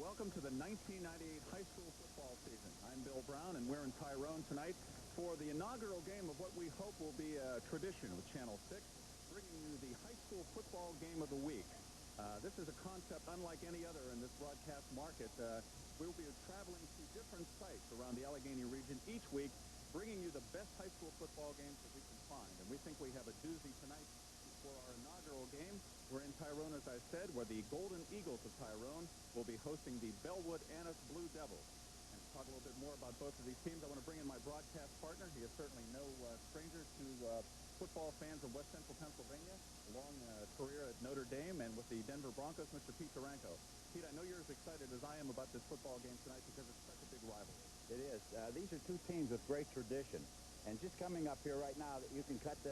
welcome to the 1998 high school football season. I'm Bill Brown, and we're in Tyrone tonight for the inaugural game of what we hope will be a tradition with Channel 6, bringing you the high school football game of the week. This is a concept unlike any other in this broadcast market. We'll be traveling to different sites around the Allegheny region each week, bringing you the best high school football games that we can find. And we think we have a doozy tonight for our inaugural game. We're in Tyrone, as I said, where the Golden Eagles of Tyrone will be hosting the Bellwood Blue Devils. And to talk a little bit more about both of these teams, I want to bring in my broadcast partner. He is certainly no stranger to football fans of West Central Pennsylvania, a long career at Notre Dame and with the Denver Broncos, Mr. Pete Taranko. Pete, I know you're as excited as I am about this football game tonight because it's such a big rivalry. It is. These are two teams with great tradition. And just coming up here right now, you can cut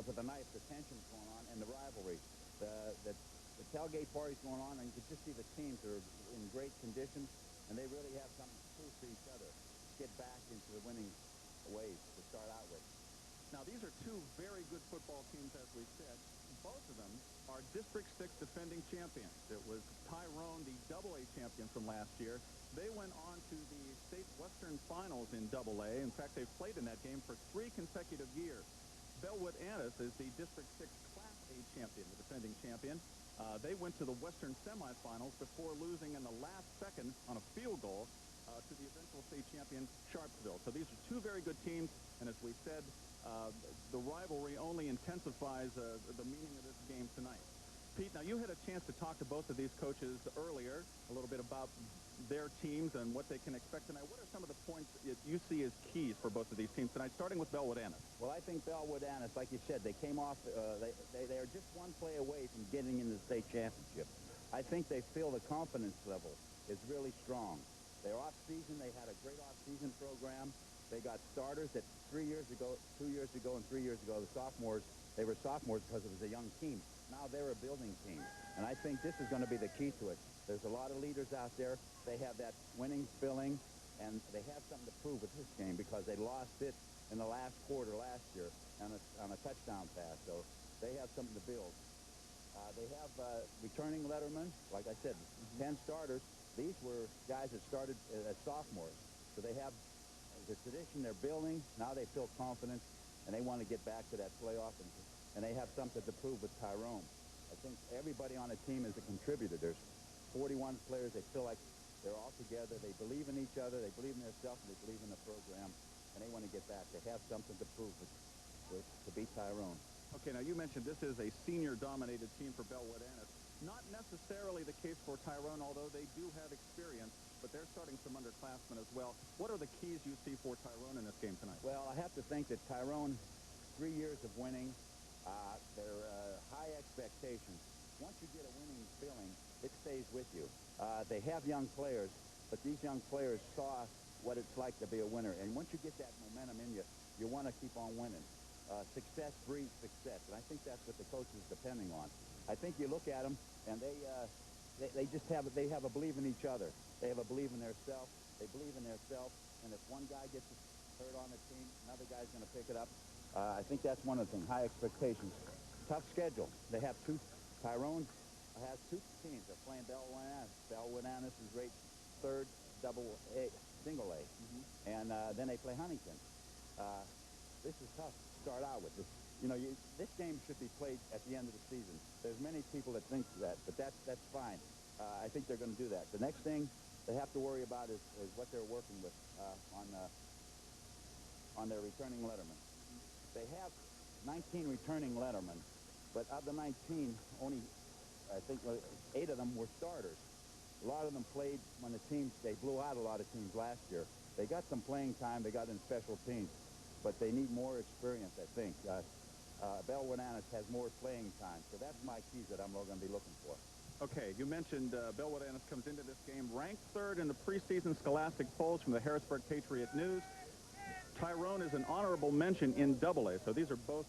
with a knife the tensions going on and the rivalry. The tailgate party's going on, and you can just see the teams are in great condition, and they really have something to prove to each other to get back into the winning ways to start out with. Now, these are two very good football teams, as we said. Both of them are District 6 defending champions. It was Tyrone, the AA champion from last year. They went on to the state Western Finals in AA. In fact, they've played in that game for 3 consecutive years. Bellwood is the District 6 Class A champion, the defending champion. They went to the Western semifinals before losing in the last second on a field goal to the eventual state champion, Sharpsville. So these are two very good teams, and as we said, the rivalry only intensifies the meaning of this game tonight. Pete, now you had a chance to talk to both of these coaches earlier, a little bit about their teams and what they can expect tonight. What are some of the points that you see as keys for both of these teams tonight, starting with Bellwood Annis? Well, I think Bellwood Annis, like you said, they came off, they are just one play away from getting into the state championship. I think they feel the confidence level is really strong. Their off-season, they had a great off-season program. They got starters that 2 years ago, and 3 years ago, the sophomores, they were sophomores because it was a young team. Now they're a building team, and I think this is going to be the key to it. There's a lot of leaders out there. They have that winning feeling, and they have something to prove with this game because they lost it in the last quarter last year on a touchdown pass. So they have something to build. They have returning lettermen. Like I said, 10 starters. These were guys that started as sophomores. So they have the tradition they're building. Now they feel confident, and they want to get back to that playoff, and they have something to prove with Tyrone. I think everybody on the team is a contributor. There's 41 players. They feel like they're all together. They believe in each other. They believe in themselves. They believe in the program, and they want to get back. They have something to prove to beat Tyrone. Okay, now you mentioned this is a senior-dominated team for Bellwood Annis. Not necessarily the case for Tyrone, although they do have experience, but they're starting some underclassmen as well. What are the keys you see for Tyrone in this game tonight? Well, I have to think that Tyrone, 3 years of winning, their high expectations. Once you get a winning feeling, it stays with you. They have young players, but these young players saw what it's like to be a winner. And once you get that momentum in you, you want to keep on winning. Success breeds success, and I think that's what the coach is depending on. I think you look at them, and they just have a belief in each other. They have a belief in themselves. They believe in themselves, and if one guy gets hurt on the team, another guy's going to pick it up. I think that's one of the things. High expectations. Tough schedule. They have Tyrone has 2 teams. They're playing Bellwood Annis. Bellwood Annis is rated 3rd single A. And then they play Huntington. This is tough to start out with. This game should be played at the end of the season. There's many people that think that, but that's fine. I think they're going to do that. The next thing they have to worry about is what they're working with on their returning lettermen. They have 19 returning lettermen, but of the 19, only I think 8 of them were starters. A lot of them played when they blew out a lot of teams last year. They got some playing time. They got in special teams, but they need more experience, I think. Bellwood Annis has more playing time, so that's my keys that I'm going to be looking for. Okay, you mentioned Bellwood Annis comes into this game ranked 3rd in the preseason Scholastic polls from the Harrisburg Patriot News. Tyrone is an honorable mention in AA, so these are both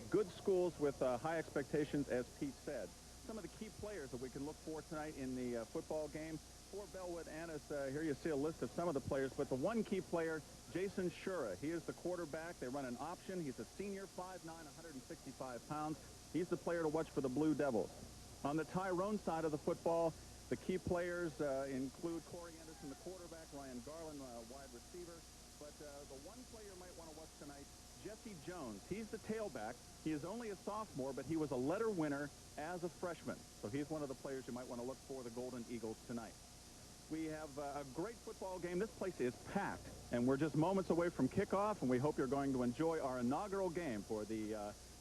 good schools with high expectations, as Pete said. Some of the key players that we can look for tonight in the football game. For Bellwood Annis, here you see a list of some of the players, but the one key player, Jason Shura. He is the quarterback. They run an option. He's a senior, 5'9", 165 pounds. He's the player to watch for the Blue Devils. On the Tyrone side of the football, The key players include Corey Anderson, the quarterback, Ryan Garland, wide receiver. But the one player you might want to watch tonight, Jesse Jones. He's the tailback. He is only a sophomore, but he was a letter winner as a freshman. So he's one of the players you might want to look for the Golden Eagles tonight. We have a great football game. This place is packed, and we're just moments away from kickoff, and we hope you're going to enjoy our inaugural game for the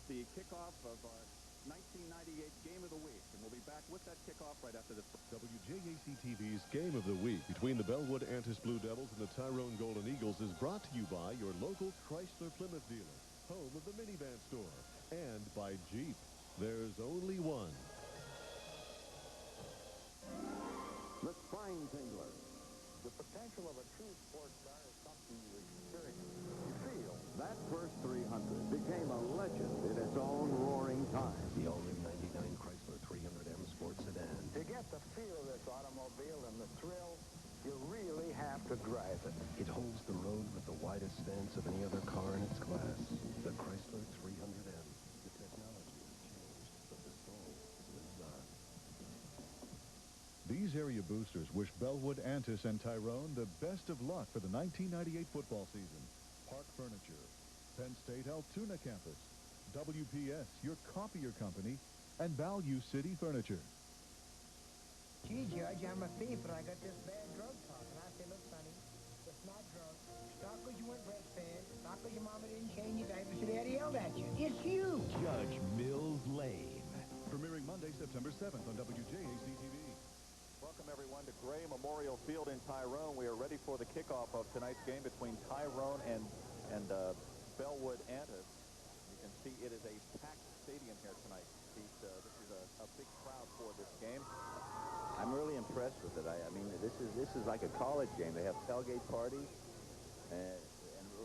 kickoff of our 1998 Game of the Week. And we'll be back with that kickoff right after this. WJAC-TV's Game of the Week between the Bellwood Antis Blue Devils and the Tyrone Golden Eagles is brought to you by your local Chrysler Plymouth dealer, home of the minivan store, and by Jeep. There's only one. The Spine Tingler. The potential of a true sports car is something you experience. You feel. That first 300 became a legend in its own roaring time. The all-new 99 Chrysler 300M Sport Sedan. To get the feel of this automobile and the thrill, you really have to drive it. It holds the road with the widest stance of any other car in its class. The Chrysler 300M. The technology has changed, but the soul lives on. These area boosters wish Bellwood, Antis, and Tyrone the best of luck for the 1998 football season. Park Furniture, Penn State Altoona Campus, WPS, your copier company, and Value City Furniture. Gee, Judge, I'm a thief, but I got this bad drug talk. And I say, look, sonny, it's not drug. It's not because you weren't breastfed. It's not because your mama didn't change your diapers. Your daddy yelled at you. It's you. Judge Mills Lane. Premiering Monday, September 7th on WJAC-TV. Welcome, everyone, to Gray Memorial Field in Tyrone. We are ready for the kickoff of tonight's game between Tyrone and Bellwood Antis. You can see it is a packed stadium here tonight. This is a big crowd for this game. I'm really impressed with it. I mean, this is like a college game. They have tailgate parties, and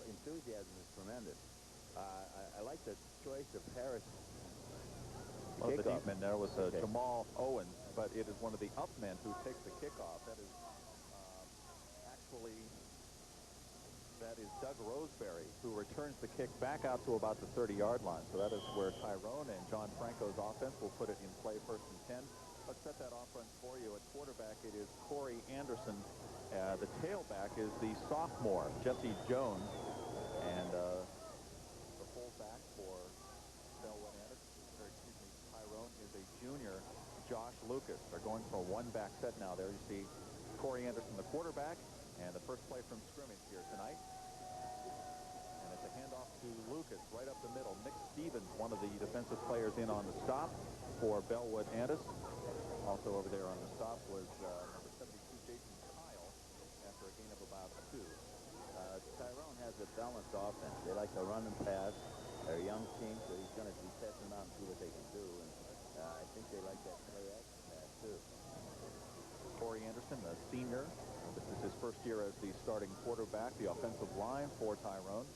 enthusiasm is tremendous. I like the choice of Harris. Well, the deep man there was Jamal Owens, but it is one of the up men who takes the kickoff. That is that is Doug Roseberry, who returns the kick back out to about the 30-yard line. So that is where Tyrone and John Franco's offense will put it in play, first and 10. Let's set that offense for you. At quarterback, it is Corey Anderson. The tailback is the sophomore, Jesse Jones. And the fullback for Tyrone is a junior, Josh Lucas. They're going for a one-back set now. There you see Corey Anderson, the quarterback, and the first play from scrimmage here tonight. And it's a handoff to Lucas right up the middle. Nick Stevens, one of the defensive players in on the stop for Bellwood Antis. Also over there on the stop was number 72, Jason Kyle, after a gain of about 2. Tyrone has a balanced offense. They like to run and pass. They're a young team, so he's going to be testing them out and see what they can do. And I think they like that play action pass, too. Corey Anderson, the senior. This is his first year as the starting quarterback. The offensive line for Tyrone.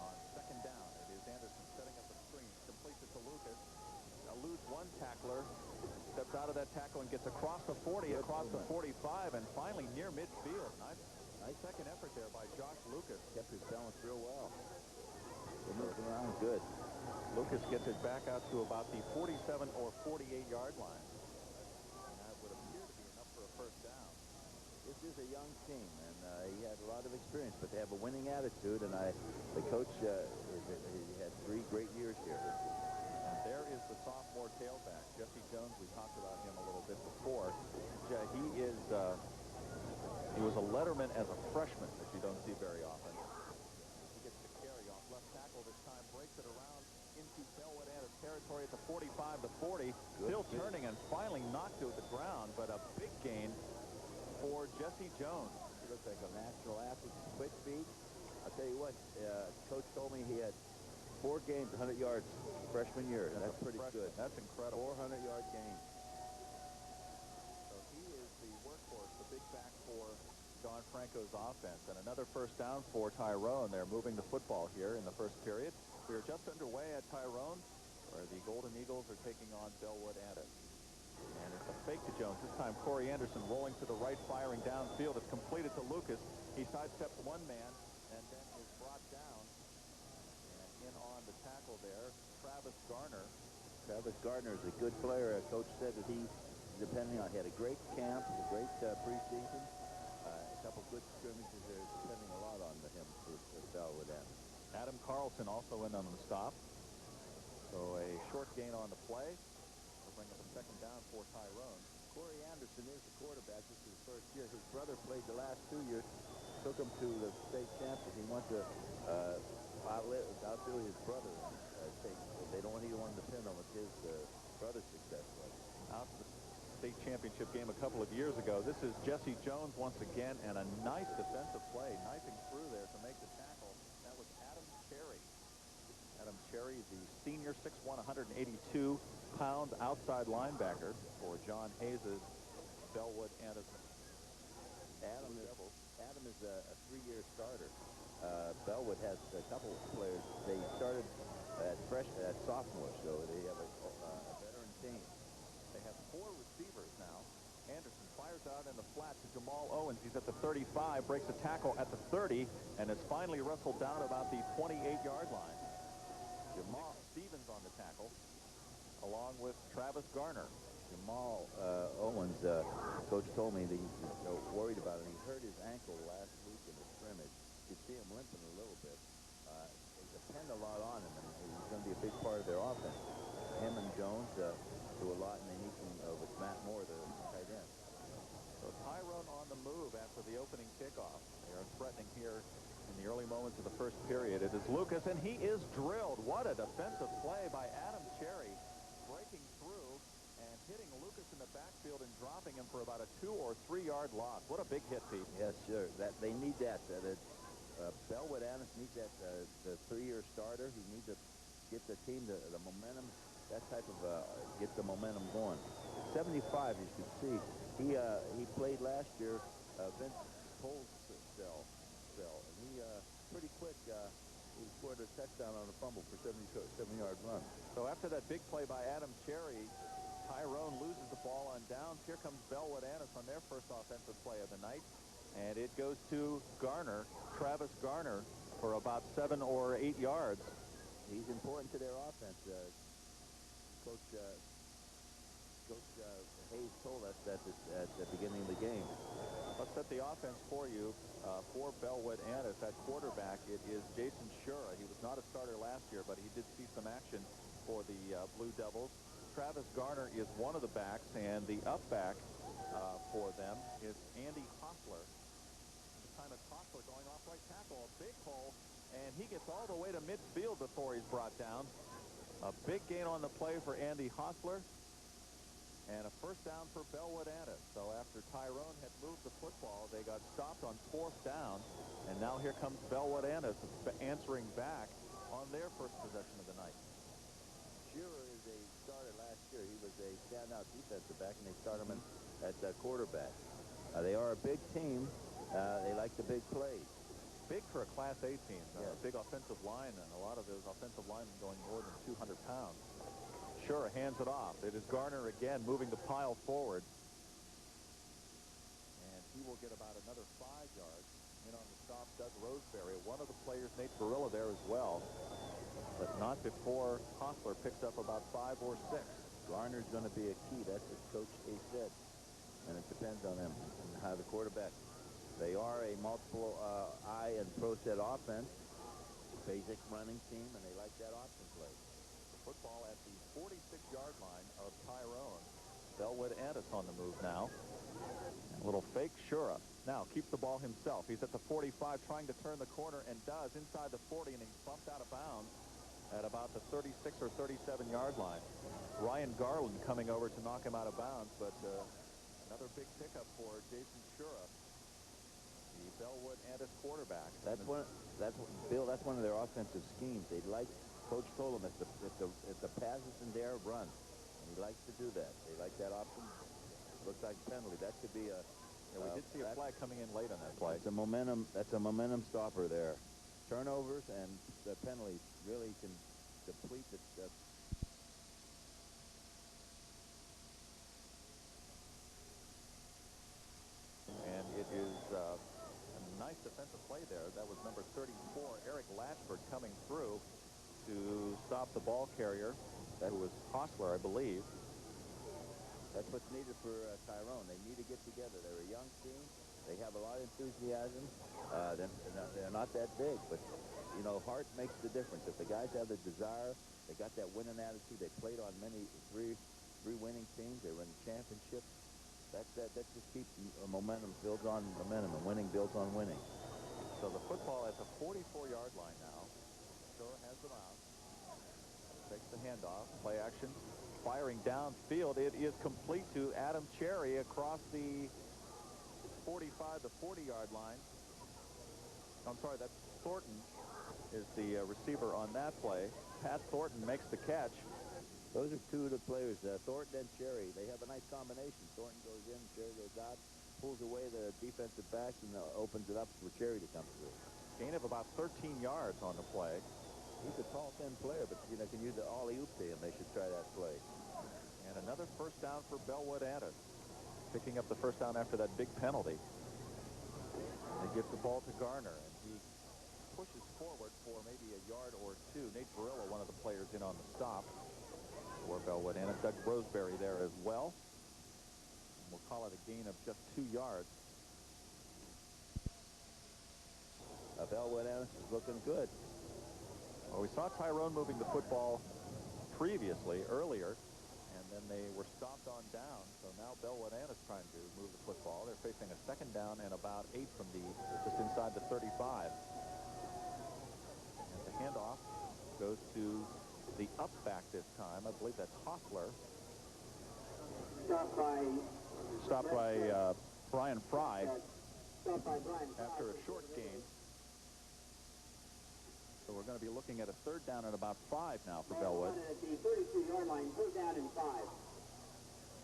On second down, it is Anderson setting up a screen. Completes it to Lucas. Eludes one tackler. Steps out of that tackle and gets across the 40, across the 45, and finally near midfield. Nice second effort there by Josh Lucas. Kept his balance real well. He moved around good. Lucas gets it back out to about the 47 or 48-yard line. And that would appear to be enough for a first down. This is a young team, and he had a lot of experience, but they have a winning attitude, and the coach, he had 3 great years here. And there is the sophomore tailback, Jesse Jones. We talked about him a little bit before. He was a letterman as a freshman, which you don't see very often. He gets the carry off left tackle this time, breaks it around into Bellwood Antis territory at the 45, the 40. Still turning and finally knocked to the ground, but a big gain for Jesse Jones. He looks like a natural athlete, quick feet. I'll tell you what, Coach told me he had 4 games, 100 yards freshman year. That's pretty good. That's incredible. 400-yard game. So he is the workhorse, the big back for John Franco's offense. And another first down for Tyrone. They're moving the football here in the first period. We are just underway at Tyrone, where the Golden Eagles are taking on Bellwood Antis. And it's a fake to Jones. This time Corey Anderson rolling to the right, firing downfield. It's completed to Lucas. He sidesteps one man and then is brought down. And in on the tackle there, Travis Garner. Travis Gardner is a good player. Coach said that he's depending on, he had a great camp, a great preseason, a couple good scrimmages there, depending a lot on him with Bellwood Anderson. Adam Carlson also in on the stop. So a short gain on the play. We'll bring up a second down for Tyrone. Corey Anderson is the quarterback. This is his first year. His brother played the last 2 years, took him to the state championship. He wanted to outdo his brother. He wanted to pin him with his brother's success. Out to the state championship game a couple of years ago. This is Jesse Jones once again, and a nice defensive play, knifing through there to make the tackle. That was Adam Cherry. Adam Cherry, the senior, 6'1", 182-pound outside linebacker for John Hayes' Bellwood Anderson. Adam is a 3-year starter. Bellwood has a couple of players. They started at sophomore, so they have a veteran team. They have 4 receivers now. Anderson fires out in the flat to Jamal Owens. He's at the 35, breaks a tackle at the 30, and is finally wrestled down about the 28-yard line. Jamal Stevens on the tackle, along with Travis Garner. Jamal Owens, Coach told me that he's worried about it. He hurt his ankle last week in the scrimmage. You see him limping a little bit. They depend a lot on him, and he's going to be a big part of their offense. Him and Jones do a lot, and they need some with Matt Moore, the tight end. So Tyrone on the move after the opening kickoff. They are threatening here in the early moments of the first period. It is Lucas, and he is drilled. What a defensive play by Adam Cherry, breaking through and hitting Lucas in the backfield and dropping him for about a 2- or 3-yard loss. What a big hit, Pete. Yes, sure. They need that. Bellwood Anderson needs that. The 3-year starter. He needs to get the team the momentum. That type of get the momentum going. 75, as you can see, he played last year. Vince Polsell, and he pretty quick. He scored a touchdown on a fumble for 70-yard run. So after that big play by Adam Cherry, Tyrone loses the ball on downs. Here comes Bellwood Anderson on their first offensive play of the night, and it goes to Garner, Travis Garner, for about 7 or 8 yards. He's important to their offense. Coach Hayes told us that at the beginning of the game. Let's set the offense for you. For Bellwood Anderson, at quarterback, it is Jason Shura. He was not a starter last year, but he did see some action for the Blue Devils. Travis Garner is one of the backs, and the up back for them is Andy Hostler. Simon Hostler going off right tackle, a big hole, and he gets all the way to midfield before he's brought down. A big gain on the play for Andy Hostler, and a first down for Bellwood Anderson. So after Tyrone had moved the football, they got stopped on 4th down, and now here comes Bellwood Anderson answering back on their first possession of the night. Shearer is a starter last year. He was a standout defensive back, and they start him at quarterback. They are a big team. They like the big plays. Big for a Class A team. Yes. A big offensive line, and a lot of those offensive linemen going more than 200 pounds. Sure, hands it off. It is Garner again moving the pile forward. And he will get about another 5 yards. In on the stop, Doug Roseberry. One of the players, Nate Barilla, there as well. But not before Hostler picks up about 5 or 6. Garner's going to be a key. That's what Coach A said. And it depends on him and how the quarterback. They are a multiple eye and pro set offense. Basic running team, and they like that option play. Football at the 46-yard line of Tyrone. Bellwood Anderson on the move now. A little fake Shura. Now keeps the ball himself. He's at the 45 trying to turn the corner and does inside the 40, and he's bumped out of bounds at about the 36 or 37-yard line. Ryan Garland coming over to knock him out of bounds, but another big pickup for Jason Shura, the Bellwood Anderson quarterback. Bill, that's one of their offensive schemes. They like. Coach told him if the pass is in there, run. And he likes to do that. They like that option. Looks like penalty. That could be a. Yeah, we did see a flag coming in late on that play. That's a momentum stopper there. Turnovers and the penalties really can deplete the. And it is a nice defensive play there. That was number 34, Eric Latchford, coming through to stop the ball carrier. That was Hostler, I believe. That's what's needed for Tyrone. They need to get together. They're a young team. They have a lot of enthusiasm. They're not that big, but, you know, heart makes the difference. If the guys have the desire, they got that winning attitude. They played on three winning teams. They were in the championship. That just keeps momentum, builds on momentum, and winning builds on winning. So the football at the 44-yard line now. Shore has them out. Takes the handoff. Play action. Firing downfield. It is complete to Adam Cherry across the 45 to 40-yard line. I'm sorry, that's Thornton is the receiver on that play. Pat Thornton makes the catch. Those are two of the players, Thornton and Cherry. They have a nice combination. Thornton goes in, Cherry goes out, pulls away the defensive backs, and opens it up for Cherry to come through. Gain of about 13 yards on the play. He's a tall, thin player, but, you know, can use the alley-oop to him. They should try that play. And another first down for Bellwood Antis. Picking up the first down after that big penalty. They give the ball to Garner, and he pushes forward for maybe a yard or two. Nate Barillo, one of the players in on the stop for Bellwood Antis. Doug Roseberry there as well. And we'll call it a gain of just 2 yards. Bellwood Antis is looking good. Well, we saw Tyrone moving the football previously, earlier, and then they were stopped on down. So now Bellwood Antis trying to move the football. They're facing a second down and about 8 from just inside the 35. And the handoff goes to the up back this time. I believe that's Hostler. Stopped by Brian Fry after a short gain. So we're going to be looking at a third down and about 5 now for Bellwood. At the 32-yard line, third down and 5.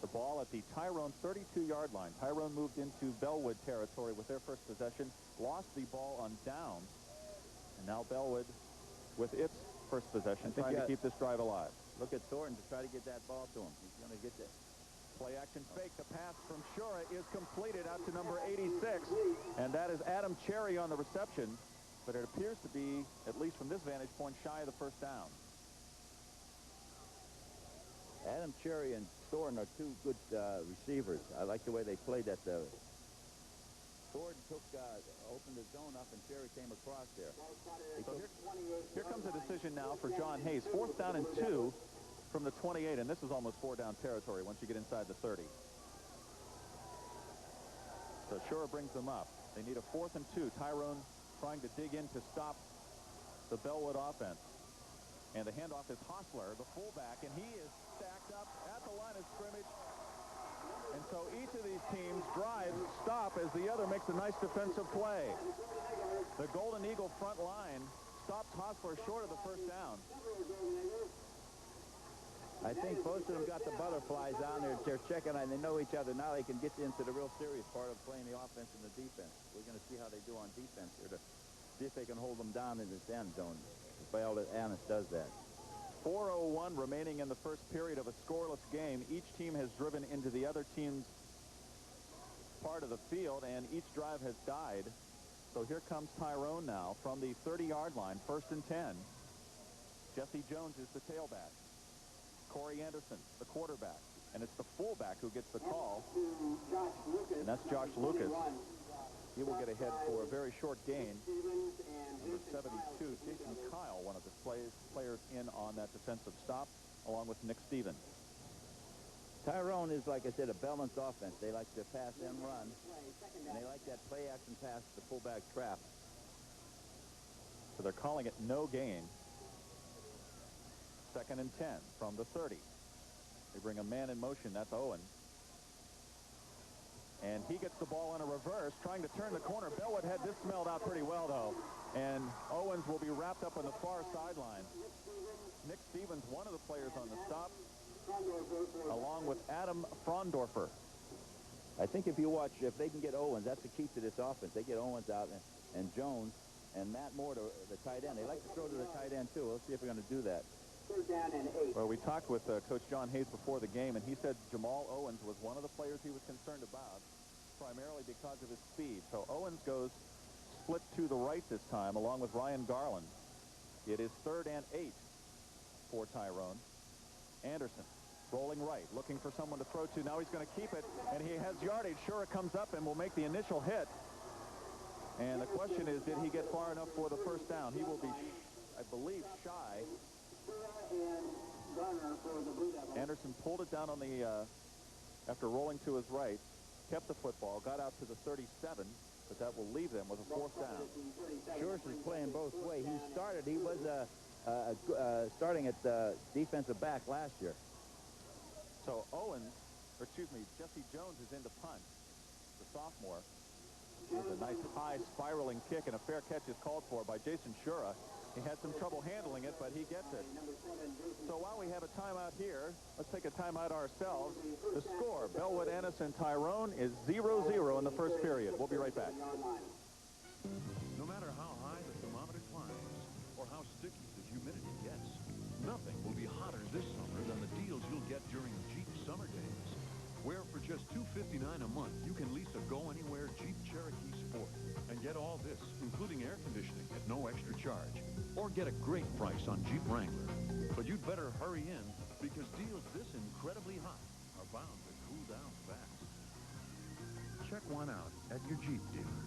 The ball at the Tyrone 32-yard line. Tyrone moved into Bellwood territory with their first possession, lost the ball on downs, and now Bellwood with its first possession trying to keep this drive alive. Look at Thornton to try to get that ball to him. He's going to get that. Play action fake. The pass from Shura is completed out to number 86, and that is Adam Cherry on the reception. But it appears to be, at least from this vantage point, shy of the first down. Adam Cherry and Thornton are two good receivers. I like the way they played that. Thornton opened the zone up, and Cherry came across there. So here comes a decision now for John Hayes. 4th down and 2 from the 28, and this is almost 4-down territory once you get inside the 30. So Shura brings them up. They need a 4th and 2. Tyrone trying to dig in to stop the Bellwood offense. And the handoff is Hostler, the fullback, and he is stacked up at the line of scrimmage. And so each of these teams drives stop as the other makes a nice defensive play. The Golden Eagle front line stops Hostler short of the first down. I think most of them got the butterflies on there. They're checking and they know each other. Now they can get into the real serious part of playing the offense and the defense. We're going to see how they do on defense here to see if they can hold them down in this end zone. Bellwood Antis does that. 4:01 remaining in the first period of a scoreless game. Each team has driven into the other team's part of the field, and each drive has died. So here comes Tyrone now from the 30-yard line, 1st and 10. Jesse Jones is the tailback. Corey Anderson, the quarterback. And it's the fullback who gets the call. And that's Josh Lucas. He will get ahead for a very short gain. Number 72, Jason Kyle, one of the players in on that defensive stop, along with Nick Stevens. Tyrone is, like I said, a balanced offense. They like to pass and run, and they like that play-action pass to the fullback trap. So they're calling it no gain. 2nd and 10 from the 30. They bring a man in motion. That's Owen. And he gets the ball in a reverse, trying to turn the corner. Bellwood had this smelled out pretty well, though. And Owens will be wrapped up on the far sideline. Nick Stevens, one of the players on the stop, along with Adam Frondorfer. I think if they can get Owens, that's the key to this offense. They get Owens out and Jones and Matt Moore to the tight end. They like to throw to the tight end, too. Let's see if we're going to do that. Well, we talked with Coach John Hayes before the game, and he said Jamal Owens was one of the players he was concerned about, primarily because of his speed. So Owens goes split to the right this time, along with Ryan Garland. It is 3rd and 8 for Tyrone. Anderson Rolling right, looking for someone to throw to. Now he's going to keep it, and he has yardage. Shura comes up and will make the initial hit. And the question is, did he get far enough for the first down? He will be, I believe, shy. Anderson pulled it down on the, after rolling to his right, kept the football, got out to the 37, but that will leave them with a fourth down. Shura is playing both ways. He was starting at defensive back last year. So Jesse Jones is in to punt, the sophomore. It's a nice high spiraling kick, and a fair catch is called for by Jason Shura. He had some trouble handling it, but he gets it. So while we have a timeout here, let's take a timeout ourselves. The score, Bellwood, Ennis, and Tyrone, is 0-0 in the first period. We'll be right back. No matter how high the thermometer climbs or how sticky the humidity gets, nothing will be hotter this summer than the deals you'll get during Jeep Summer Days, where for just $259 a month, you can lease a go-anywhere Jeep Cherokee Sport and get all this, including air conditioning at no extra charge, or get a great price on Jeep Wrangler. But you'd better hurry in, because deals this incredibly hot are bound to cool down fast. Check one out at your Jeep dealer.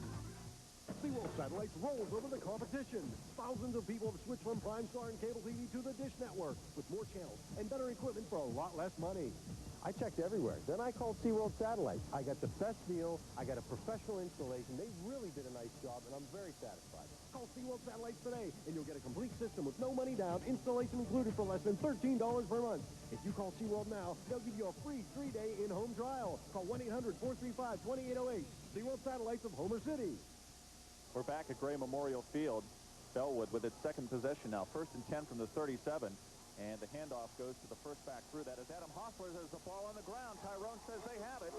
SeaWorld Satellites rolls over the competition. Thousands of people have switched from Prime Star and cable TV to the Dish Network with more channels and better equipment for a lot less money. I checked everywhere. Then I called SeaWorld Satellites. I got the best deal. I got a professional installation. They really did a nice job, and I'm very satisfied. Call SeaWorld Satellites today, and you'll get a complete system with no money down, installation included for less than $13 per month. If you call SeaWorld now, they'll give you a free 3-day in-home trial. Call 1-800-435-2808. SeaWorld Satellites of Homer City. We're back at Gray Memorial Field. Bellwood with its second possession now. 1st and 10 from the 37. And the handoff goes to the first back through. That is Adam Hostler. There's the ball on the ground. Tyrone says they have it.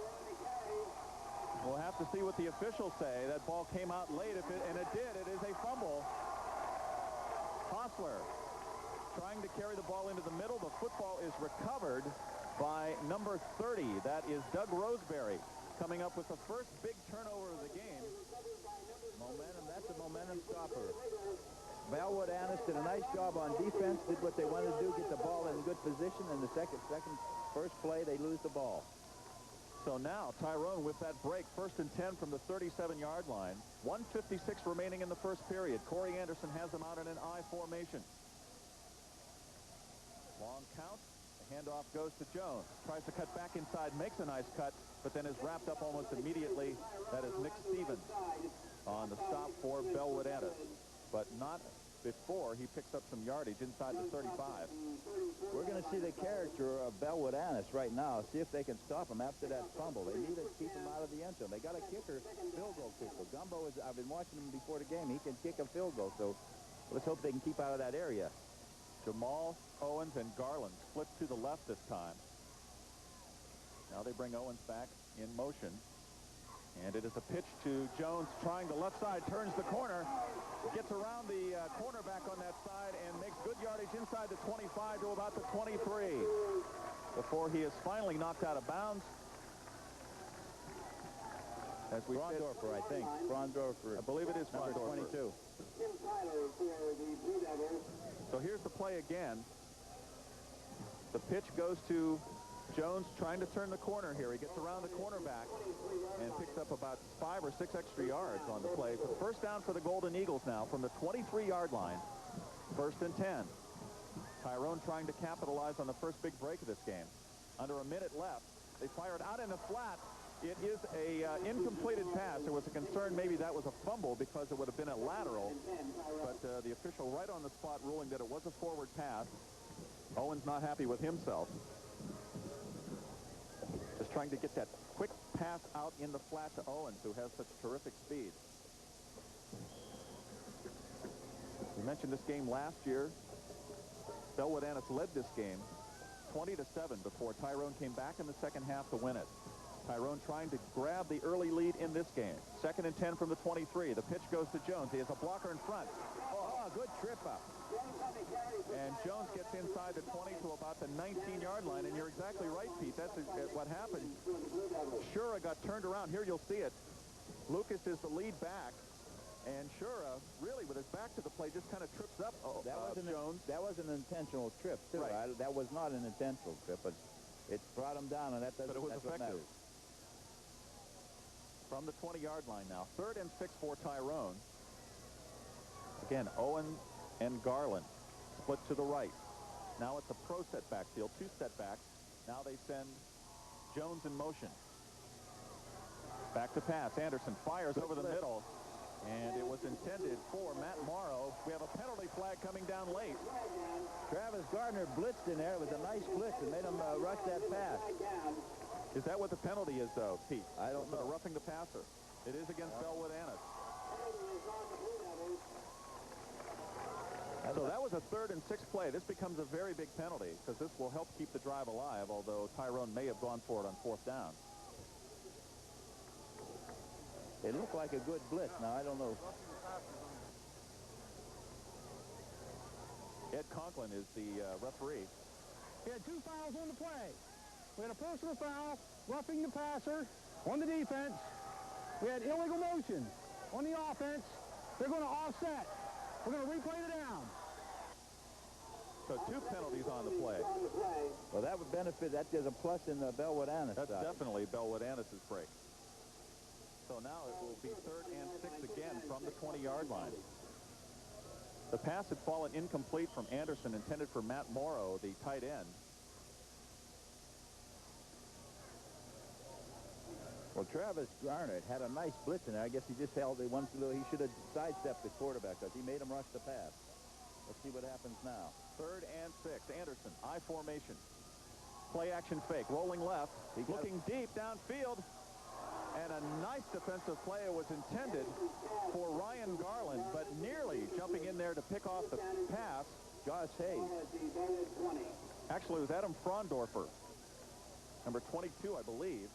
We'll have to see what the officials say. That ball came out late, and it did. It is a fumble. Hostler trying to carry the ball into the middle. The football is recovered by number 30. That is Doug Roseberry coming up with the first big turnover of the game. Momentum, that's a momentum stopper. Bellwood Annis did a nice job on defense, did what they wanted to do, get the ball in good position, and the first play, they lose the ball. So now Tyrone with that break, 1st and 10 from the 37-yard line. 1:56 remaining in the first period. Corey Anderson has them out in an I formation. Long count. The handoff goes to Jones. Tries to cut back inside, makes a nice cut, but then is wrapped up almost immediately. That is Nick Stevens on the stop for Bellwood Annis. But not before he picks up some yardage inside the 35. We're going to see the character of Bellwood Annis right now. See if they can stop him after that fumble. They need to keep him out of the end zone. They got a kicker, field goal kicker. Gumbo is, I've been watching him before the game. He can kick a field goal, so let's hope they can keep out of that area. Jamal, Owens, and Garland split to the left this time. Now they bring Owens back in motion. And it is a pitch to Jones, trying the left side, turns the corner, gets around the cornerback on that side, and makes good yardage inside the 25 to about the 23 before he is finally knocked out of bounds. As we Frondorfer, I think. Frondorfer. I believe it is Frondorfer. 22. So here's the play again. The pitch goes to Jones, trying to turn the corner here. He gets around the cornerback and picks up about 5 or 6 extra yards on the play. But first down for the Golden Eagles now from the 23-yard line. 1st and 10. Tyrone trying to capitalize on the first big break of this game. Under a minute left. They fired out in the flat. It is a incompleted pass. There was a concern maybe that was a fumble because it would have been a lateral. But the official right on the spot ruling that it was a forward pass. Owens not happy with himself. Just trying to get that quick pass out in the flat to Owens, who has such terrific speed. We mentioned this game last year. Bellwood Annis led this game 20-7 before Tyrone came back in the second half to win it. Tyrone trying to grab the early lead in this game. 2nd and 10 from the 23. The pitch goes to Jones. He has a blocker in front. Oh, good trip up. And Jones gets inside the 20 to about the 19-yard line. And you're exactly right, Pete. That's what happened. Shura got turned around. Here you'll see it. Lucas is the lead back. And Shura, really, with his back to the play, just kind of trips up Jones. That was an intentional trip, too. Right. That was not an intentional trip, but It brought him down, and that's but it was what effective. matters. From the 20-yard line now. 3rd and 6 for Tyrone. Again, Owen and Garland split to the right. Now it's a pro set backfield, 2 setbacks. Now they send Jones in motion. Back to pass. Anderson fires over the middle, and it was intended for Matt Morrow. We have a penalty flag coming down late. Travis Gardner blitzed in there. It was a nice blitz and made him rush that pass. Is that what the penalty is, though, Pete? I don't know. For the roughing the passer. It is against Bellwood Annis. So that was a 3rd and 6 play. This becomes a very big penalty because this will help keep the drive alive, although Tyrone may have gone for it on 4th down. It looked like a good blitz. Now, I don't know. Ed Conklin is the referee. We had 2 fouls on the play. We had a personal foul, roughing the passer on the defense. We had illegal motion on the offense. They're going to offset. We're going to replay the down. So 2 penalties on the play. Well, that would benefit. That is a plus in the Bellwood Annis That's side. definitely Bellwood Annis's break. So now it will be 3rd and 6 again from the 20-yard line. The pass had fallen incomplete from Anderson, intended for Matt Morrow, the tight end. Well, Travis Garner had a nice blitz in there. I guess he just held it once. He should have sidestepped the quarterback because he made him rush the pass. Let's see what happens now. 3rd and 6. Anderson, I formation. Play action fake. Rolling left. Looking deep downfield. And a nice defensive play was intended for Ryan Garland, but nearly jumping in there to pick off the pass. Josh Hayes. Actually, it was Adam Frondorfer, number 22, I believe.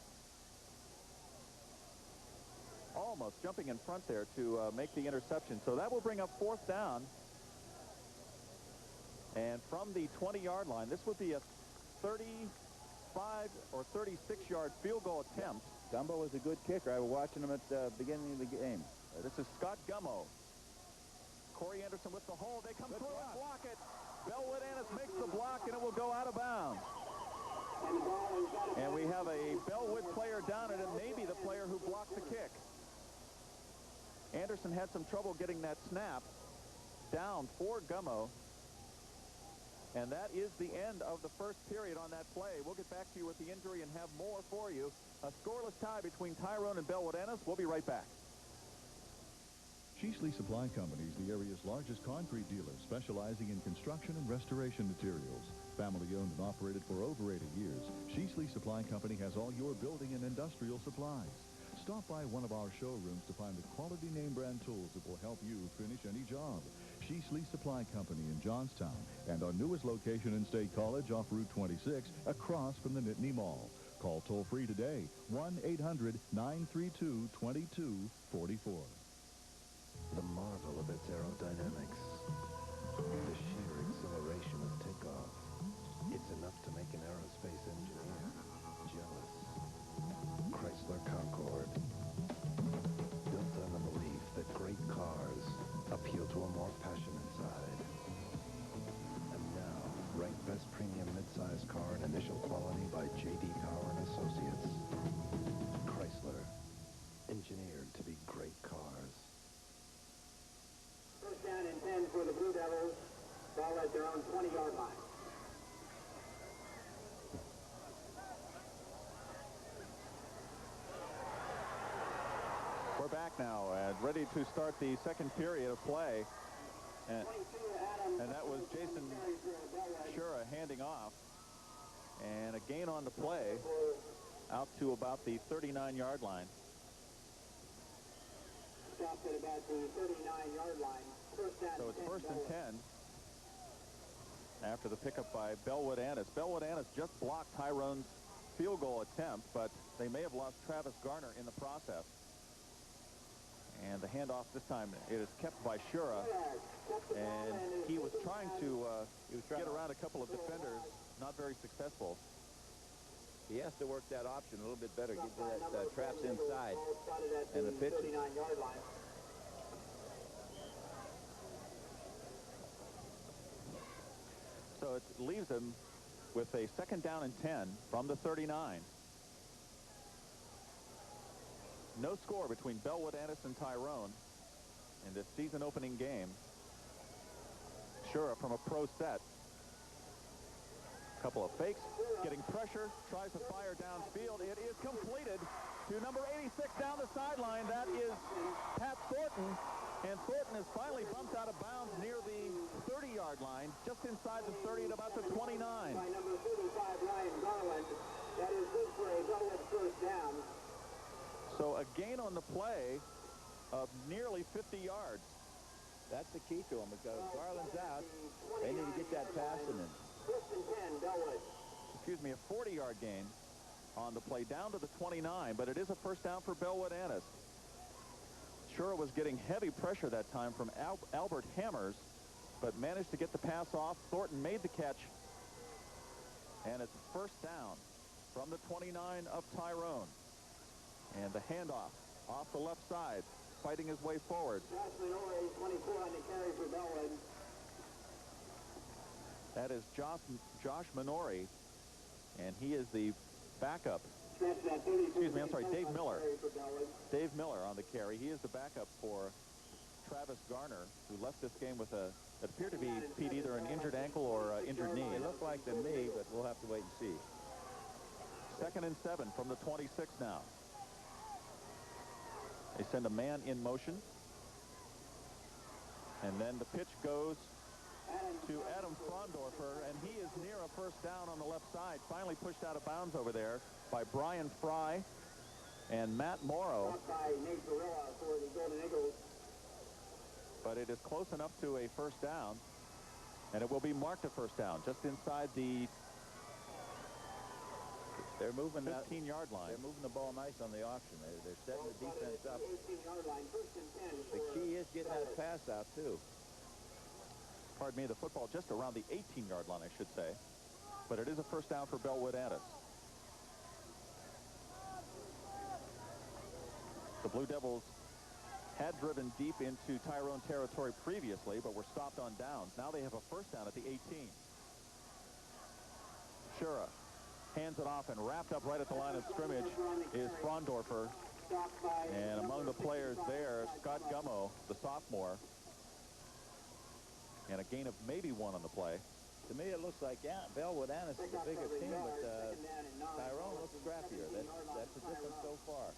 Almost jumping in front there to make the interception. So that will bring up 4th down. And from the 20-yard line, this would be a 35 or 36-yard field goal attempt. Gumbo was a good kicker. I was watching him at the beginning of the game. This is Scott Gummo. Corey Anderson with the hold. They come through and block it. Bellwood Annis makes the block, and it will go out of bounds. And we have a Bellwood player down, and it may be the player who blocked the kick. Anderson had some trouble getting that snap down for Gummo. And that is the end of the first period on that play. We'll get back to you with the injury and have more for you. A scoreless tie between Tyrone and Bellwood Annis. We'll be right back. Sheasley Supply Company is the area's largest concrete dealer, specializing in construction and restoration materials. Family owned and operated for over 80 years, Sheasley Supply Company has all your building and industrial supplies. Stop by one of our showrooms to find the quality name brand tools that will help you finish any job. Sheasley Supply Company in Johnstown, and our newest location in State College off Route 26 across from the Nittany Mall. Call toll-free today, 1-800-932-2244. The marvel of its aerodynamics, the sheer exhilaration of takeoff. It's enough to make an aerospace engineer jealous. Chrysler Concorde, built on the belief that great cars appeal to a more passionate side. And now, ranked best premium midsize car in initial quality by J.D. Power and Associates. Chrysler, engineered to be great cars. First down and 10 for the Blue Devils. Ball at their own 20-yard line. We're back now and ready to start the second period of play. And that was Jason Shura handing off. And a gain on the play out to about the 39-yard line. Stopped at about the 39-yard line. So it's 1st and 10 after the pickup by Bellwood Annis. Bellwood Annis just blocked Tyrone's field goal attempt, but they may have lost Travis Garner in the process. And the handoff this time, it is kept by Shura. And he was trying to get around a couple of defenders, not very successful. He has to work that option a little bit better, get that traps inside. And the pitch. So it leaves him with a 2nd down and 10 from the 39. No score between Bellwood, Antis, and Tyrone in this season opening game. Shura from a pro set. Couple of fakes, getting pressure, tries to fire downfield. It is completed to number 86 down the sideline. That is Pat Thornton. And Thornton is finally bumped out of bounds near the 30-yard line, just inside the 30 at about the 29. By number 35, Ryan Garland. That is good for a Bellwood first down. So a gain on the play of nearly 50 yards. That's the key to them because Garland's out. They need to get that passing in. First and 10, Bellwood. Excuse me, a 40-yard gain on the play down to the 29, but it is a first down for Bellwood Antis. Shura was getting heavy pressure that time from Albert Hammers, but managed to get the pass off. Thornton made the catch, and it's first down from the 29 of Tyrone. And the handoff off the left side, fighting his way forward. Josh Minori, 24 on the carry for Bellwood. That is Josh Minori, and he is the backup. Excuse me, I'm sorry, Dave Miller. Dave Miller on the carry. He is the backup for Travis Garner, who left this game with it appeared to be, Pete, either an injured ankle or injured knee. It looked like the knee, but we'll have to wait and see. 2nd and 7 from the 26 now. They send a man in motion. And then the pitch goes to Adam Frondorfer, and he is near a first down on the left side. Finally pushed out of bounds over there by Brian Fry and Matt Morrow. By Nate Gorilla for the Golden Eagles. But it is close enough to a first down, and it will be marked a first down just inside the They're moving 15-yard line. They're moving the ball nice on the option. They're setting the defense up. 18-yard line, first and 10. The key is getting that pass out, too. Pardon me, the football just around the 18-yard line, I should say. But it is a first down for Bellwood Antis. The Blue Devils had driven deep into Tyrone territory previously, but were stopped on downs. Now they have a first down at the 18. Shura hands it off, and wrapped up right at the line of scrimmage is Frondorfer. And among the players there, Scott Gummo, the sophomore. And a gain of maybe 1 on the play. To me, it looks like Bellwood Antis is a bigger team, but Tyrone looks scrappier. That's the difference so far.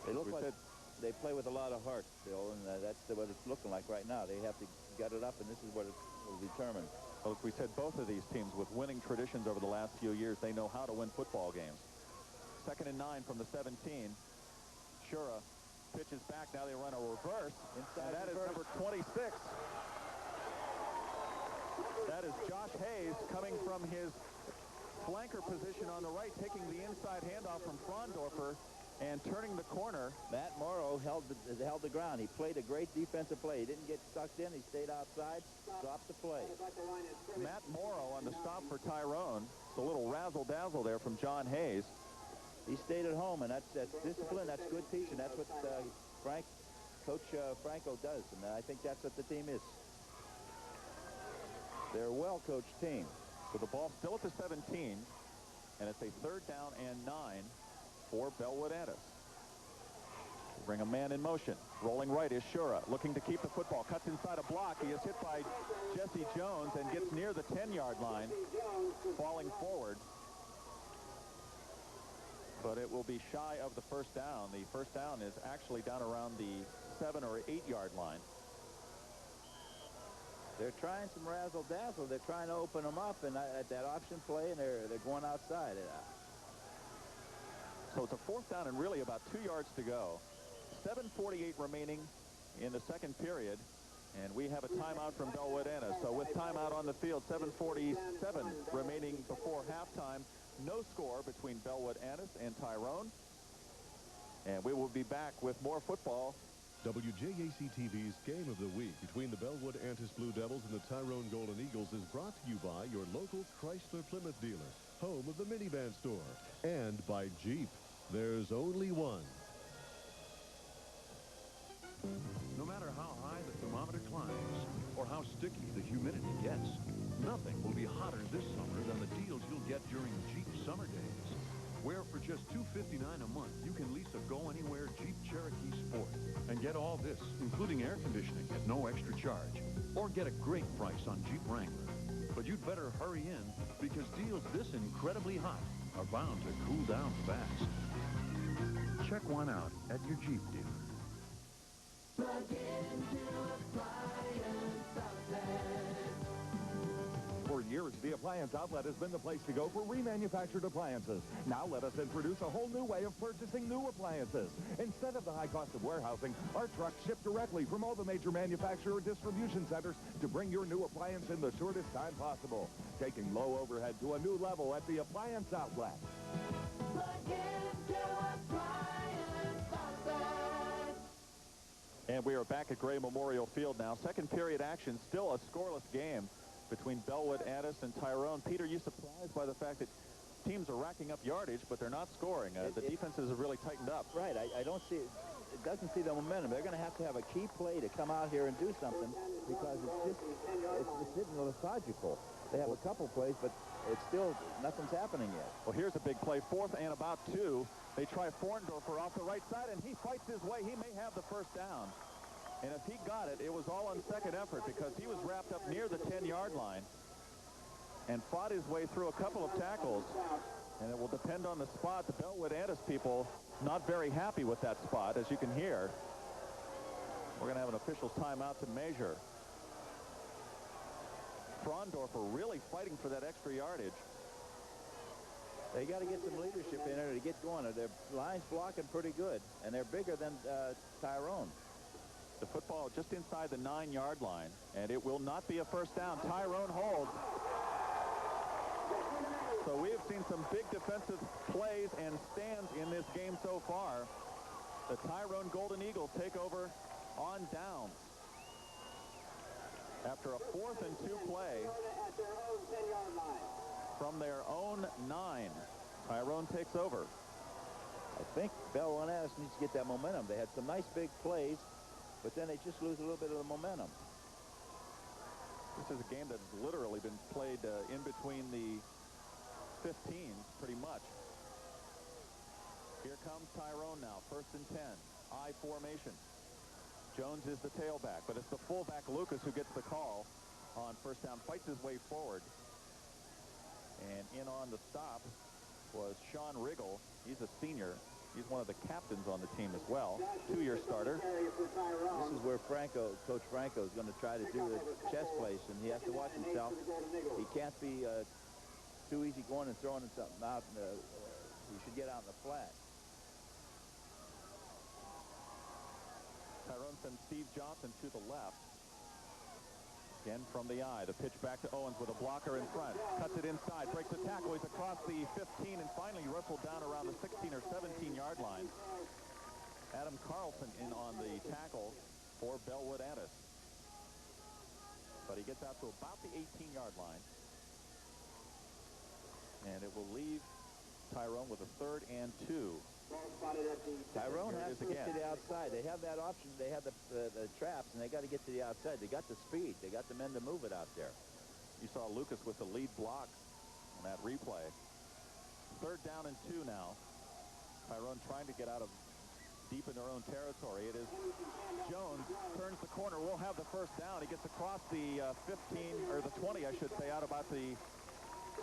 They look like they play with a lot of heart, Bill, and that's what it's looking like right now. They have to gut it up, and this is what it will determine. Well, as we said, both of these teams with winning traditions over the last few years, they know how to win football games. 2nd and 9 from the 17. Shura pitches back. Now they run a reverse. Inside, and that is number 26. That is Josh Hayes coming from his flanker position on the right, taking the inside handoff from Frondorfer and turning the corner. Matt Morrow held the ground. He played a great defensive play. He didn't get sucked in. He stayed outside, stopped the play. Matt Morrow on the stop for Tyrone. It's a little razzle-dazzle there from John Hayes. He stayed at home, and that's discipline. That's good teaching. That's what Coach Franco does, and I think that's what the team is. They're a well-coached team. So the ball still at the 17, and it's a 3rd down and 9 for Bellwood Antis. Bring a man in motion. Rolling right is Shura, looking to keep the football. Cuts inside a block. He is hit by Jesse Jones and gets near the 10-yard line, falling forward. But it will be shy of the first down. The first down is actually down around the 7- or 8-yard line. They're trying some razzle-dazzle. They're trying to open them up and at that option play, and they're going outside. So it's a 4th down and really about 2 yards to go. 7:48 remaining in the 2nd period, and we have a timeout from Bellwood Antis. So with timeout on the field, 7:47 remaining before halftime. No score between Bellwood Antis and Tyrone. And we will be back with more football. WJAC-TV's Game of the Week between the Bellwood Antis Blue Devils and the Tyrone Golden Eagles is brought to you by your local Chrysler Plymouth dealer, home of the minivan store, and by Jeep. There's only one. No matter how high the thermometer climbs, or how sticky the humidity gets. Nothing will be hotter this summer than the deals you'll get during Jeep Summer Days, where for just $259 a month, you can lease a go-anywhere Jeep Cherokee Sport and get all this, including air conditioning at no extra charge, or get a great price on Jeep Wrangler. But you'd better hurry in, because deals this incredibly hot are bound to cool down fast. Check one out at your Jeep dealer. For years, the Appliance Outlet has been the place to go for remanufactured appliances. Now let us introduce a whole new way of purchasing new appliances. Instead of the high cost of warehousing, our trucks ship directly from all the major manufacturer distribution centers to bring your new appliance in the shortest time possible, taking low overhead to a new level at the Appliance Outlet. And we are back at Gray Memorial Field now. Second period action, still a scoreless game between Bellwood, Addis, and Tyrone. Peter, are you surprised by the fact that teams are racking up yardage, but they're not scoring? The defenses have really tightened up. Right. I don't see it. It doesn't see the momentum. They're going to have a key play to come out here and do something, because it's sitting lethargical. They have a couple plays, but it's still, nothing's happening yet. Well, here's a big play. 4th and about 2. They try Forndorfer off the right side, and he fights his way. He may have the first down. And if he got it, it was all on second effort, because he was wrapped up near the 10-yard line and fought his way through a couple of tackles. And it will depend on the spot. The Bellwood Addis people not very happy with that spot, as you can hear. We're going to have an official's timeout to measure. Frondorfer really fighting for that extra yardage. They got to get some leadership in there to get going. Their line's blocking pretty good, and they're bigger than Tyrone. The football just inside the 9-yard line, and it will not be a first down. Tyrone holds. So we have seen some big defensive plays and stands in this game so far. The Tyrone Golden Eagles take over on downs. After a 4th and 2 play from their own 9, Tyrone takes over. I think Bellwood Addis needs to get that momentum. They had some nice big plays, but then they just lose a little bit of the momentum. This is a game that's literally been played in between the 15s, pretty much. Here comes Tyrone now, 1st and 10. I formation. Jones is the tailback, but it's the fullback, Lucas, who gets the call on first down, fights his way forward. And in on the stop was Sean Riggle. He's a senior. He's one of the captains on the team as well. 2-year starter. This is where Coach Franco is going to try to do the chess place, and he has to watch himself. He can't be too easy going and throwing something out. He should get out in the flat. Tyrone sends Steve Johnson to the left. Again from the eye. The pitch back to Owens with a blocker in front. Cuts it inside. Breaks the tackle. He's across the 15 and finally wrestled down around the 16 or 17-yard line. Adam Carlson in on the tackle for Bellwood Addis. But he gets out to about the 18-yard line. And it will leave Tyrone with a 3rd and 2. Tyrone has to get to the outside. They have that option. They have the traps, and they got to get to the outside. They got the speed. They got the men to move it out there. You saw Lucas with the lead block on that replay. 3rd down and 2 now. Tyrone trying to get out of deep in their own territory. It is Jones turns the corner. We'll have the first down. He gets across the 15, or the 20, I should say, out about the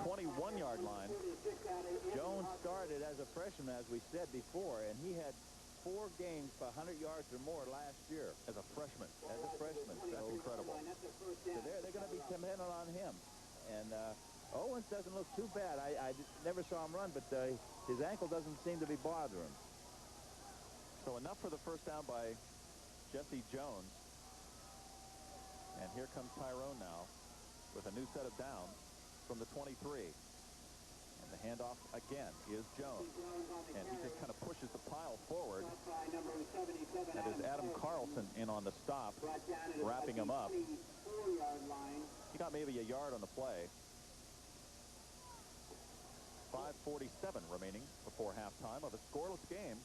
21-yard line. Jones started as a freshman, as we said before, and he had 4 games for 100 yards or more last year. As a freshman. As a freshman. That's incredible. So they're going to be dependent on him. And Owens doesn't look too bad. I never saw him run, but his ankle doesn't seem to be bothering him. So enough for the first down by Jesse Jones. And here comes Tyrone now with a new set of downs from the 23. And the handoff again is Jones. And he just kind of pushes the pile forward. That is Adam Carlson in on the stop, wrapping him up. He got maybe a yard on the play. 5:47 remaining before halftime of a scoreless game.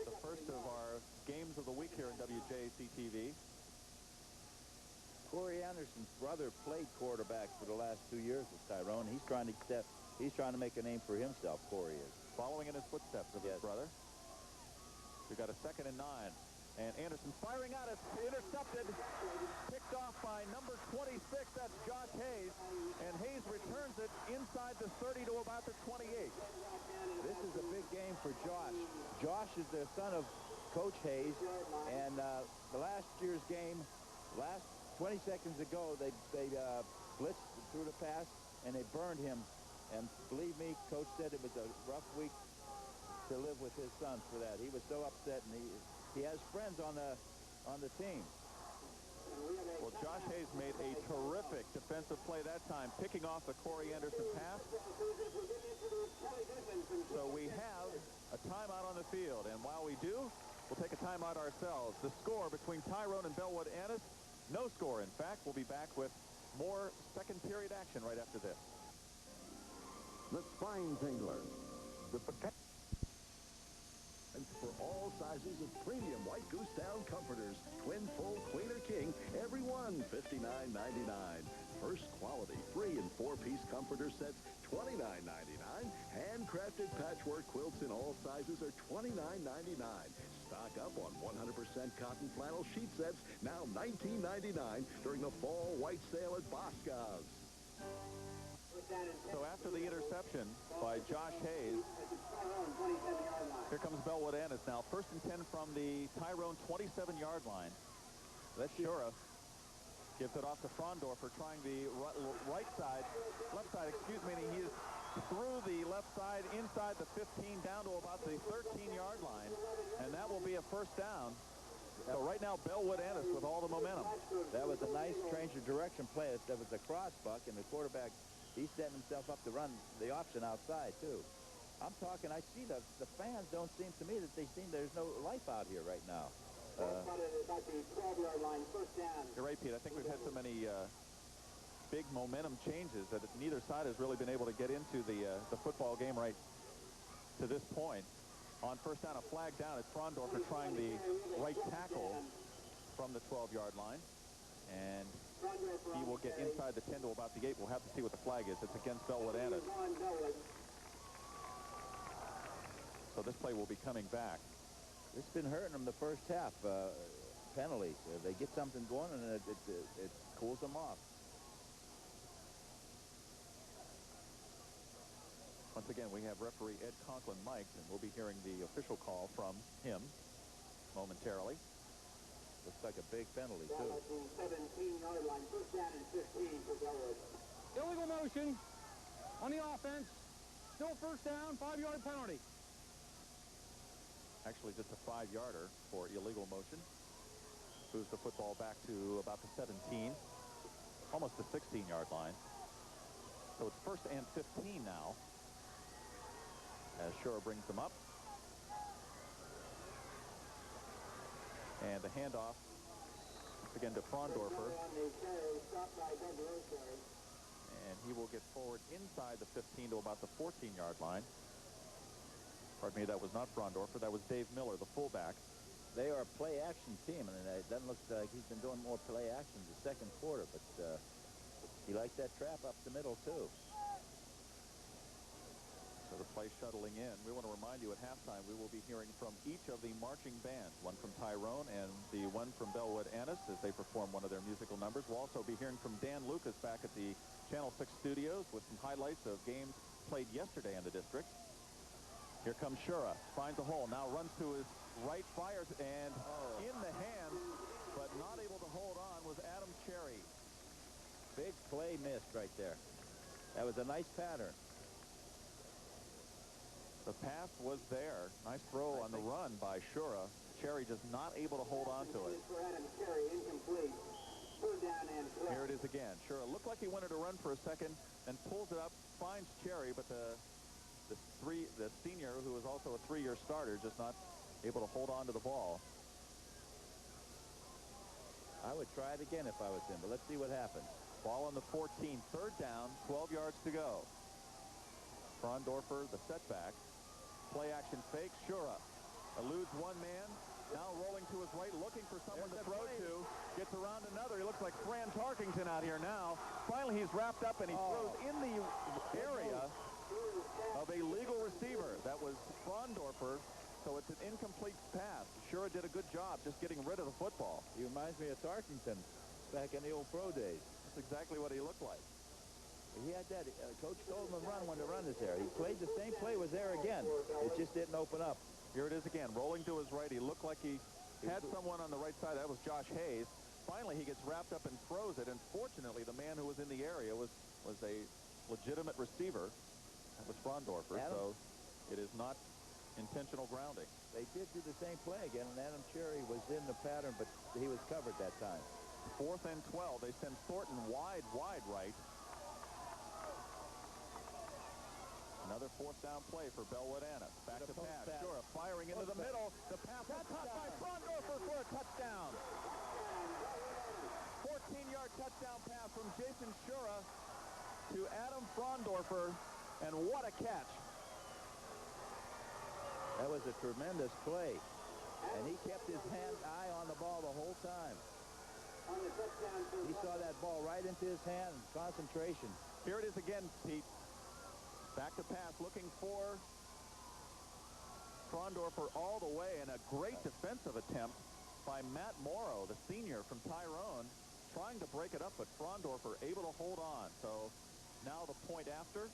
The first of our games of the week here in WJAC TV. Corey Anderson's brother played quarterback for the last 2 years with Tyrone. He's trying to make a name for himself, Corey is. Following in his footsteps of his brother. We've got a 2nd and 9. And Anderson firing out. It's intercepted. Picked off by number 26. That's Josh Hayes. And Hayes returns it inside the 30 to about the 28. This is a big game for Josh. Josh is the son of Coach Hayes. And the last year's game, 20 seconds ago, they blitzed through the pass, and they burned him. And believe me, Coach said it was a rough week to live with his son for that. He was so upset, and he has friends on the team. Well, Josh Hayes made a terrific defensive play that time, picking off the Corey Anderson pass. So we have a timeout on the field, and while we do, we'll take a timeout ourselves. The score between Tyrone and Bellwood Antis, no score. In fact, we'll be back with more second period action right after this. The Spine Tingler. The potential for all sizes of premium White Goose Down comforters. Twin, full, queen, or king. Every one $59.99. First quality 3- and 4-piece comforter sets $29.99. Handcrafted patchwork quilts in all sizes are $29.99. Stock up on 100% cotton flannel sheet sets, now $19.99 during the fall white sale at Boscov's. So after the interception by Josh Hayes, here comes Bellwood Antis now. 1st and 10 from the Tyrone 27-yard line. Left it off to Frondorfer, trying the left side, and he is through the left side, inside the 15, down to about the 13-yard line, and that will be a first down. So right now, Bellwood Antis with all the momentum. That was a nice change of direction play. That was a cross buck, and the quarterback, he set himself up to run the option outside, too. I'm talking, I see the fans don't seem to me that there's no life out here right now. You're right, Pete. I think we've had so many big momentum changes that neither side has really been able to get into the football game right to this point. On first down, a flag down. It's Frondorfer trying the right tackle from the 12-yard line. And he will get inside the 10 to about the 8. We'll have to see what the flag is. It's against Bellwood Antis. So this play will be coming back. It's been hurting them the first half. Penalties. They get something going, and it cools them off. Once again, we have referee Ed Conklin mic'd, and we'll be hearing the official call from him momentarily. Looks like a big penalty, too. 17-yard line, first down and 15 for Bellwood. Illegal motion on the offense. Still first down, 5-yard penalty. Actually, just a 5-yarder for illegal motion. Moves the football back to about the 17, almost the 16-yard line. So it's first and 15 now, as Shura brings them up. And the handoff, again, to Frondorfer. And he will get forward inside the 15 to about the 14-yard line. Pardon me, that was not Frondorfer. That was Dave Miller, the fullback. They are a play-action team, and it doesn't look like he's been doing more play-action the second quarter, but he likes that trap up the middle, too. So the play shuttling in. We want to remind you at halftime we will be hearing from each of the marching bands, one from Tyrone and the one from Bellwood Antis as they perform one of their musical numbers. We'll also be hearing from Dan Lucas back at the Channel 6 studios with some highlights of games played yesterday in the district. Here comes Shura, finds a hole, now runs to his right, fires, and in the hands, but not able to hold on, was Adam Cherry. Big play missed right there. That was a nice pattern. The pass was there. Nice throw on the run by Shura. Cherry just not able to hold on to it. Here it is again. Shura looked like he wanted to run for a second and pulls it up, finds Cherry, but the senior, who is also a 3-year starter, just not able to hold on to the ball. I would try it again if I was him, but let's see what happens. Ball on the 14, third down, 12 yards to go. Frondorfer, the setback. Play action fake. Shura eludes one man, Now rolling to his right, looking for someone to throw to. Gets around another. He looks like Fran Tarkington out here now. Finally, he's wrapped up, and he throws in the area of a legal receiver. That was Frondorfer, so it's an incomplete pass. Shura did a good job just getting rid of the football. He reminds me of Tarkington back in the old pro days. That's exactly what he looked like. He had that. Coach told him to run when to run this area. He played the same play, was there again. It just didn't open up. Here it is again, rolling to his right. He looked like he had someone on the right side. That was Josh Hayes. Finally, he gets wrapped up and throws it, and fortunately, the man who was in the area was a legitimate receiver. That was Frondorfer, so it is not intentional grounding. They did do the same play again, and Adam Cherry was in the pattern, but he was covered that time. 4th and 12. They send Thornton wide right. Another 4th down play for Bellwood Annis. Back to pass. Shura firing into the middle. The pass is caught by Frondorfer for a touchdown. 14-yard touchdown pass from Jason Shura to Adam Frondorfer, and what a catch. That was a tremendous play, and he kept his eye on the ball the whole time. He saw that ball right into his hand, concentration. Here it is again, Pete. Back to pass, looking for Frondorfer all the way, and a great defensive attempt by Matt Morrow, the senior from Tyrone, trying to break it up, but Frondorfer able to hold on. So now the point after,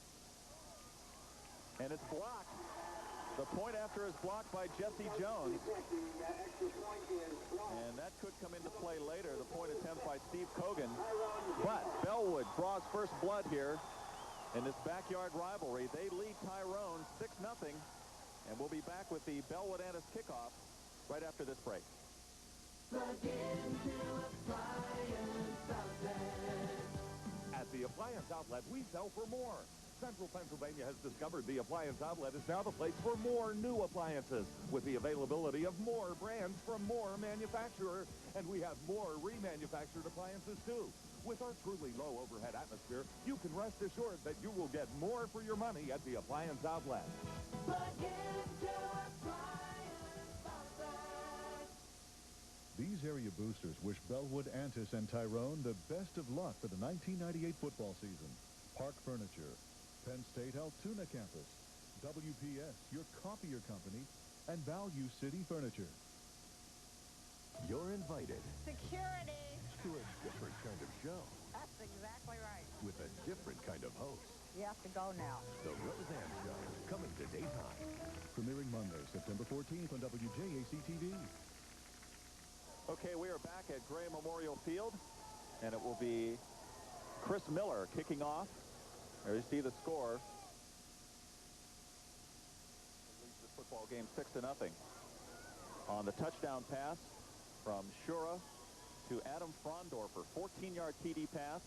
and it's blocked. The point after is blocked by Jesse Jones, and that could come into play later, the point attempt by Steve Cogan. But Bellwood draws first blood here in this backyard rivalry. They lead Tyrone 6-0, and we'll be back with the Bellwood Annis kickoff right after this break. At the Appliance Outlet, we sell for more. Central Pennsylvania has discovered the Appliance Outlet is now the place for more new appliances, with the availability of more brands from more manufacturers. And we have more remanufactured appliances, too. With our truly low overhead atmosphere, you can rest assured that you will get more for your money at the Appliance Outlet. These area boosters wish Bellwood, Antis, and Tyrone the best of luck for the 1998 football season. Park Furniture, Penn State Altoona Campus, WPS, your copier company, and Value City Furniture. You're invited Security! to a different kind of show That's exactly right. with a different kind of host. You have to go now. The Roseanne Show, coming to daytime. Premiering Monday, September 14th on WJAC-TV. Okay, we are back at Gray Memorial Field, and it will be Chris Miller kicking off. There you see the score. Leads the football game 6-0. On the touchdown pass from Shura to Adam Frondorfer. 14-yard TD pass.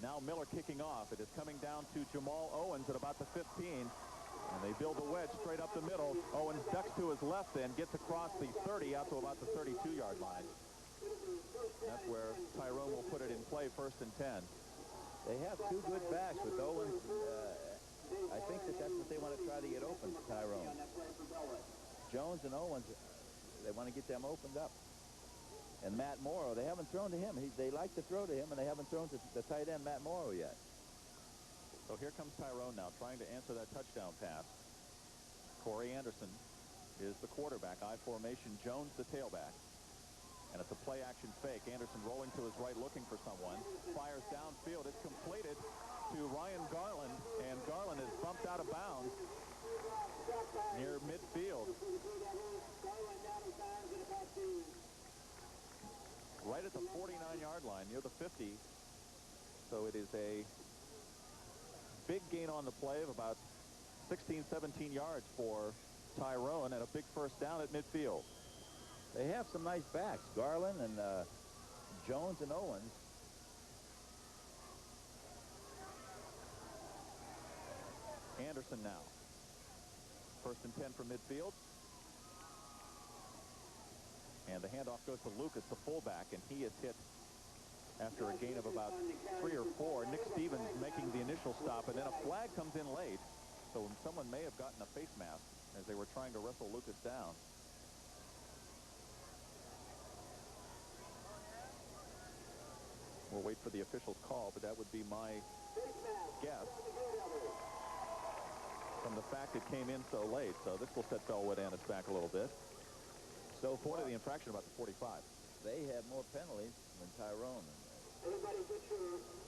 Now Miller kicking off. It is coming down to Jamal Owens at about the 15. And they build a wedge straight up the middle. Owens ducks to his left then, gets across the 30 out to about the 32-yard line. That's where Tyrone will put it in play, 1st and 10. They have two good backs with Owens. I think that's what they want to try to get open, Tyrone. Jones and Owens, they want to get them opened up. And Matt Morrow, they haven't thrown to him. They like to throw to him, and they haven't thrown to the tight end, Matt Morrow, yet. So here comes Tyrone now, trying to answer that touchdown pass. Corey Anderson is the quarterback. I formation, Jones the tailback. And it's a play-action fake. Anderson rolling to his right, looking for someone. Fires downfield. It's completed to Ryan Garland, and Garland is bumped out of bounds near midfield. Right at the 49-yard line, near the 50. So it is a big gain on the play of about 16, 17 yards for Tyrone, and a big first down at midfield. They have some nice backs, Garland and Jones and Owens. Anderson now. 1st and 10 from midfield. And the handoff goes to Lucas, the fullback, and he is hit after a gain of about 3 or 4. Nick Stevens making the initial stop, and then a flag comes in late. So someone may have gotten a face mask as they were trying to wrestle Lucas down. for the official's call, but that would be my guess from the fact it came in so late. So this will set Bellwood Annis back a little bit. So point of the infraction about the 45. They have more penalties than Tyrone.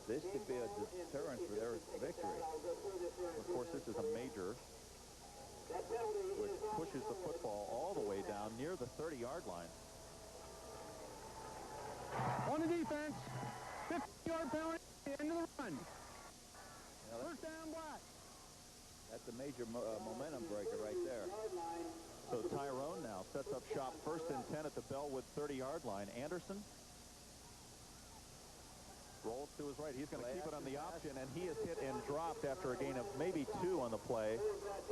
This could be a deterrent for their victory. Of course, this is a major, which pushes the football all the way down near the 30-yard line. On the defense, 50-yard penalty, end of the run. First down, Black. That's a major momentum breaker right there. So Tyrone now sets up shop 1st and 10 at the Bellwood 30-yard line. Anderson rolls to his right. He's going to keep it on the option, and he is hit and dropped after a gain of maybe 2 on the play.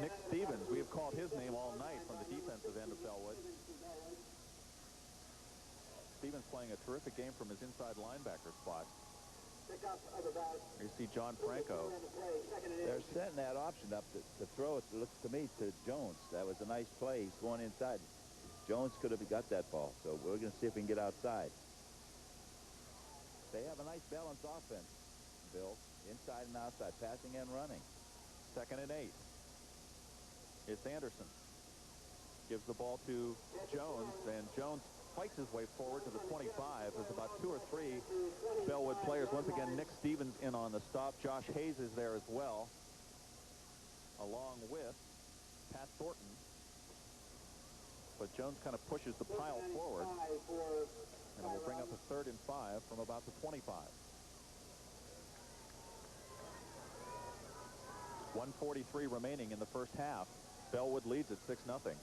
Nick Stevens, we have called his name all night from the defensive end of Bellwood. Stevens playing a terrific game from his inside linebacker spot. You see John Franco. They're setting that option up to throw it, it looks to me, to Jones. That was a nice play. He's going inside. Jones could have got that ball, so we're going to see if we can get outside. They have a nice balanced offense, Bill, inside and outside, passing and running. 2nd and 8. It's Anderson. Gives the ball to Jones, and Jones fights his way forward to the 25. There's about 2 or 3 Bellwood players. Once again, Nick Stevens in on the stop. Josh Hayes is there as well, along with Pat Thornton. But Jones kind of pushes the pile forward, and it will bring up a 3rd and 5 from about the 25. 1:43 remaining in the first half. Bellwood leads at 6-0.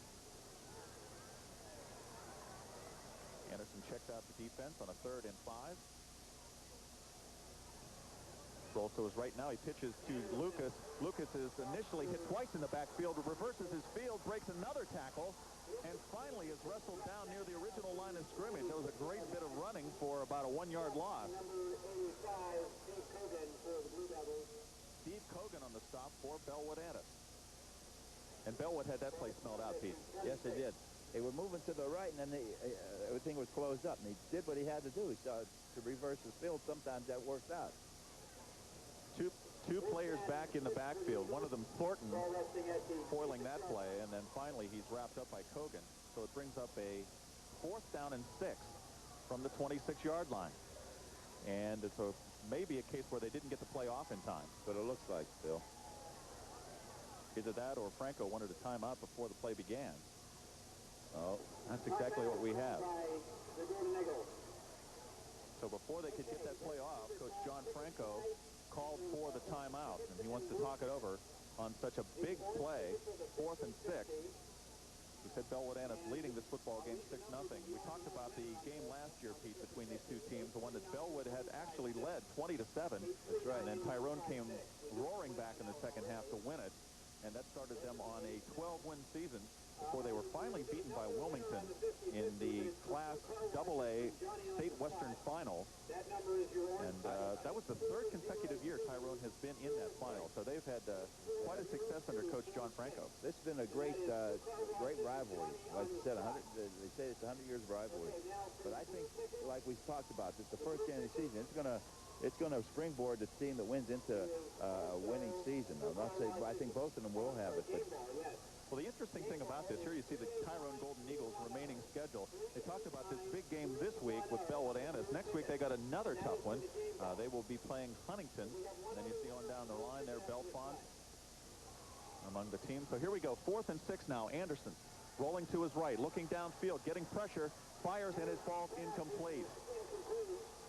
Anderson checks out the defense on a 3rd and 5. Rolls to his right now. He pitches to Lucas. Lucas is initially hit twice in the backfield, reverses his field, breaks another tackle, and finally is wrestled down near the original line of scrimmage. That was a great bit of running for about a 1-yard loss. Steve Cogan on the stop for Bellwood Annis. And Bellwood had that play smelled out, Pete. Yes, they did. They were moving to the right, and then everything was closed up. And he did what he had to do. He started to reverse his field. Sometimes that works out. Two players back in the backfield. One of them, Thornton, foiling that play, and then finally he's wrapped up by Cogan. So it brings up a 4th down and 6 from the 26-yard line. And it's maybe a case where they didn't get the play off in time. But it looks like, Bill. Either that or Franco wanted a timeout before the play began. Oh, that's exactly what we have. So before they could get that play off, Coach John Franco called for the timeout, and he wants to talk it over on such a big play, 4th and 6. He said Bellwood Annis leading this football game 6-0. We talked about the game last year, Pete, between these two teams, the one that Bellwood had actually led 20-7. That's right. And then Tyrone came roaring back in the second half to win it, and that started them on a 12-win season before they were finally beaten by Wilmington in the Class AA State Western Final. And that was the 3rd consecutive year Tyrone has been in that final. So they've had quite a success under Coach John Franco. This has been a great rivalry. Like you said, they say it's 100 years of rivalry. But I think, like we've talked about, it's the first game of the season. It's going to springboard the team that wins into a winning season. I'm not saying, I think both of them will have it. But well, the interesting thing about this, here you see the Tyrone Golden Eagles remaining schedule. They talked about this big game this week with Bellwood Annis. Next week, they got another tough one. They will be playing Huntington. And then you see on down the line there, Belfont among the teams. So here we go, 4th and 6 now. Anderson rolling to his right, looking downfield, getting pressure, fires, and his ball incomplete.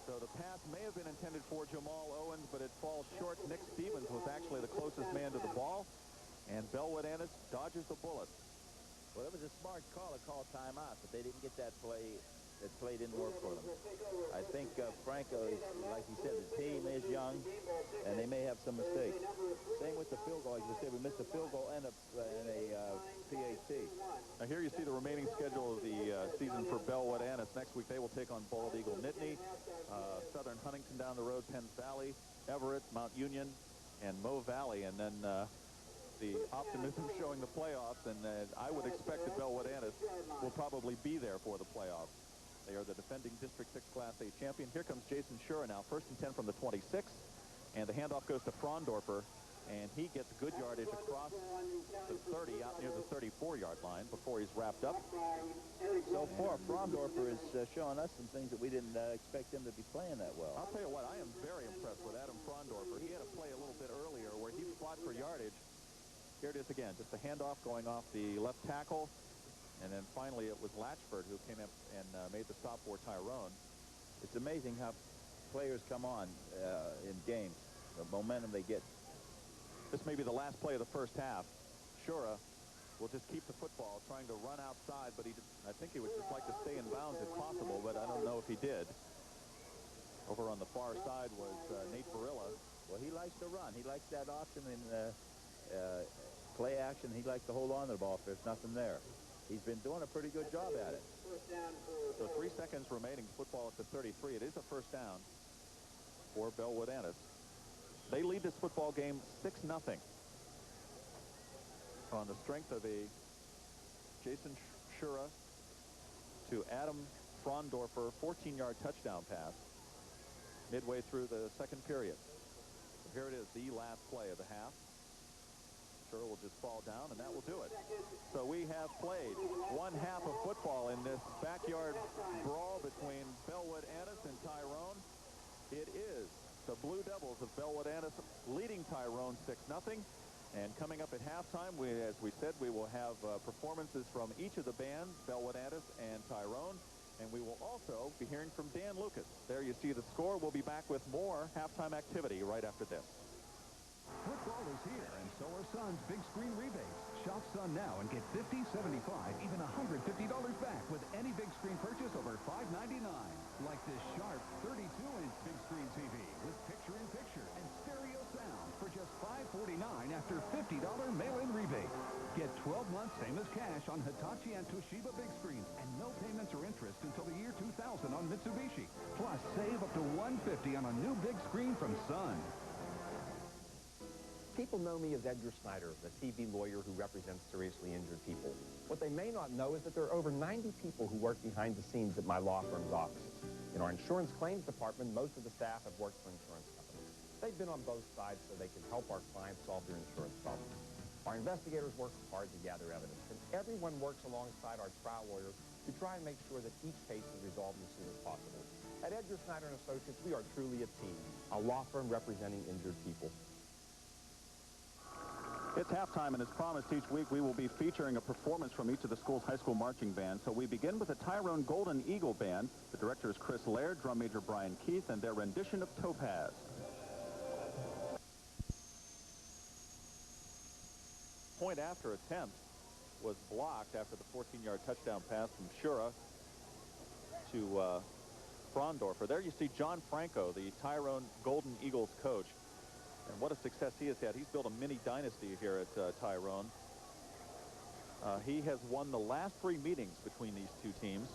So the pass may have been intended for Jamal Owens, but it falls short. Nick Stevens was actually the closest man to the ball. And Bellwood Annis dodges the bullet. Well, it was a smart call to call timeout, but they didn't get that play. That play didn't work for them. I think Franco, like you said, the team is young, and they may have some mistakes. Same with the field goal. Like you said, we missed a field goal and a PAT. Now here you see the remaining schedule of the season for Bellwood Annis. Next week they will take on Bald Eagle Nittany, Southern Huntington down the road, Penns Valley, Everett, Mount Union, and Moe Valley. And then the optimism showing the playoffs, and I would expect that Bellwood Annis will probably be there for the playoffs. They are the defending District 6 Class A champion. Here comes Jason Shura now, 1st and 10 from the 26. And the handoff goes to Frondorfer, and he gets good yardage across the 30, out near the 34-yard line before he's wrapped up. So far, Frondorfer is showing us some things that we didn't expect him to be playing that well. I'll tell you what, I am very impressed with Adam Frondorfer. He had a play a little bit earlier where he fought for yardage. Here it is again, just a handoff going off the left tackle. And then finally it was Latchford who came up and made the stop for Tyrone. It's amazing how players come on in games, the momentum they get. This may be the last play of the first half. Shura will just keep the football, trying to run outside, but I think he would just like to stay in bounds if possible, but I don't know if he did. Over on the far side was Nate Barilla. Well, he likes to run. He likes that option in play action. He likes to hold on to the ball if there's nothing there. He's been doing a pretty good job at it. So 3 seconds remaining, football at the 33. It is a first down for Bellwood Annis. They lead this football game 6-0 on the strength of a Jason Shura to Adam Frondorfer 14-yard touchdown pass midway through the second period. So here it is, the last play of the half. Shura will just fall down, and that will do it. So we have played one half of football in this backyard brawl between Bellwood Annis and Tyrone. It is the Blue Devils of Bellwood Annis leading Tyrone 6-0. And coming up at halftime, as we said, we will have performances from each of the bands, Bellwood Annis and Tyrone. And we will also be hearing from Dan Lucas. There you see the score. We'll be back with more halftime activity right after this. Football is here, and so are Sun's big screen rebates. Shop Sun now and get $50, $75, even $150 back with any big screen purchase over $5.99. Like this sharp 32-inch big screen TV with picture-in-picture and stereo sound for just $5.49 after $50 mail-in rebate. Get 12 months same as cash on Hitachi and Toshiba big screens and no payments or interest until the year 2000 on Mitsubishi. Plus, save up to $150 on a new big screen from Sun. People know me as Edgar Snyder, the TV lawyer who represents seriously injured people. What they may not know is that there are over 90 people who work behind the scenes at my law firm's offices. In our insurance claims department, most of the staff have worked for insurance companies. They've been on both sides so they can help our clients solve their insurance problems. Our investigators work hard to gather evidence, and everyone works alongside our trial lawyers to try and make sure that each case is resolved as soon as possible. At Edgar Snyder & Associates, we are truly a team, a law firm representing injured people. It's halftime, and as promised, each week we will be featuring a performance from each of the school's high school marching bands. So we begin with the Tyrone Golden Eagle Band. The director is Chris Laird, drum major Brian Keith, and their rendition of Topaz. Point after attempt was blocked after the 14-yard touchdown pass from Shura to Frondorfer. There you see John Franco, the Tyrone Golden Eagles coach. And what a success he has had. He's built a mini dynasty here at Tyrone. He has won the last 3 meetings between these two teams.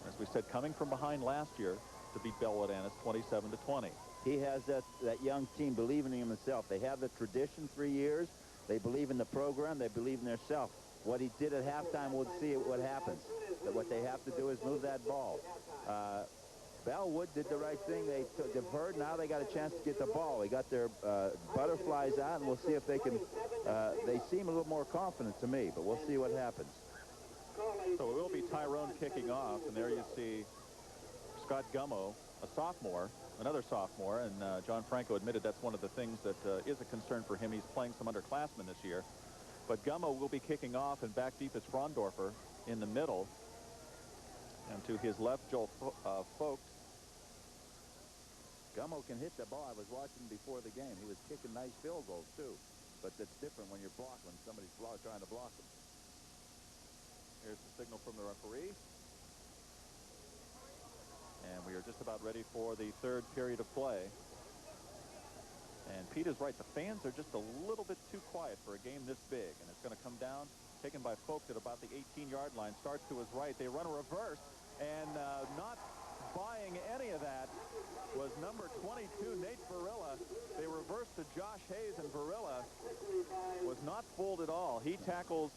As we said, coming from behind last year to beat Bellwood Annis 27-20. He has that young team believing in himself. They have the tradition 3 years. They believe in the program. They believe in themselves. What he did at halftime, we'll see what happens. That what they have to do is move that ball. Bellwood did the right thing. They deferred. Now they got a chance to get the ball. They got their butterflies out, and we'll see if they can. They seem a little more confident to me, but we'll see what happens. So it will be Tyrone kicking off, and there you see Scott Gummo, a sophomore, another sophomore, and John Franco admitted that's one of the things that is a concern for him. He's playing some underclassmen this year. But Gummo will be kicking off, and back deep is Frondorfer in the middle. And to his left, Joel Vogt. Gummo can hit the ball. I was watching before the game. He was kicking nice field goals, too. But it's different when you're blocked, when somebody's trying to block him. Here's the signal from the referee. And we are just about ready for the 3rd period of play. And Pete is right. The fans are just a little bit too quiet for a game this big. And it's going to come down, taken by Vogt at about the 18-yard line. Starts to his right. They run a reverse. And not buying any of that was number 22, Nate Barilla. They reversed to Josh Hayes, and Barilla was not fooled at all. He tackles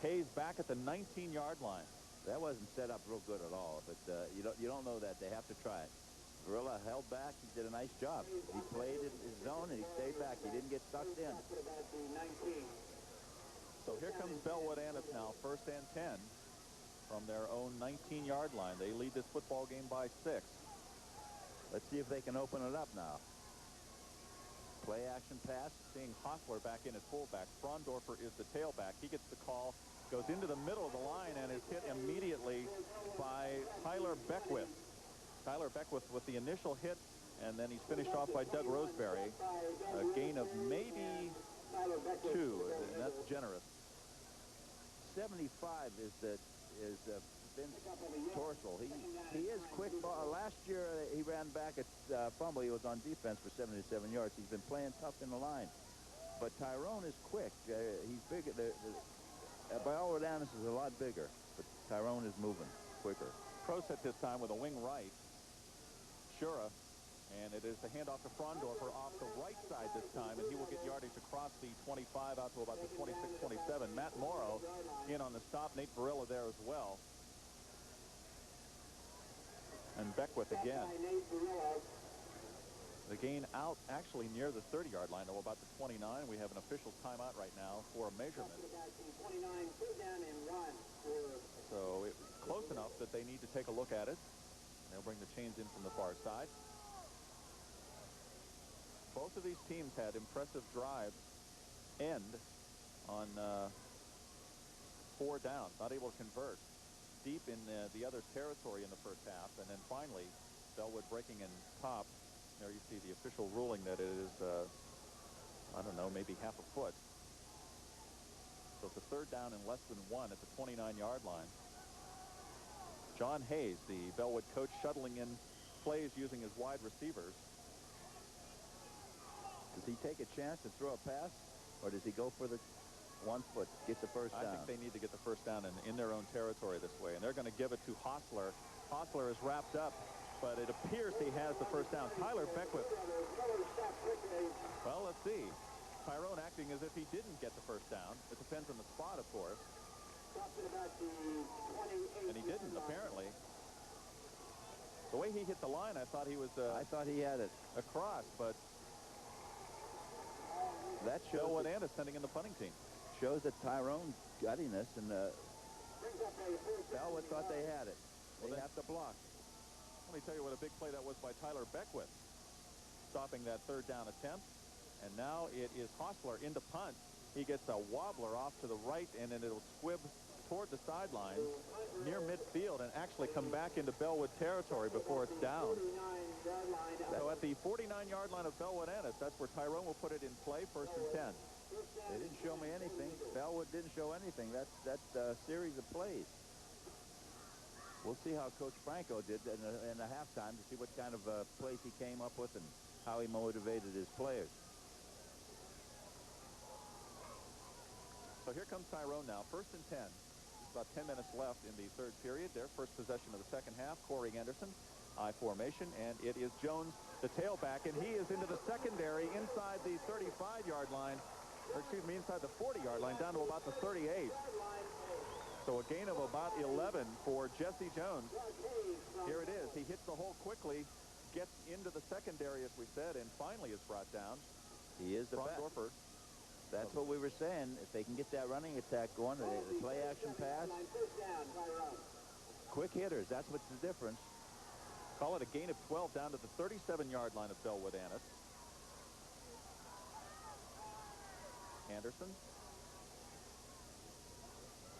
Hayes back at the 19-yard line. That wasn't set up real good at all, but you don't know that. They have to try it. Gorilla held back. He did a nice job. He played in his zone, and he stayed back. He didn't get sucked in. So here comes Bellwood Annis now, 1st and 10 from their own 19-yard line. They lead this football game by 6. Let's see if they can open it up now. Play action pass, seeing Hostler back in at fullback. Frondorfer is the tailback. He gets the call, goes into the middle of the line, and is hit immediately by Tyler Beckwith. Tyler Beckwith with the initial hit, and then he's finished off by Doug Roseberry. A gain of maybe 2, and that's generous. 75 is Vince Torsel. He is quick. Last year he ran back at fumble. He was on defense for 77 yards. He's been playing tough in the line. But Tyrone is quick. He's bigger. Bellwood Annis is a lot bigger, but Tyrone is moving quicker. Prost at this time with a wing right. Shura, and it is the handoff to Frondorfer off the right side this time, and he will get yardage across the 25 out to about the 26-27. Matt Morrow in on the stop. Nate Varela there as well. And Beckwith again. The gain out actually near the 30-yard line, or about the 29. We have an official timeout right now for a measurement. So it's close enough that they need to take a look at it. They'll bring the chains in from the far side. Both of these teams had impressive drives end on 4 downs, not able to convert. Deep in the other territory in the first half, and then finally Bellwood breaking in top. There you see the official ruling that it is, I don't know, maybe half a foot. So it's a 3rd down and less than 1 at the 29-yard line. John Hayes, the Bellwood coach, shuttling in plays using his wide receivers. Does he take a chance to throw a pass, or does he go for the 1 foot, get the first down? I think they need to get the first down in their own territory this way, and they're going to give it to Hostler. Hostler is wrapped up, but it appears he has the first down. Tyler Beckwith. Well, let's see. Tyrone acting as if he didn't get the first down. It depends on the spot, of course. And he didn't, apparently. The way he hit the line, I thought he was... I thought he had it across, but... That shows Bellwood Annis sending in the punting team. Shows that Tyrone guttiness, and Bellwood thought they had it. They have to block. Let me tell you what a big play that was by Tyler Beckwith, stopping that 3rd down attempt. And now it is Hostler into punt. He gets a wobbler off to the right, and then it'll squib toward the sideline near midfield and actually come back into Bellwood territory before it's down. So at the 49-yard line of Bellwood Annis, that's where Tyrone will put it in play, 1st and 10. They didn't show me anything. Bellwood didn't show anything. That's a series of plays. We'll see how Coach Franco did in the halftime to see what kind of plays he came up with and how he motivated his players. So here comes Tyrone now, 1st and 10. About 10 minutes left in the 3rd period. Their first possession of the 2nd half. Corey Anderson, I formation, and it is Jones, the tailback, and he is into the secondary inside the 35-yard line, or excuse me, inside the 40-yard line, down to about the 38. So a gain of about 11 for Jesse Jones. Here it is. He hits the hole quickly, gets into the secondary, as we said, and finally is brought down. He is the best. That's what we were saying. If they can get that running attack going, the play action pass. Quick hitters, that's what's the difference. Call it a gain of 12 down to the 37-yard line of Bellwood Annis. Anderson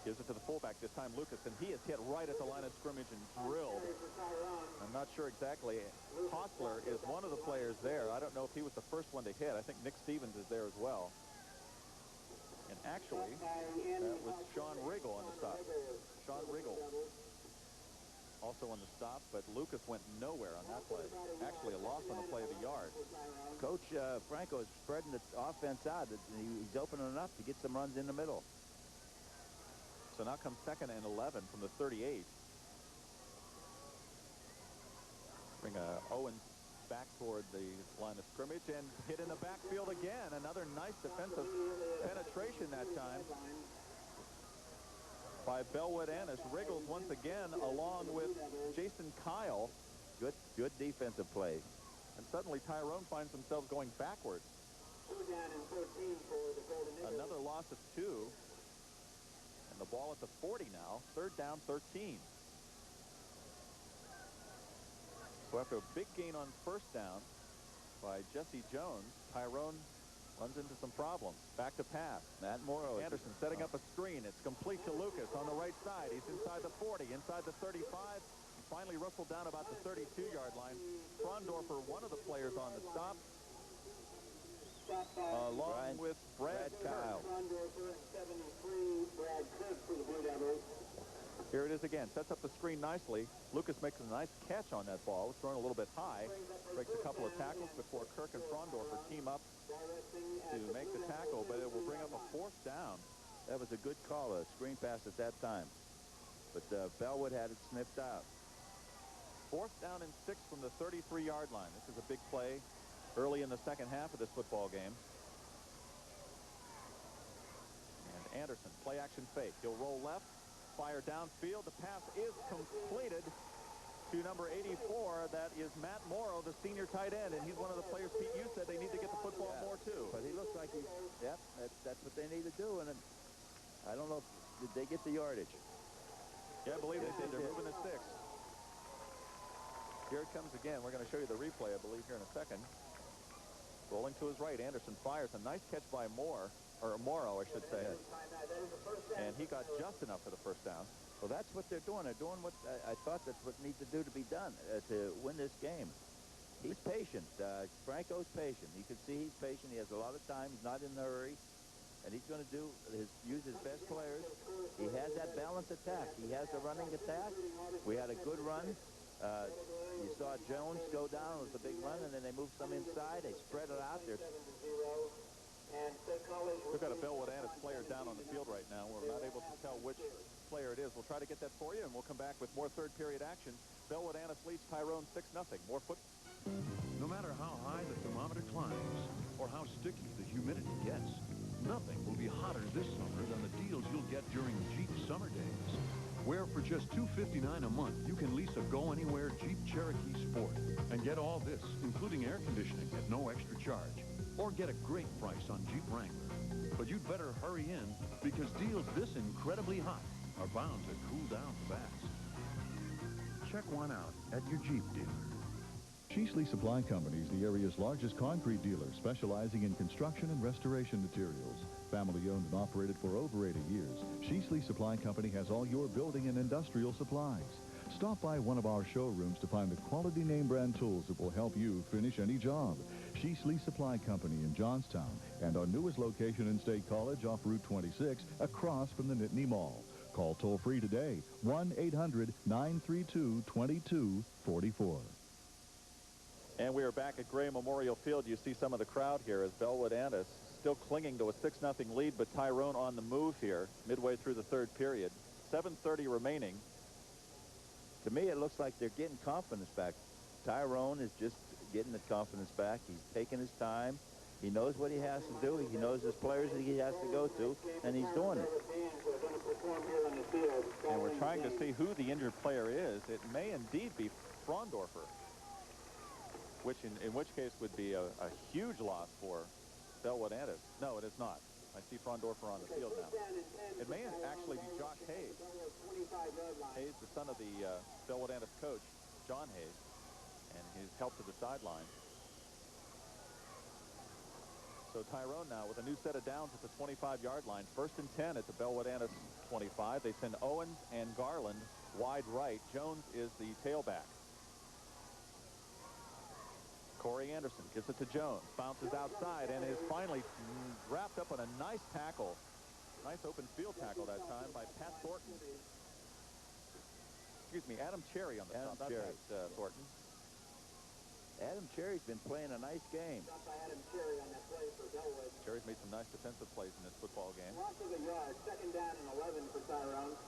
gives it to the fullback this time, Lucas, and he is hit right at the line of scrimmage and drilled. I'm not sure exactly. Hostler is one of the players there. I don't know if he was the first one to hit. I think Nick Stevens is there as well. And actually, that was Sean Riggle on the stop. Sean Riggle also on the stop, but Lucas went nowhere on that play. Actually, a loss on the play of a yard. Coach Franco is spreading the offense out. He's opening enough to get some runs in the middle. So now comes 2nd and 11 from the 38. Bring Owens back toward the line of scrimmage and hit in the backfield again. Another nice defensive penetration that time by Bellwood Annis. Wriggles once again along with Jason Kyle. Good defensive play. And suddenly Tyrone finds themselves going backwards. Another loss of 2. And the ball at the 40 now. 3rd down, 13. So after a big gain on 1st down by Jesse Jones, Tyrone runs into some problems. Back to pass. Matt Morrow. Anderson setting up a screen. It's complete to Lucas on the right side. He's inside the 40, inside the 35. He finally wrestled down about the 32-yard line. Frondorfer, one of the players on the stop, along with Brad Kyle. Here it is again. Sets up the screen nicely. Lucas makes a nice catch on that ball. It's thrown a little bit high. Breaks a couple of tackles before Kirk and Frondorfer team up to make the tackle, but it will bring up a 4th down. That was a good call, a screen pass at that time. But Bellwood had it sniffed out. 4th down and 6 from the 33-yard line. This is a big play early in the second half of this football game. And Anderson, play action fake. He'll roll left, fire downfield. The pass is completed to number 84. That is Matt Morrow, the senior tight end, and he's one of the players, Pete, you said they need to get the football more too. But he looks like he's, that's what they need to do. And I don't know, did they get the yardage? Yeah, I believe they did. They're moving the 6. Here it comes again. We're going to show you the replay, I believe, here in a second. Rolling to his right, Anderson fires. A nice catch by Morrow, I should say. And he got just enough for the 1st down. Well, that's what they're doing. They're doing what I thought that's what needs to do to be done to win this game. He's patient. Franco's patient. You can see he's patient. He has a lot of time. He's not in a hurry. And he's going to use his best players. He has that balanced attack. He has the running attack. We had a good run. You saw Jones go down with a big run, and then they moved some inside. They spread it out there. We've got a Bellwood Annis player down on the field right now. We're not able to tell which player it is. We'll try to get that for you, and we'll come back with more 3rd period action. Bellwood Annis leads Tyrone 6-0. More foot. No matter how high the thermometer climbs or how sticky the humidity gets, nothing will be hotter this summer than the deals you'll get during Jeep Summer Days, where for just $259 a month, you can lease a go-anywhere Jeep Cherokee Sport and get all this, including air conditioning at no extra charge, or get a great price on Jeep Wrangler. But you'd better hurry in, because deals this incredibly hot are bound to cool down fast. Check one out at your Jeep dealer. Sheasley Supply Company is the area's largest concrete dealer, specializing in construction and restoration materials. Family owned and operated for over 80 years, Sheasley Supply Company has all your building and industrial supplies. Stop by one of our showrooms to find the quality name brand tools that will help you finish any job. Sheasley Supply Company in Johnstown, and our newest location in State College off Route 26 across from the Nittany Mall. Call toll-free today, 1-800-932-2244. And we are back at Gray Memorial Field. You see some of the crowd here as Bellwood Annis still clinging to a 6-0 lead, but Tyrone on the move here midway through the 3rd period. 7:30 remaining. To me, it looks like they're getting confidence back. Tyrone is just getting the confidence back. He's taking his time. He knows what he has to do. He knows his players that he has to go to, and he's doing it. And we're trying to see who the injured player is. It may indeed be Frondorfer, which in which case would be a huge loss for Bellwood Annis. No, it is not. I see Frondorfer on the field now. It may actually be Josh Hayes. Hayes, the son of the Bellwood Annis coach, John Hayes, and his help to the sideline. So Tyrone now with a new set of downs at the 25-yard line. 1st and 10 at the Bellwood Annis 25. They send Owens and Garland wide right. Jones is the tailback. Corey Anderson gives it to Jones, bounces outside, and is finally wrapped up on a nice tackle. Nice open field tackle that time by Pat Thornton. Excuse me, Adam Cherry on the Adam top. Cherry. That's Thornton. Adam Cherry's been playing a nice game. Cherry's made some nice defensive plays in this football game. Loss of a yard, 2nd down and 11 for Tyrone.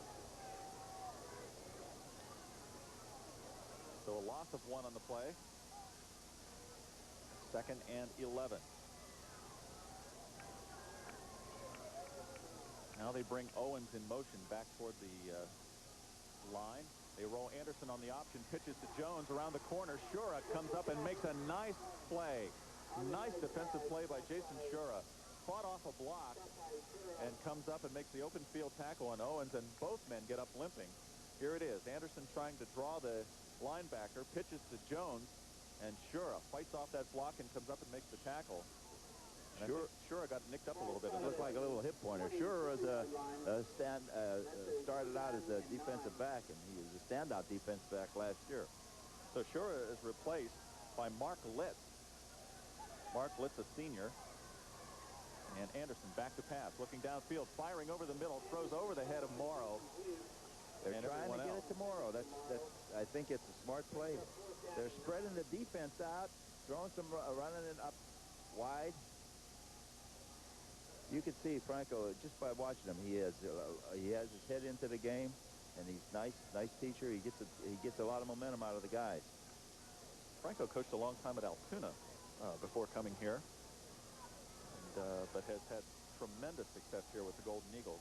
So a loss of 1 on the play. 2nd and 11. Now they bring Owens in motion back toward the line. They roll Anderson on the option, pitches to Jones around the corner. Shura comes up and makes a nice play. Nice defensive play by Jason Shura. Fought off a block and comes up and makes the open field tackle on Owens, and both men get up limping. Here it is. Anderson trying to draw the linebacker, pitches to Jones, and Shura fights off that block and comes up and makes the tackle. Shura got nicked up a little bit. It looked like a little hip pointer. Shura was started out as a defensive back, and he was a standout defensive back last year. So Shura is replaced by Mark Litz. Mark Litz, a senior. And Anderson back to pass, looking downfield, firing over the middle, throws over the head of Morrow. They're trying to get it to Morrow. I think it's a smart play. They're spreading the defense out, throwing some, running it up wide. You can see Franco just by watching him. He has his head into the game, and he's nice teacher. He gets a lot of momentum out of the guys. Franco coached a long time at Altoona before coming here, but has had tremendous success here with the Golden Eagles.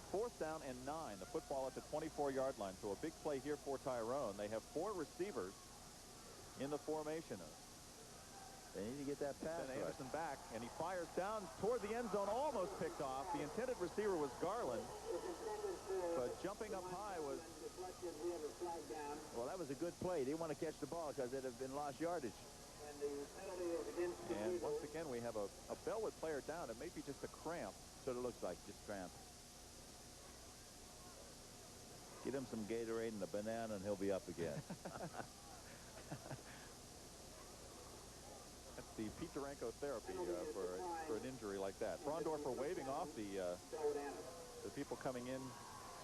4th down and 9. The football at the 24-yard line. So a big play here for Tyrone. They have 4 receivers in the formation. They need to get that pass. Send Anderson back, and he fires down toward the end zone, almost picked off. The intended receiver was Garland, but jumping up high was... Well, that was a good play. They want to catch the ball because it had been lost yardage. And once again, we have a Bellwood player down. It may be just a cramp. So it looks like, just cramp. Get him some Gatorade and a banana, and he'll be up again. That's the Pete Duranko therapy for an injury like that. Frondorfer waving off the people coming in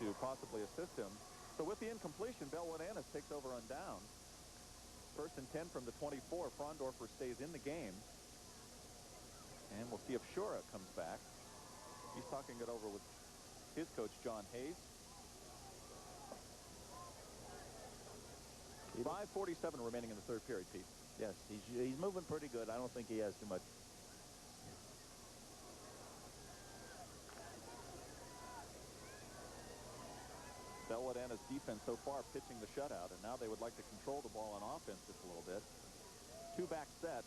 to possibly assist him. So with the incompletion, Bellwood Annis takes over on down. 1st and 10 from the 24. Frondorfer stays in the game. And we'll see if Shura comes back. He's talking it over with his coach, John Hayes. 5:47 remaining in the 3rd period, Pete. Yes, he's moving pretty good. I don't think he has too much. Bellwood Anna's defense so far pitching the shutout, and now they would like to control the ball on offense just a little bit. 2-back set,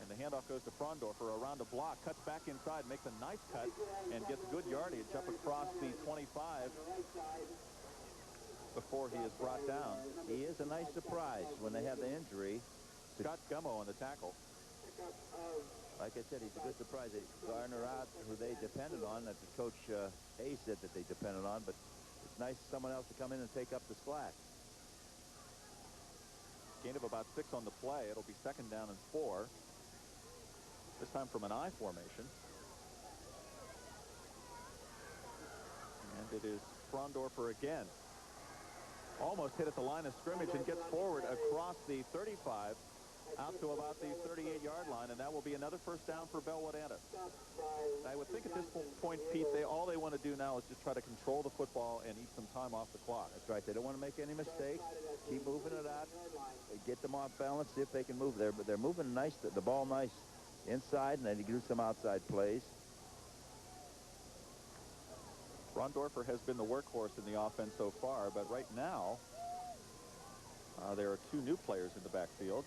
and the handoff goes to Frondorfer around a block, cuts back inside, makes a nice cut, and gets good yardage up across the 25 before he is brought down. He is a nice surprise when they have the injury. Scott Gummo on the tackle. Like I said, he's a good surprise. They garner out who they depended on, that the coach Hayes said that they depended on, but it's nice for someone else to come in and take up the slack. Gain of about 6 on the play. It'll be 2nd down and 4. This time from an I formation. And it is Frondorfer again. Almost hit at the line of scrimmage and gets forward across the 35 out to about the 38-yard line, and that will be another 1st down for Bellwood Annis. I would think at this point, Pete, all they want to do now is just try to control the football and eat some time off the clock. That's right. They don't want to make any mistakes. Keep moving it out. Get them off balance, see if they can move there. But they're moving nice, the ball nice inside, and they do some outside plays. Frondorfer has been the workhorse in the offense so far, but right now there are 2 new players in the backfield.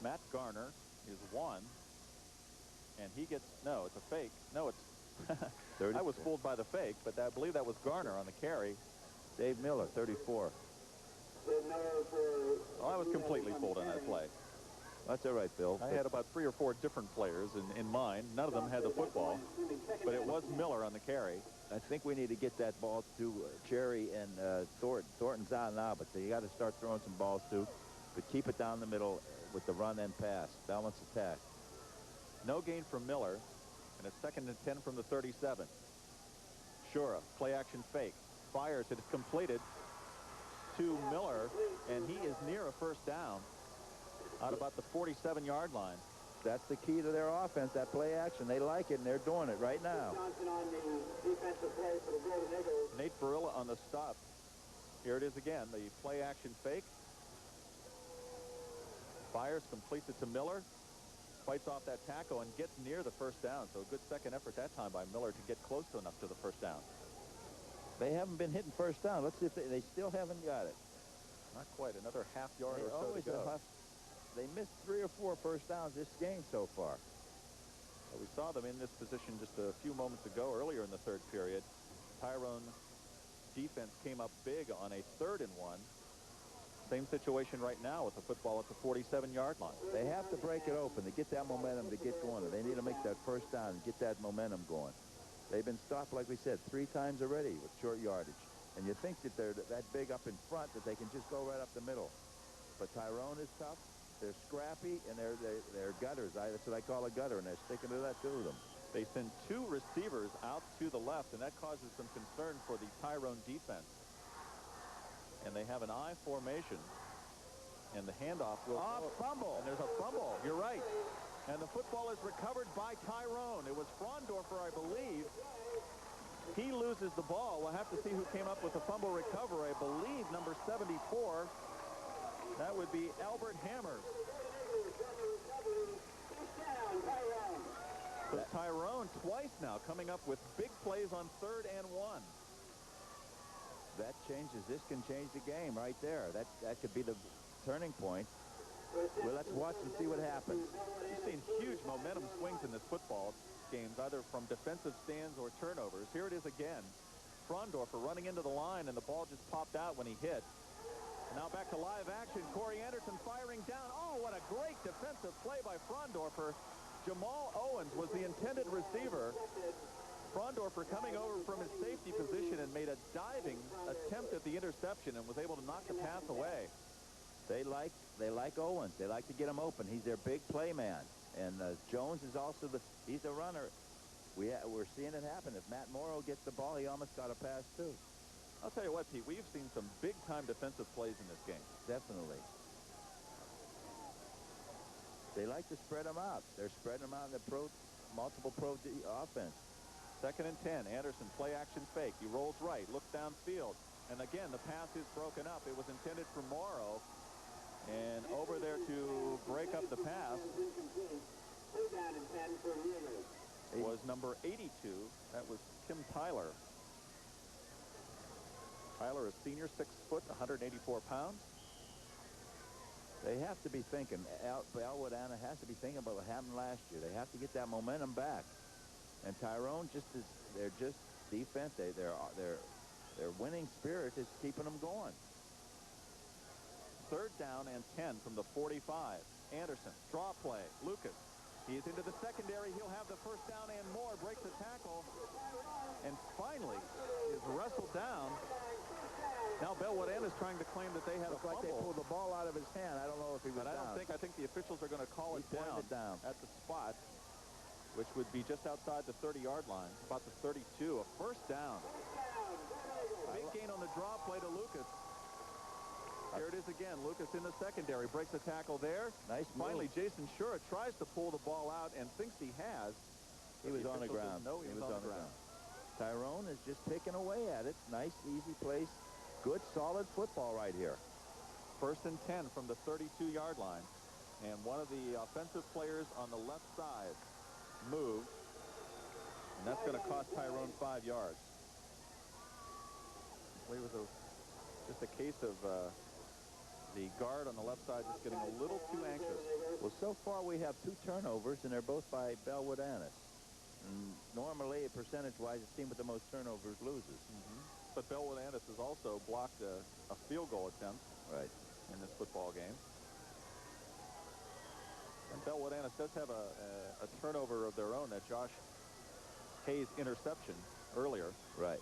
Matt Garner is one, and he gets, no, it's a fake. No, it's, I was fooled by the fake, but I believe that was Garner on the carry. Dave Miller, 34. Well, I was completely fooled on that play. That's all right, Bill. I had about 3 or 4 different players in mind. None of them had the football, but it was Miller on the carry. I think we need to get that ball to Cherry and Thornton. Thornton's out now, but you got to start throwing some balls too. But keep it down the middle with the run and pass. Balance attack. No gain from Miller, and it's 2nd and 10 from the 37. Shura, play action fake. Fires. It is completed to Miller, and he is near a 1st down out about the 47-yard line. That's the key to their offense, that play action. They like it, and they're doing it right now. Nate Barilla on the stop. Here it is again, the play action fake. Fires, completes it to Miller. fights off that tackle and gets near the first down. So a good second effort that time by Miller to get close enough to the first down. They haven't been hitting first down. Let's see if they still haven't got it. Not quite. Another half yard or so to go. They missed 3 or 4 first downs this game so far. Well, we saw them in this position just a few moments ago, earlier in the third period. Tyrone defense came up big on a 3rd and 1. Same situation right now with the football at the 47-yard line. They have to break it open to get that momentum to get going. They need to make that first down and get that momentum going. They've been stopped, like we said, 3 times already with short yardage. And you think that they're that big up in front that they can just go right up the middle. But Tyrone is tough. They're scrappy, and they're gutters. That's what I call a gutter, and they're sticking to that to them. They send 2 receivers out to the left, and that causes some concern for the Tyrone defense. And they have an I formation, and the handoff will fumble. And there's a fumble. You're right. And the football is recovered by Tyrone. It was Frondorfer, I believe. He loses the ball. We'll have to see who came up with the fumble recovery. I believe number 74. That would be Albert Hammers. So Tyrone twice now coming up with big plays on 3rd and 1. That changes. This can change the game right there. That could be the turning point. Well, let's watch and see what happens. You've seen huge momentum swings in this football games, either from defensive stands or turnovers. Here it is again. Frondorfer running into the line, and the ball just popped out when he hit. Now back to live action. Corey Anderson firing down. Oh, what a great defensive play by Frondorfer. Jamal Owens was the intended receiver. Frondorfer coming over from his safety position and made a diving attempt at the interception and was able to knock the pass away. They like Owens. They like to get him open. He's their big play man. And Jones is also he's a runner. We're seeing it happen. If Matt Morrow gets the ball, he almost got a pass too. I'll tell you what, Pete, we've seen some big-time defensive plays in this game. Definitely. They like to spread them out. They're spreading them out in the multiple offense. 2nd and 10. Anderson, play action fake. He rolls right, looks downfield. And again, the pass is broken up. It was intended for Morrow. And over there to break up the pass was number 82. That was Tim Tyler. Tyler, a senior, 6 foot, 184 pounds. They have to be thinking. Bellwood Anna has to be thinking about what happened last year. They have to get that momentum back. And Tyrone they're just defense. Their winning spirit is keeping them going. 3rd down and 10 from the 45. Anderson, draw play. Lucas. He's into the secondary. He'll have the first down and more. Breaks the tackle. And finally is wrestled down. Now Bellwood is trying to claim that they had a fumble. Like they pulled the ball out of his hand. I don't know if he was down. I think the officials are going to call it down at the spot, which would be just outside the 30-yard line, about the 32. A first down. Big gain on the draw play to Lucas. Here it is again. Lucas in the secondary. Breaks the tackle there. Nice move. Finally, Jason Shura tries to pull the ball out and thinks he has. He was on the ground. No, he was on the ground. Tyrone is just picking away at it. Nice, easy place. Good, solid football right here. 1st and 10 from the 32-yard line. And one of the offensive players on the left side moved. And that's going to cost Tyrone 5 yards. It was just a case of the guard on the left side just getting a little too anxious. Well, so far we have 2 turnovers, and they're both by Bellwood Annis. And normally, percentage-wise, the team with the most turnovers loses. But Bellwood Annis has also blocked a field goal attempt in this football game. And Bellwood Annis does have a turnover of their own, that Josh Hayes interception earlier. Right.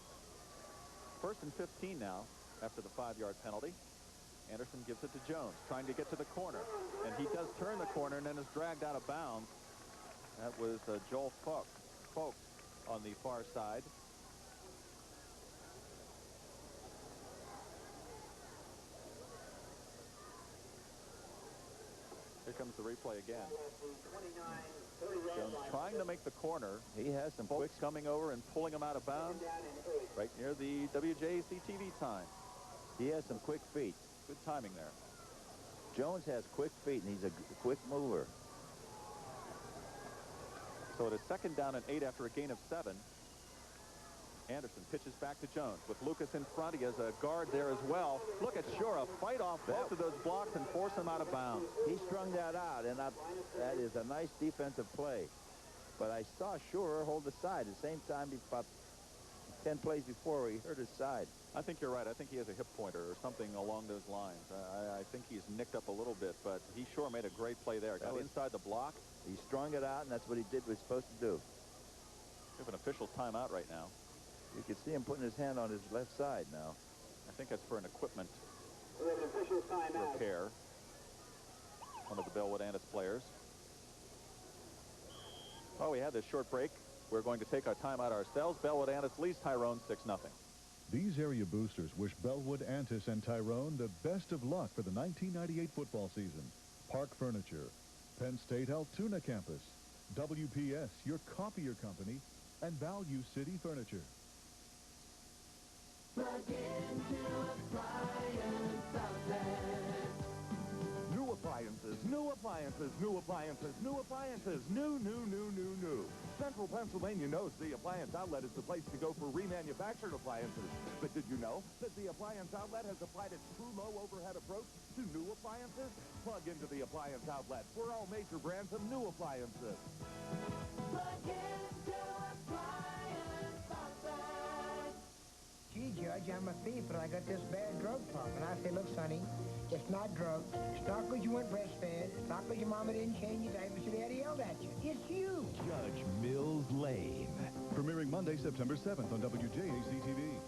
1st and 15 now after the 5-yard penalty. Anderson gives it to Jones, trying to get to the corner. And he does turn the corner and then is dragged out of bounds. That was Joel Folk on the far side. Here comes the replay again. Jones trying to make the corner. He has some folks coming over and pulling him out of bounds right near the WJAC TV time. He has some quick feet. Good timing there. Jones has quick feet, and he's a quick mover. So it is 2nd down and 8 after a gain of 7. Anderson pitches back to Jones with Lucas in front. He has a guard there as well. Look at Shura fight off both of those blocks and force him out of bounds. He strung that out, and that is a nice defensive play. But I saw Shura hold the side at the same time. About 10 plays before, he hurt his side. I think you're right. I think he has a hip pointer or something along those lines. I think he's nicked up a little bit, but he sure made a great play there. Got inside the block. He strung it out, and that's what he did. Was supposed to do. We have an official timeout right now. You can see him putting his hand on his left side now. I think that's for an equipment We have an official timeout. repair. One of the Bellwood Antis players. Oh, we had this short break. We're going to take our timeout ourselves. Bellwood Antis leads Tyrone 6-0. These area boosters wish Bellwood, Antis, and Tyrone the best of luck for the 1998 football season. Park Furniture, Penn State Altoona Campus, WPS, your copier company, and Value City Furniture. Plug into Appliance Outlet. New appliances, new appliances, new appliances, new appliances, new. Central Pennsylvania knows the Appliance Outlet is the place to go for remanufactured appliances. But did you know that the Appliance Outlet has applied its true low overhead approach to new appliances? Plug into the Appliance Outlet for all major brands of new appliances. Plug into Appliance Outlet. Gee, Judge, I'm a thief, but I got this bad drug talk. And I say, look, Sonny, it's not drugs. It's not because you weren't breastfed. It's not because your mama didn't change your diapers. Your daddy yelled at you. It's you. Judge Mills Lane. Premiering Monday, September 7th on WJAC-TV.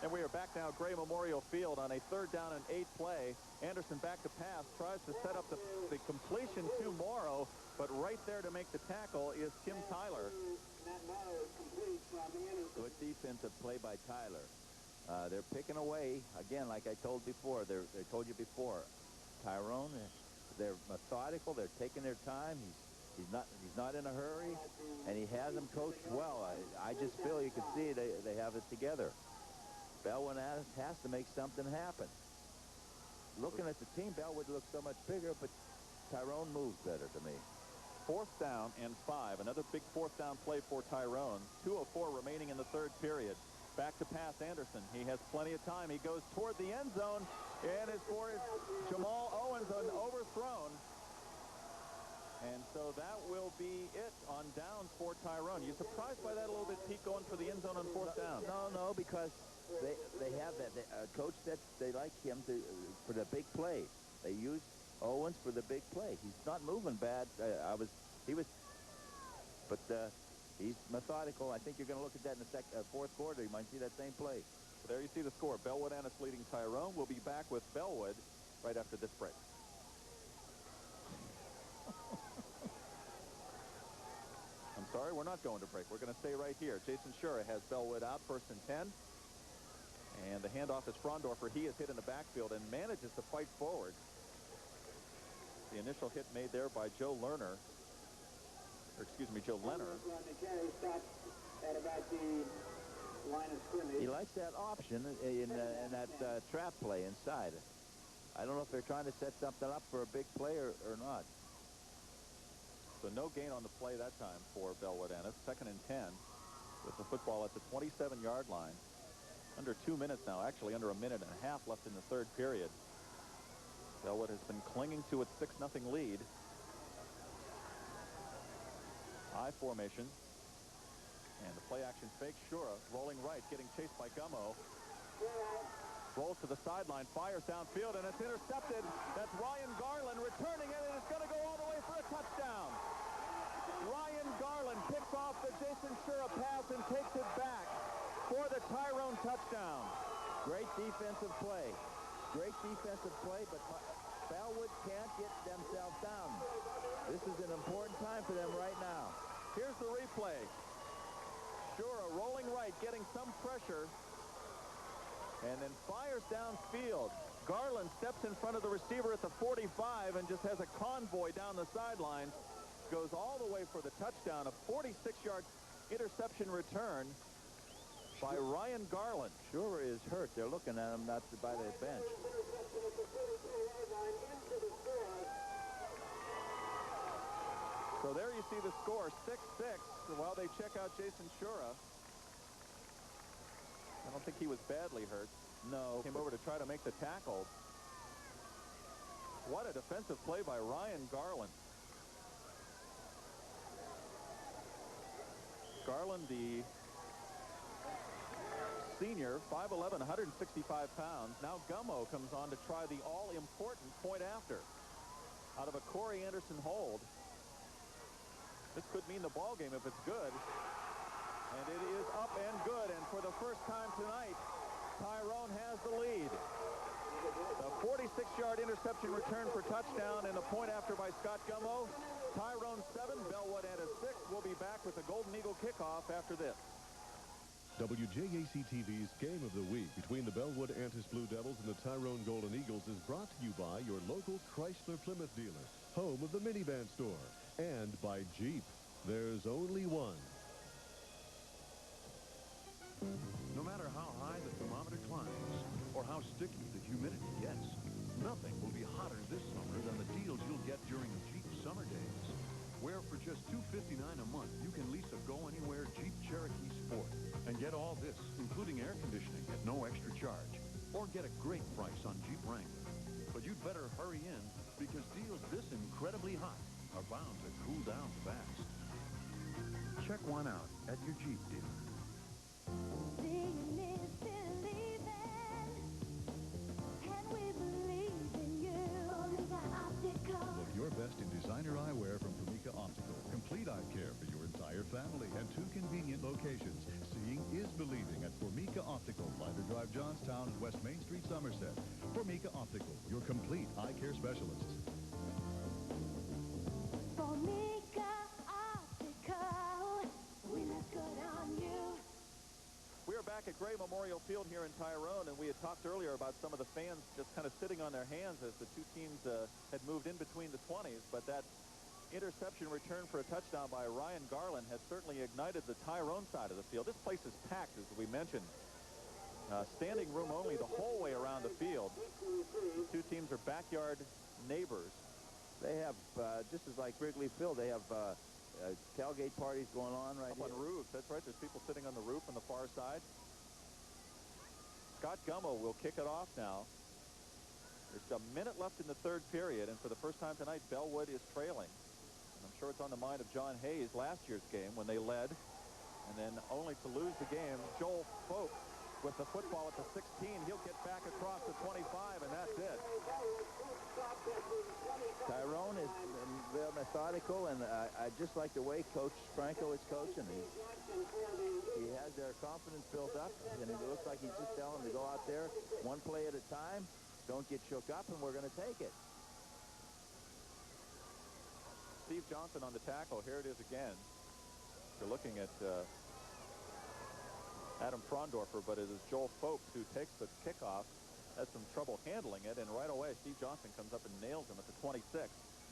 And we are back now at Gray Memorial Field on a 3rd down and 8 play. Anderson back to pass, tries to set up the completion to Morrow, but right there to make the tackle is Tim Tyler. Good defensive play by Tyler. They're picking away again, like I told before. They told you before. Tyrone, they're methodical. They're taking their time. He's not in a hurry, and he has them coached well. I just feel you can see they have it together. Bellwood has to make something happen. Looking at the team, Bellwood looks so much bigger, but Tyrone moves better to me. 4th down and 5. Another big 4th down play for Tyrone. 2:04 remaining in the 3rd period. Back to pass Anderson. He has plenty of time. He goes toward the end zone, and it's for Jamal Owens, an overthrown. And so that will be it on downs for Tyrone. You surprised by that a little bit, Pete, going for the end zone on 4th down? No, because they have that coach that they like him for the big play. They use Owens for the big play. He's not moving bad. He's methodical. I think you're going to look at that in the 4th quarter. You might see that same play. There you see the score. Bellwood Antis leading Tyrone. We'll be back with Bellwood right after this break. I'm sorry, we're not going to break. We're going to stay right here. Jason Shura has Bellwood out, 1st and 10. And the handoff is Frondorfer. He is hit in the backfield and manages to fight forward. The initial hit made there by Joe Lerner. Joe Leonard. He likes that option in that trap play inside. I don't know if they're trying to set something up for a big play or not. So no gain on the play that time for Bellwood Antis. 2nd and 10 with the football at the 27-yard line. Under 2 minutes now, actually under a minute and a half left in the 3rd period. Bellwood has been clinging to its 6-0 lead. I formation. And the play action fake. Shura rolling right, getting chased by Gummo. Rolls to the sideline, fires downfield, and it's intercepted. That's Ryan Garland returning it, and it's going to go all the way for a touchdown. Ryan Garland picks off the Jason Shura pass and takes it back for the Tyrone touchdown. Great defensive play. Great defensive play, but Bellwood can't get themselves down. This is an important time for them right now. Here's the replay. Shura rolling right, getting some pressure, and then fires downfield. Garland steps in front of the receiver at the 45 and just has a convoy down the sidelines. Goes all the way for the touchdown. A 46-yard interception return by Ryan Garland. Shura is hurt. They're looking at him, not by the bench. So there you see the score, 6-6. they check out Jason Shura. I don't think he was badly hurt. No. Came over to try to make the tackle. What a defensive play by Ryan Garland. Garland, the senior, 5'11", 165 pounds. Now Gummo comes on to try the all-important point after. Out of a Corey Anderson hold. This could mean the ball game if it's good. And it is up and good. And for the first time tonight, Tyrone has the lead. The 46-yard interception return for touchdown and the point after by Scott Gummo. Tyrone 7, Bellwood and a 6. We'll be back with the Golden Eagle kickoff after this. WJAC-TV's Game of the Week between the Bellwood Antis Blue Devils and the Tyrone Golden Eagles is brought to you by your local Chrysler Plymouth dealer, home of the minivan store, and by Jeep. There's only one. No matter how high the thermometer climbs or how sticky the humidity gets, nothing will be hotter this summer than the deals you'll get during Jeep Summer Days, where for just $259 a month, you can lease a go-anywhere Jeep Cherokee Sport and get all this, including air conditioning at no extra charge, or get a great price on Jeep Wrangler. But you'd better hurry in because deals this incredibly hot are bound to cool down fast. Check one out at your Jeep dealer. Seeing is believing, and we believe in you. Formica Optical. Look your best in designer eyewear from Formica Optical. Complete eye care for your entire family and 2 convenient locations. Seeing is believing at Formica Optical, Lider Drive, Johnstown, and West Main Street, Somerset. Formica Optical, your complete eye care specialists. Formica Optical, we look good on you. We are back at Gray Memorial Field here in Tyrone, and we had talked earlier about some of the fans just kind of sitting on their hands as the two teams had moved in between the 20s, but that interception return for a touchdown by Ryan Garland has certainly ignited the Tyrone side of the field. This place is packed, as we mentioned. Standing room only the whole way around the field. The two teams are backyard neighbors. They have, just as like Wrigley Field, they have tailgate parties going on right Up on roofs, that's right. There's people sitting on the roof on the far side. Scott Gummo will kick it off now. There's a minute left in the third period, and for the first time tonight, Bellwood is trailing. And I'm sure it's on the mind of John Hayes last year's game when they led, and then only to lose the game. Joel Folk with the football at the 16. He'll get back across the 25, and that's it. Tyrone is real methodical, and I just like the way Coach Franco is coaching. He has their confidence built up, and it looks like he's just telling them to go out there one play at a time, don't get shook up, and we're going to take it. Steve Johnson on the tackle. Here it is again. You're looking at Adam Frondorfer, but it is Joel Folks who takes the kickoff. Has some trouble handling it, and right away Steve Johnson comes up and nails him at the 26.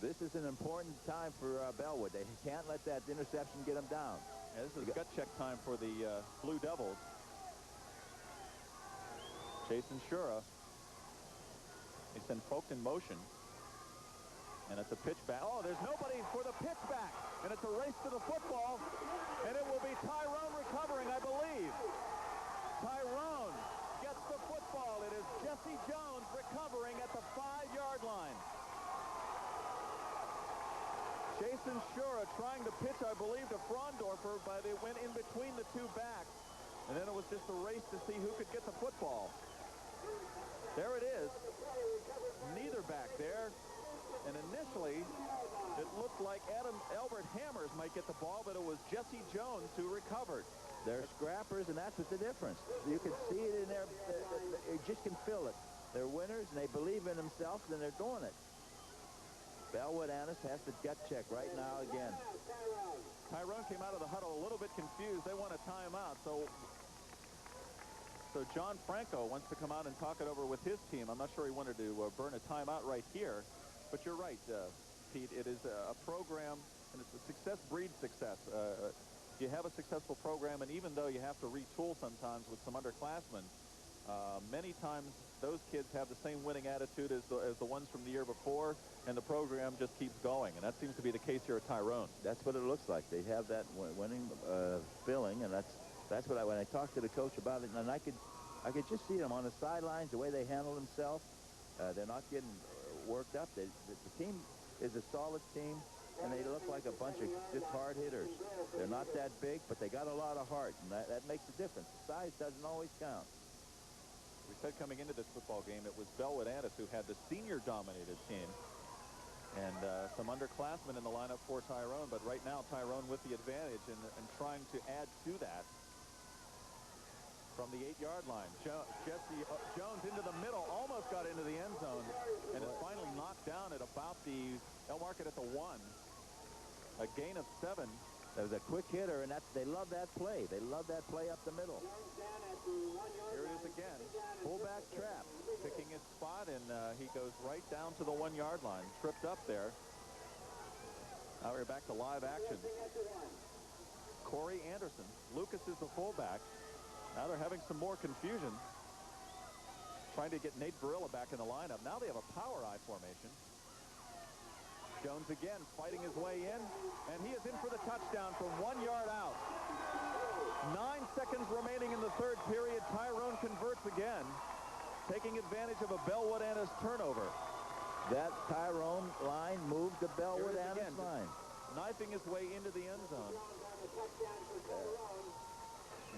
This is an important time for Bellwood. They can't let that interception get them down. Yeah, this is gut check time for the Blue Devils. Jason Shura. They send Folks in motion. And it's a pitch back. Oh, there's nobody for the pitch back. And it's a race to the football. And it will be Tyrone recovering, I believe. Tyrone gets the football. It is Jesse Jones recovering at the 5-yard line. Jason Shura trying to pitch, I believe, to Frondorfer, but it went in between the two backs. And then it was just a race to see who could get the football. There it is. Neither back there. And initially, it looked like Albert Hammers might get the ball, but it was Jesse Jones who recovered. They're scrappers, and that's what's the difference. You can see it in there. You just can feel it. They're winners, and they believe in themselves, and they're doing it. Bellwood Annis has the gut check right now again. Tyrone came out of the huddle a little bit confused. They want a timeout, so John Franco wants to come out and talk it over with his team. I'm not sure he wanted to burn a timeout right here. But you're right, Pete. It is a program, and it's a success breeds success. You have a successful program, and even though you have to retool sometimes with some underclassmen, many times those kids have the same winning attitude as the ones from the year before, and the program just keeps going. And that seems to be the case here at Tyrone. That's what it looks like. They have that winning feeling, and that's what when I talked to the coach about it, and I could just see them on the sidelines, the way they handle themselves. They're not getting worked up. The team is a solid team, and they look like a bunch of just hard hitters. They're not that big, but they got a lot of heart, and that makes a difference. The size doesn't always count. We said coming into this football game it was Bellwood Antis who had the senior-dominated team, and some underclassmen in the lineup for Tyrone, but right now Tyrone with the advantage and trying to add to that. From the 8-yard line, Jesse Jones into the middle, almost got into the end zone, and is finally knocked down at about they'll mark it at the 1. A gain of 7. That was a quick hitter, and they love that play. They love that play up the middle. Here it is again. Fullback trap, picking his spot, and he goes right down to the 1-yard line. Tripped up there. Now we're back to live action. Corey Anderson. Lucas is the fullback. Now they're having some more confusion. Trying to get Nate Barilla back in the lineup. Now they have a power I formation. Jones again fighting his way in, and he is in for the touchdown from 1 yard out. 9 seconds remaining in the third period. Tyrone converts again, taking advantage of a Bellwood Antis turnover. That Tyrone line moved the Bellwood Antis line. Knifing his way into the end zone.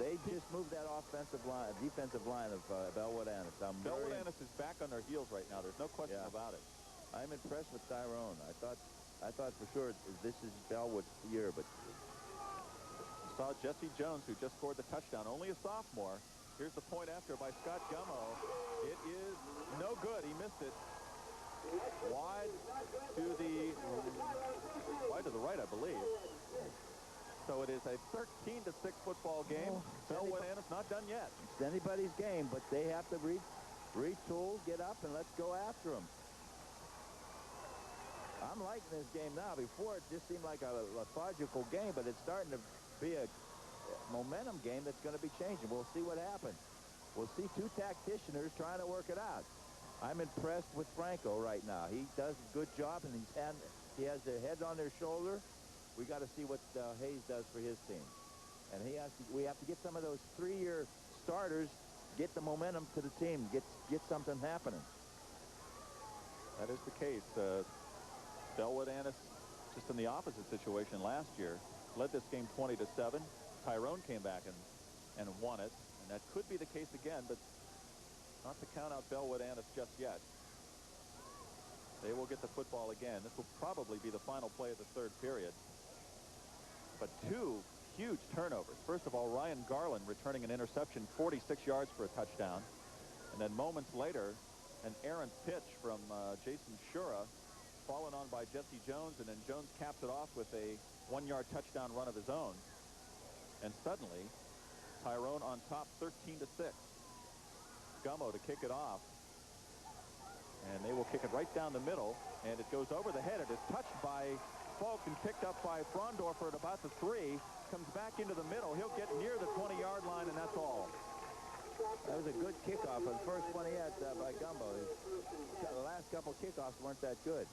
They just moved that defensive line of Bellwood Antis. Bellwood Antis is back on their heels right now. There's no question about it. I'm impressed with Tyrone. I thought for sure this is Bellwood's year, but saw Jesse Jones, who just scored the touchdown, only a sophomore. Here's the point after by Scott Gummo. It is no good. He missed it. Wide to the right, I believe. So it is a 13-6 football game. Bellwood Antis not done yet. It's anybody's game, but they have to retool, get up, and let's go after them. I'm liking this game now. Before, it just seemed like a lethargical game, but it's starting to be a momentum game that's going to be changing. We'll see what happens. We'll see two tacticianers trying to work it out. I'm impressed with Franco right now. He does a good job, and he has their head on their shoulder. We got to see what Hayes does for his team. And we have to get some of those 3-year starters, get the momentum to the team, get something happening. That is the case. Bellwood Antis just in the opposite situation last year. Led this game 20-7. Tyrone came back and won it. And that could be the case again, but not to count out Bellwood Antis just yet. They will get the football again. This will probably be the final play of the third period. But 2 huge turnovers. First of all, Ryan Garland returning an interception, 46 yards for a touchdown. And then moments later, an errant pitch from Jason Shura, fallen on by Jesse Jones, and then Jones caps it off with a 1-yard touchdown run of his own. And suddenly, Tyrone on top 13-6. Gummo to kick it off. And they will kick it right down the middle, and it goes over the head. It is touched by Folk and picked up by Frondorfer at about the 3. Comes back into the middle. He'll get near the 20-yard line, and that's all. That was a good kickoff. The first one he had by Gummo. The last couple kickoffs weren't that good.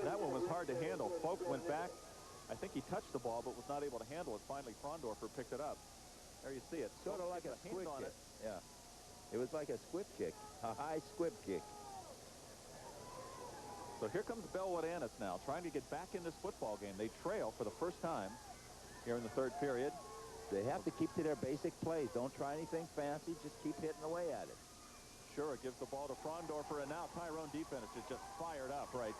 That one was hard to handle. Folk went back. I think he touched the ball, but was not able to handle it. Finally, Frondorfer picked it up. There you see it. Sort of like a squib on kick. it. Yeah. It was like a squib kick, a high squib kick. So here comes Bellwood Antis now, trying to get back in this football game. They trail for the first time here in the third period. They have to keep to their basic plays. Don't try anything fancy. Just keep hitting away at it. Sure, gives the ball to Frondorfer, and now Tyrone defense is just fired up, right?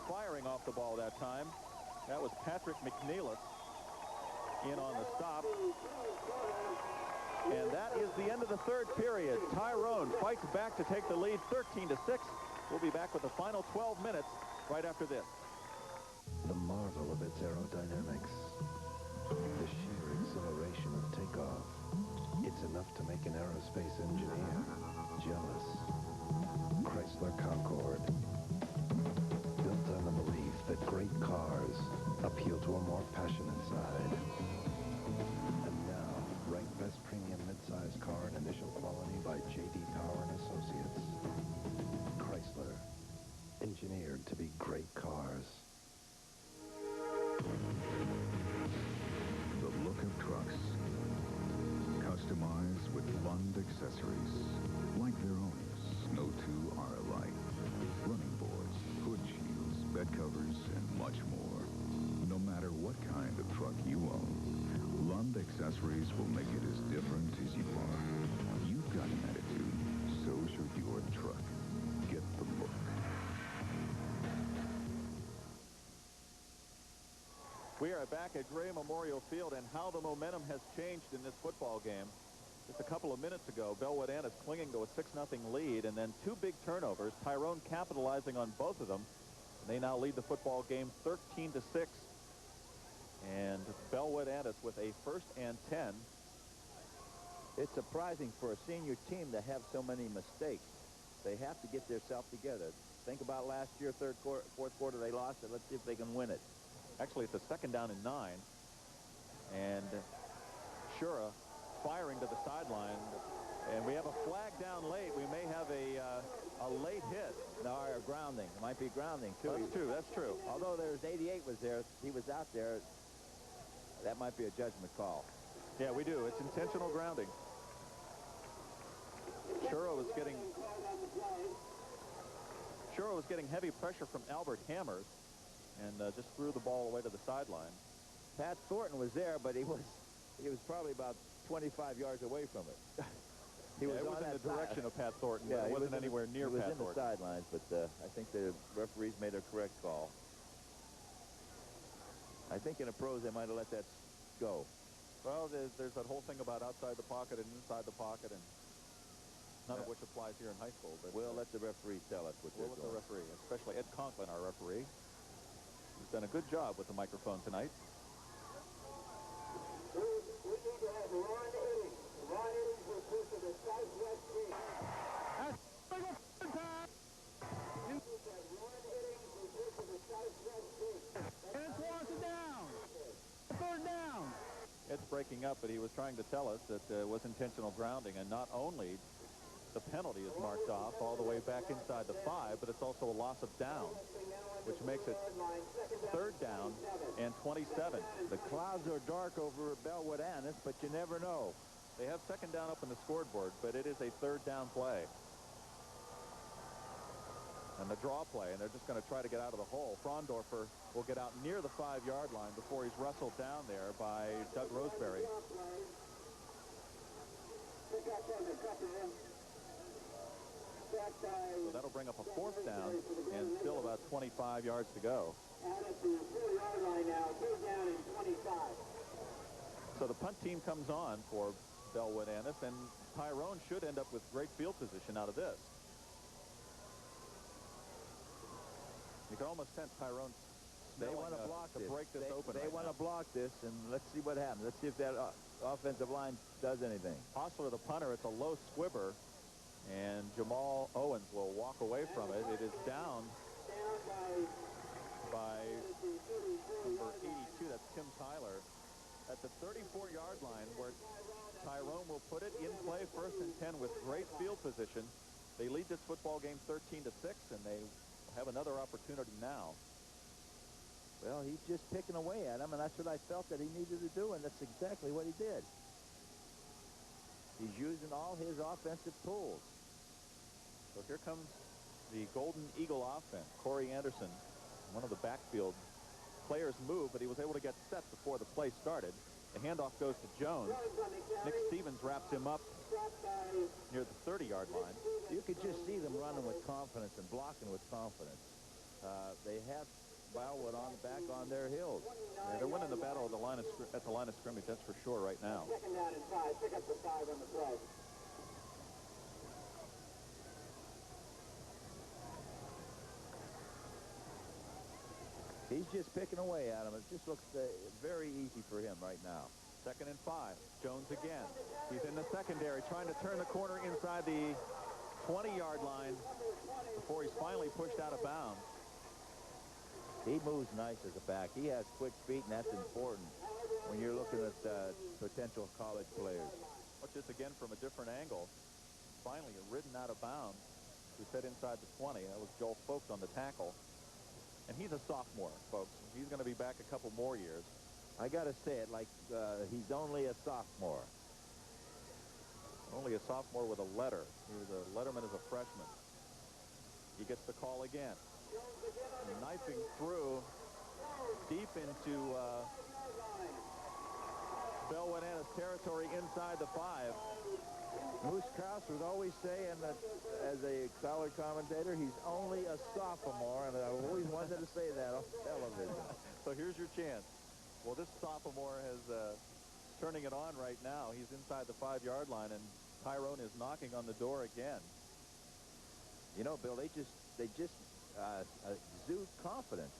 Firing off the ball that time. That was Patrick McNeilis in on the stop. And that is the end of the third period. Tyrone fights back to take the lead 13-6. We'll be back with the final 12 minutes right after this. The marvel of its aerodynamics, the sheer exhilaration of takeoff. It's enough to make an aerospace engineer jealous. Chrysler Concorde, built on the belief that great cars appeal to a more passionate side. And now, ranked best premium midsize car in initial much more. No matter what kind of truck you own, Lund Accessories will make it as different as you are. You've got an attitude, so should your truck. Get the look. We are back at Gray Memorial Field, and how the momentum has changed in this football game. Just a couple of minutes ago, Bellwood Annis clinging to a 6-0 lead, and then 2 big turnovers. Tyrone capitalizing on both of them. And they now lead the football game 13-6. And Bellwood Annis with a 1st and 10. It's surprising for a senior team to have so many mistakes. They have to get themselves together. Think about last year, fourth quarter, they lost it. Let's see if they can win it. Actually, it's a 2nd down and 9. And Shura firing to the sideline. And we have a flag down late. We may have a late hit. No, or grounding. It might be grounding, too. That's true. That's true. Although there's 88 was there. He was out there. That might be a judgment call. Yeah, we do. It's intentional grounding. Shura was getting heavy pressure from Albert Hammers and just threw the ball away to the sideline. Pat Thornton was there, but he was probably about 25 yards away from it. He was in the direction of Pat Thornton. Yeah, it wasn't anywhere near Pat Thornton. He was in the sidelines, but I think the referees made a correct call. I think in the pros they might have let that go. Well, there's that whole thing about outside the pocket and inside the pocket, and none of which applies here in high school. But we'll let the referees tell us what they're doing. The referee, especially Ed Conklin, our referee. He's done a good job with the microphone tonight. We need to have Ron Eddings. Ron Eddings will push to the southwest team. That's a good pass. Ron Eddings will push to the southwest team. And it's Watson down. 3rd down. It's breaking up, but he was trying to tell us that it was intentional grounding, and not only the penalty is marked off all the way back inside the 5, but it's also a loss of down, which makes it 3rd down and 27. The clouds are dark over Bellwood Annis, but you never know. They have 2nd down up on the scoreboard, but it is a 3rd down play. And the draw play, and they're just going to try to get out of the hole. Frondorfer will get out near the 5-yard line before he's wrestled down there by Doug Roseberry. So that'll bring up a 4th down and still about 25 yards to go. So the punt team comes on for Bellwood Annis, and Tyrone should end up with great field position out of this. You can almost sense Tyrone. They want to block to this. break this open. They want to block this, and let's see what happens. Let's see if that offensive line does anything. Hostler, the punter, it's a low squibber, and Jamal Owens will walk away from it. It is down by number 82. That's Tim Tyler at the 34-yard line, where Tyrone will put it in play, 1st and 10 with great field position. They lead this football game 13-6, and they have another opportunity now. Well, he's just picking away at him, and that's what I felt that he needed to do, and that's exactly what he did. He's using all his offensive tools. So here comes the Golden Eagle offense. Corey Anderson, one of the backfield players, moved, but he was able to get set before the play started. The handoff goes to Jones. Nick Stevens wraps him up near the 30-yard line. You could just see them running with confidence and blocking with confidence. They have Bellwood back on their heels. Yeah, they're winning the battle at the line of scrimmage, that's for sure right now. 2nd down and 5. Pick up the 5 on the play. He's just picking away at him. It just looks very easy for him right now. 2nd and 5. Jones again. He's in the secondary, trying to turn the corner inside the 20-yard line before he's finally pushed out of bounds. He moves nice as a back. He has quick feet, and that's important when you're looking at potential college players. Watch this again from a different angle. Finally, ridden out of bounds. We said inside the 20. That was Joel Folks on the tackle. And he's a sophomore, folks. He's going to be back a couple more years. I got to say it like he's only a sophomore. Only a sophomore with a letter. He was a letterman as a freshman. He gets the call again. Knifing through deep into Bellwood Antis territory inside the 5. Moose Krause was always saying that, as a color commentator, he's only a sophomore, and I always wanted to say that on television. So here's your chance. Well, this sophomore has turning it on right now. He's inside the 5-yard line, and Tyrone is knocking on the door again. You know, Bill, they just exude confidence.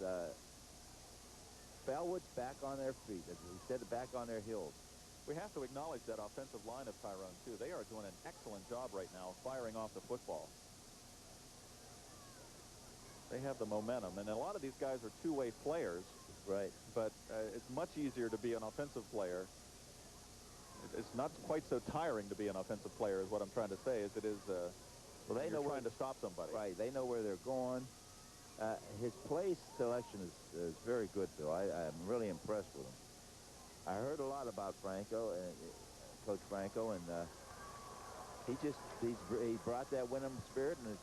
Bellwood's back on their feet, as we said, back on their heels. We have to acknowledge that offensive line of Tyrone, too. They are doing an excellent job right now firing off the football. They have the momentum, and a lot of these guys are two-way players. Right. But it's much easier to be an offensive player. It's not quite so tiring to be an offensive player, is what I'm trying to say, as it is well, they know trying to stop somebody. Right. They know where they're going. His play selection is very good, Bill. I'm really impressed with him. I heard a lot about Franco, Coach Franco, and he brought that winning spirit, and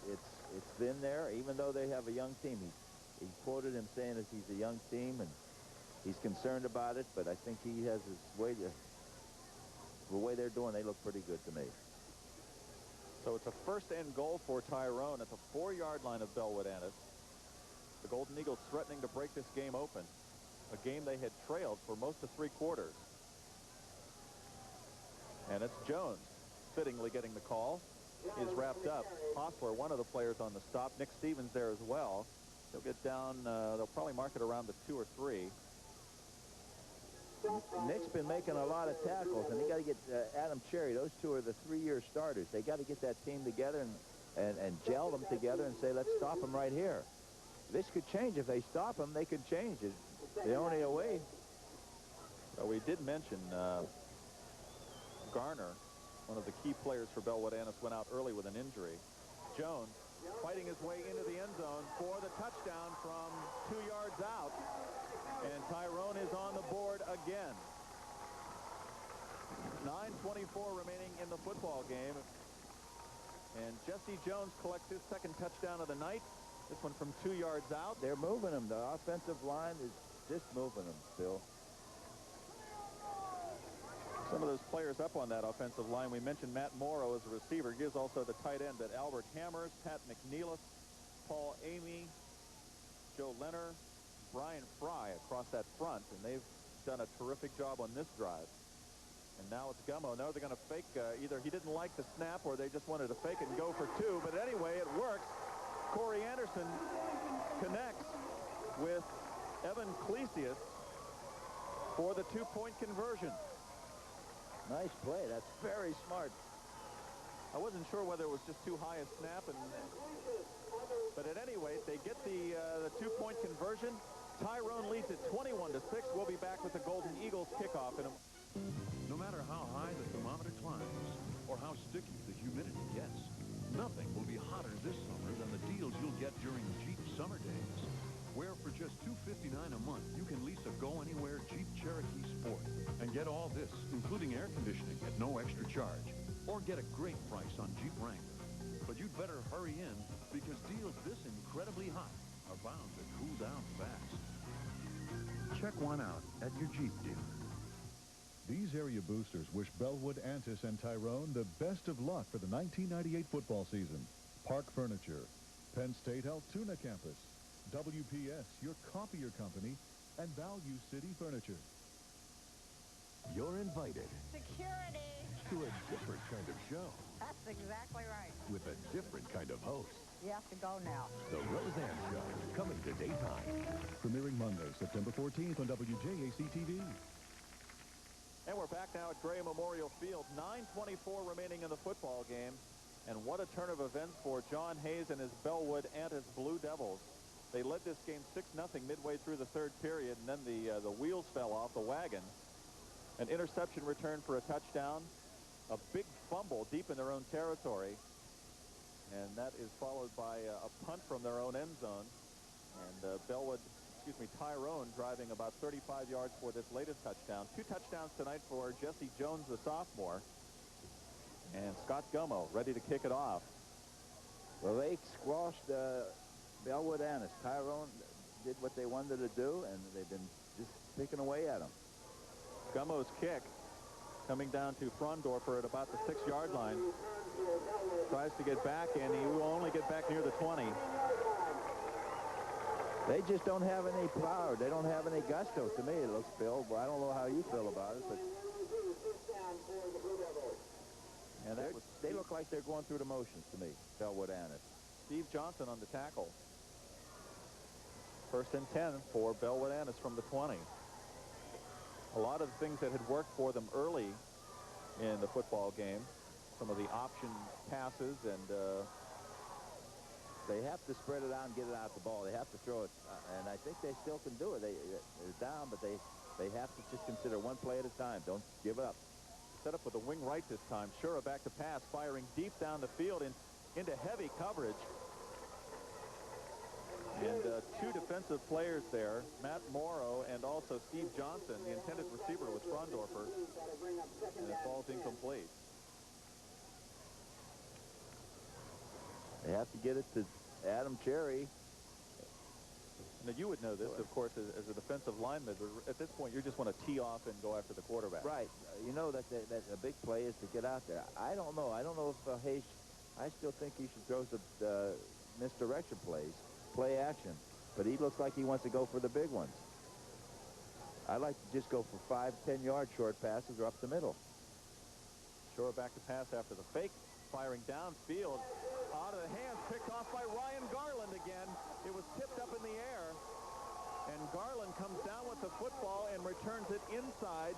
it's been there, even though they have a young team. He quoted him saying that he's a young team, and he's concerned about it, but I think he has his way to... The way they're doing, they look pretty good to me. So it's a first and goal for Tyrone at the 4-yard line of Bellwood Antis. The Golden Eagles threatening to break this game open, a game they had trailed for most of 3 quarters. And it's Jones fittingly getting the call. He is wrapped up. Hostler, one of the players on the stop. Nick Stevens there as well. They'll get down, they'll probably mark it around the 2 or 3. Nick's been making a lot of tackles, and they got to get Adam Cherry. Those two are the 3-year starters. They got to get that team together and gel them together and say, let's stop them right here. This could change. If they stop them, they could change it. They're only away. So we did mention Garner, one of the key players for Bellwood Antis, went out early with an injury. Jones fighting his way into the end zone for the touchdown from 2 yards out. And Tyrone is on the board again. 9:24 remaining in the football game. And Jesse Jones collects his second touchdown of the night. This one from 2 yards out. They're moving him. The offensive line is just moving him, Bill. Some of those players up on that offensive line. We mentioned Matt Morrow as a receiver. Gives also the tight end that Albert Hammers, Pat McNeilis, Paul Amy, Joe Leonard, Brian Fry across that front, and they've done a terrific job on this drive. And now it's Gummo. No, they're going to fake. Either he didn't like the snap or they just wanted to fake it and go for 2. But anyway, it works. Corey Anderson connects with Evan Clesius for the 2-point conversion. Nice play. That's very smart. I wasn't sure whether it was just too high a snap, but at any rate, they get the 2-point conversion. Tyrone leads at 21-6. We'll be back with the Golden Eagles kickoff in a... No matter how high the thermometer climbs or how sticky the humidity gets, nothing will be hotter this summer than the deals you'll get during Jeep Summer Days, where for just $259 a month, you can lease a go-anywhere Jeep Cherokee Sport and get all this, including air conditioning at no extra charge, or get a great price on Jeep Wrangler. But you'd better hurry in, because deals this incredibly hot are bound to cool down fast. Check one out at your Jeep dealer. These area boosters wish Bellwood, Antis, and Tyrone the best of luck for the 1998 football season. Park Furniture, Penn State Altoona Campus, WPS, your copier company, and Value City Furniture. You're invited Security. to a different kind of show That's exactly right. with a different kind of host. You have to go now. The Roseanne Show, coming to daytime. Premiering Monday, September 14th on WJAC-TV. And we're back now at Gray Memorial Field. 9:24 remaining in the football game. And what a turn of events for John Hayes and his Bellwood Antis Blue Devils. They led this game 6-0 midway through the 3rd period, and then the wheels fell off the wagon. An interception return for a touchdown. A big fumble deep in their own territory. And that is followed by a punt from their own end zone. And Tyrone driving about 35 yards for this latest touchdown. 2 touchdowns tonight for Jesse Jones, the sophomore. And Scott Gummo ready to kick it off. Well, they squashed Bellwood Antis. Tyrone did what they wanted to do, and they've been just picking away at them. Gummo's kick coming down to Frondorfer at about the 6-yard line. Tries to get back, and he will only get back near the 20. They just don't have any power. They don't have any gusto to me, it looks, Bill. Well, I don't know how you feel about it, but and they look like they're going through the motions to me, Bellwood Annis. Steve Johnson on the tackle. 1st and 10 for Bellwood Annis from the 20. A lot of the things that had worked for them early in the football game, some of the option passes, and they have to spread it out and get it out the ball. They have to throw it, and I think they still can do it. They're down, but they have to just consider one play at a time. Don't give up. Set up with a wing right this time. Shura back to pass, firing deep down the field into heavy coverage. And 2 defensive players there, Matt Morrow and also Steve Johnson. The intended receiver was Frondorfer, and it falls incomplete. They have to get it to Adam Cherry. Now, you would know this, of course, as a defensive lineman. At this point, you just want to tee off and go after the quarterback. Right. You know that a big play is to get out there. I don't know. I don't know if Hayes, I still think he should throw some misdirection plays, play action. But he looks like he wants to go for the big ones. I like to just go for 5, 10-yard short passes or up the middle. Shura back to pass after the fake, firing downfield. Out of the hands, picked off by Ryan Garland again. It was tipped up in the air, and Garland comes down with the football and returns it inside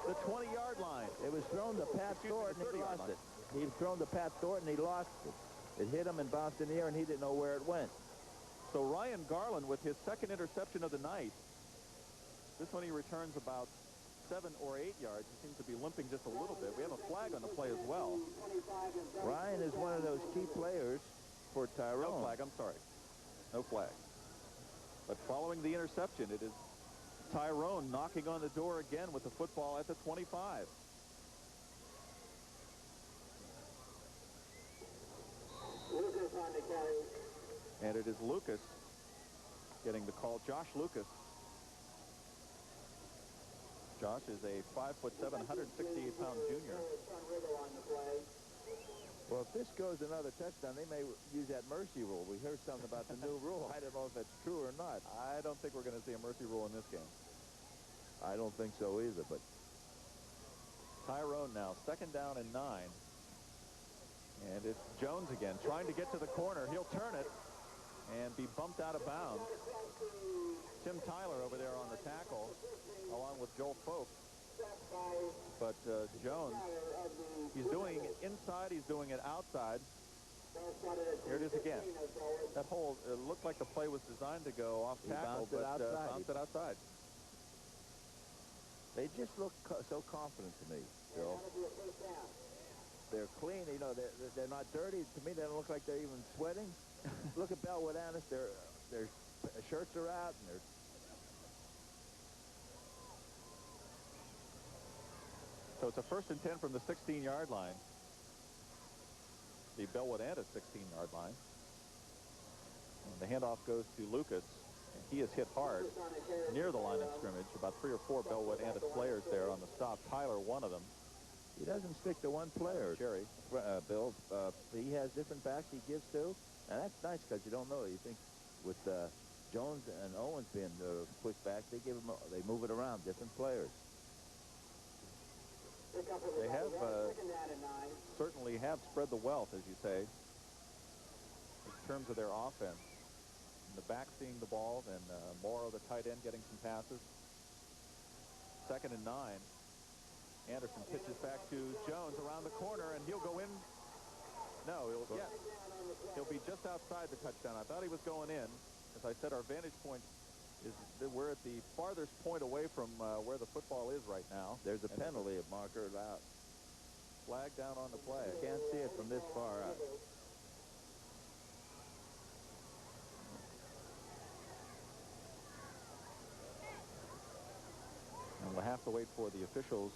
the 20-yard line. It was thrown to Pat Thornton, and he lost it. He was thrown to Pat Thornton, he lost it. It hit him and bounced in the air, and he didn't know where it went. So Ryan Garland with his 2nd interception of the night. This one he returns about 7 or 8 yards. He seems to be limping just a little bit. We have a flag on the play as well. Ryan is one of those key players for Tyrone. No flag, I'm sorry. No flag. But following the interception, it is Tyrone knocking on the door again with the football at the 25. And it is Lucas getting the call. Josh Lucas. Josh is a 5'7", 168-pound junior. Well, if this goes another touchdown, they may use that mercy rule. We heard something about the new rule. I don't know if that's true or not. I don't think we're going to see a mercy rule in this game. I don't think so either, but Tyrone now, 2nd down and 9. And it's Jones again, trying to get to the corner. He'll turn it and be bumped out of bounds. Tim Tyler over there on the tackle, along with Joel Folk. But Jones, he's doing it inside, he's doing it outside. Here it is again. That hole, it looked like the play was designed to go off tackle, but bounced it outside. They just look so confident to me, Bill. They're clean, you know, they're not dirty. To me, they don't look like they're even sweating. Look at Bellwood Annis, their shirts are out, and they're... So it's a 1st and 10 from the 16-yard line. The Bellwood Antis 16-yard line. And the handoff goes to Lucas, and he is hit hard near the line of scrimmage. About 3 or 4 Bellwood Antis players there on the stop. Tyler, one of them. He doesn't stick to one player, Jerry. Bill. He has different backs he gives to, and that's nice because you don't know. You think with Jones and Owens being pushed back, they move it around, different players. They have certainly have spread the wealth, as you say, in terms of their offense. And the back seeing the ball, and Morrow, the tight end, getting some passes. 2nd and 9. Anderson pitches back to Jones around the corner, and he'll go in. No, he'll be just outside the touchdown. I thought he was going in. As I said, our vantage point is that we're at the farthest point away from where the football is right now. There's a penalty of marker out. Flag down on the play. You can't see it from this far out. And we'll have to wait for the officials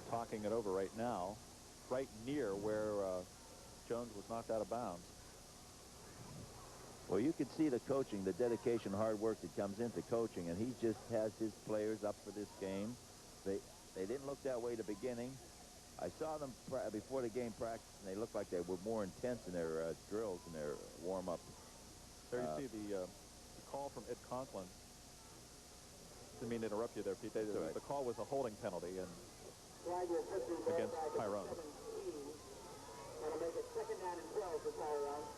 talking it over right now, right near where Jones was knocked out of bounds. Well, you can see the coaching, the dedication, hard work that comes into coaching, and he just has his players up for this game. They didn't look that way at the beginning. I saw them before the game practice, and they looked like they were more intense in their drills and their warm-up. There you see the call from Ed Conklin. Didn't mean to interrupt you there, Pete. The call was a holding penalty against Tyrone. That'll make it 2nd down and 12 for Tyrone.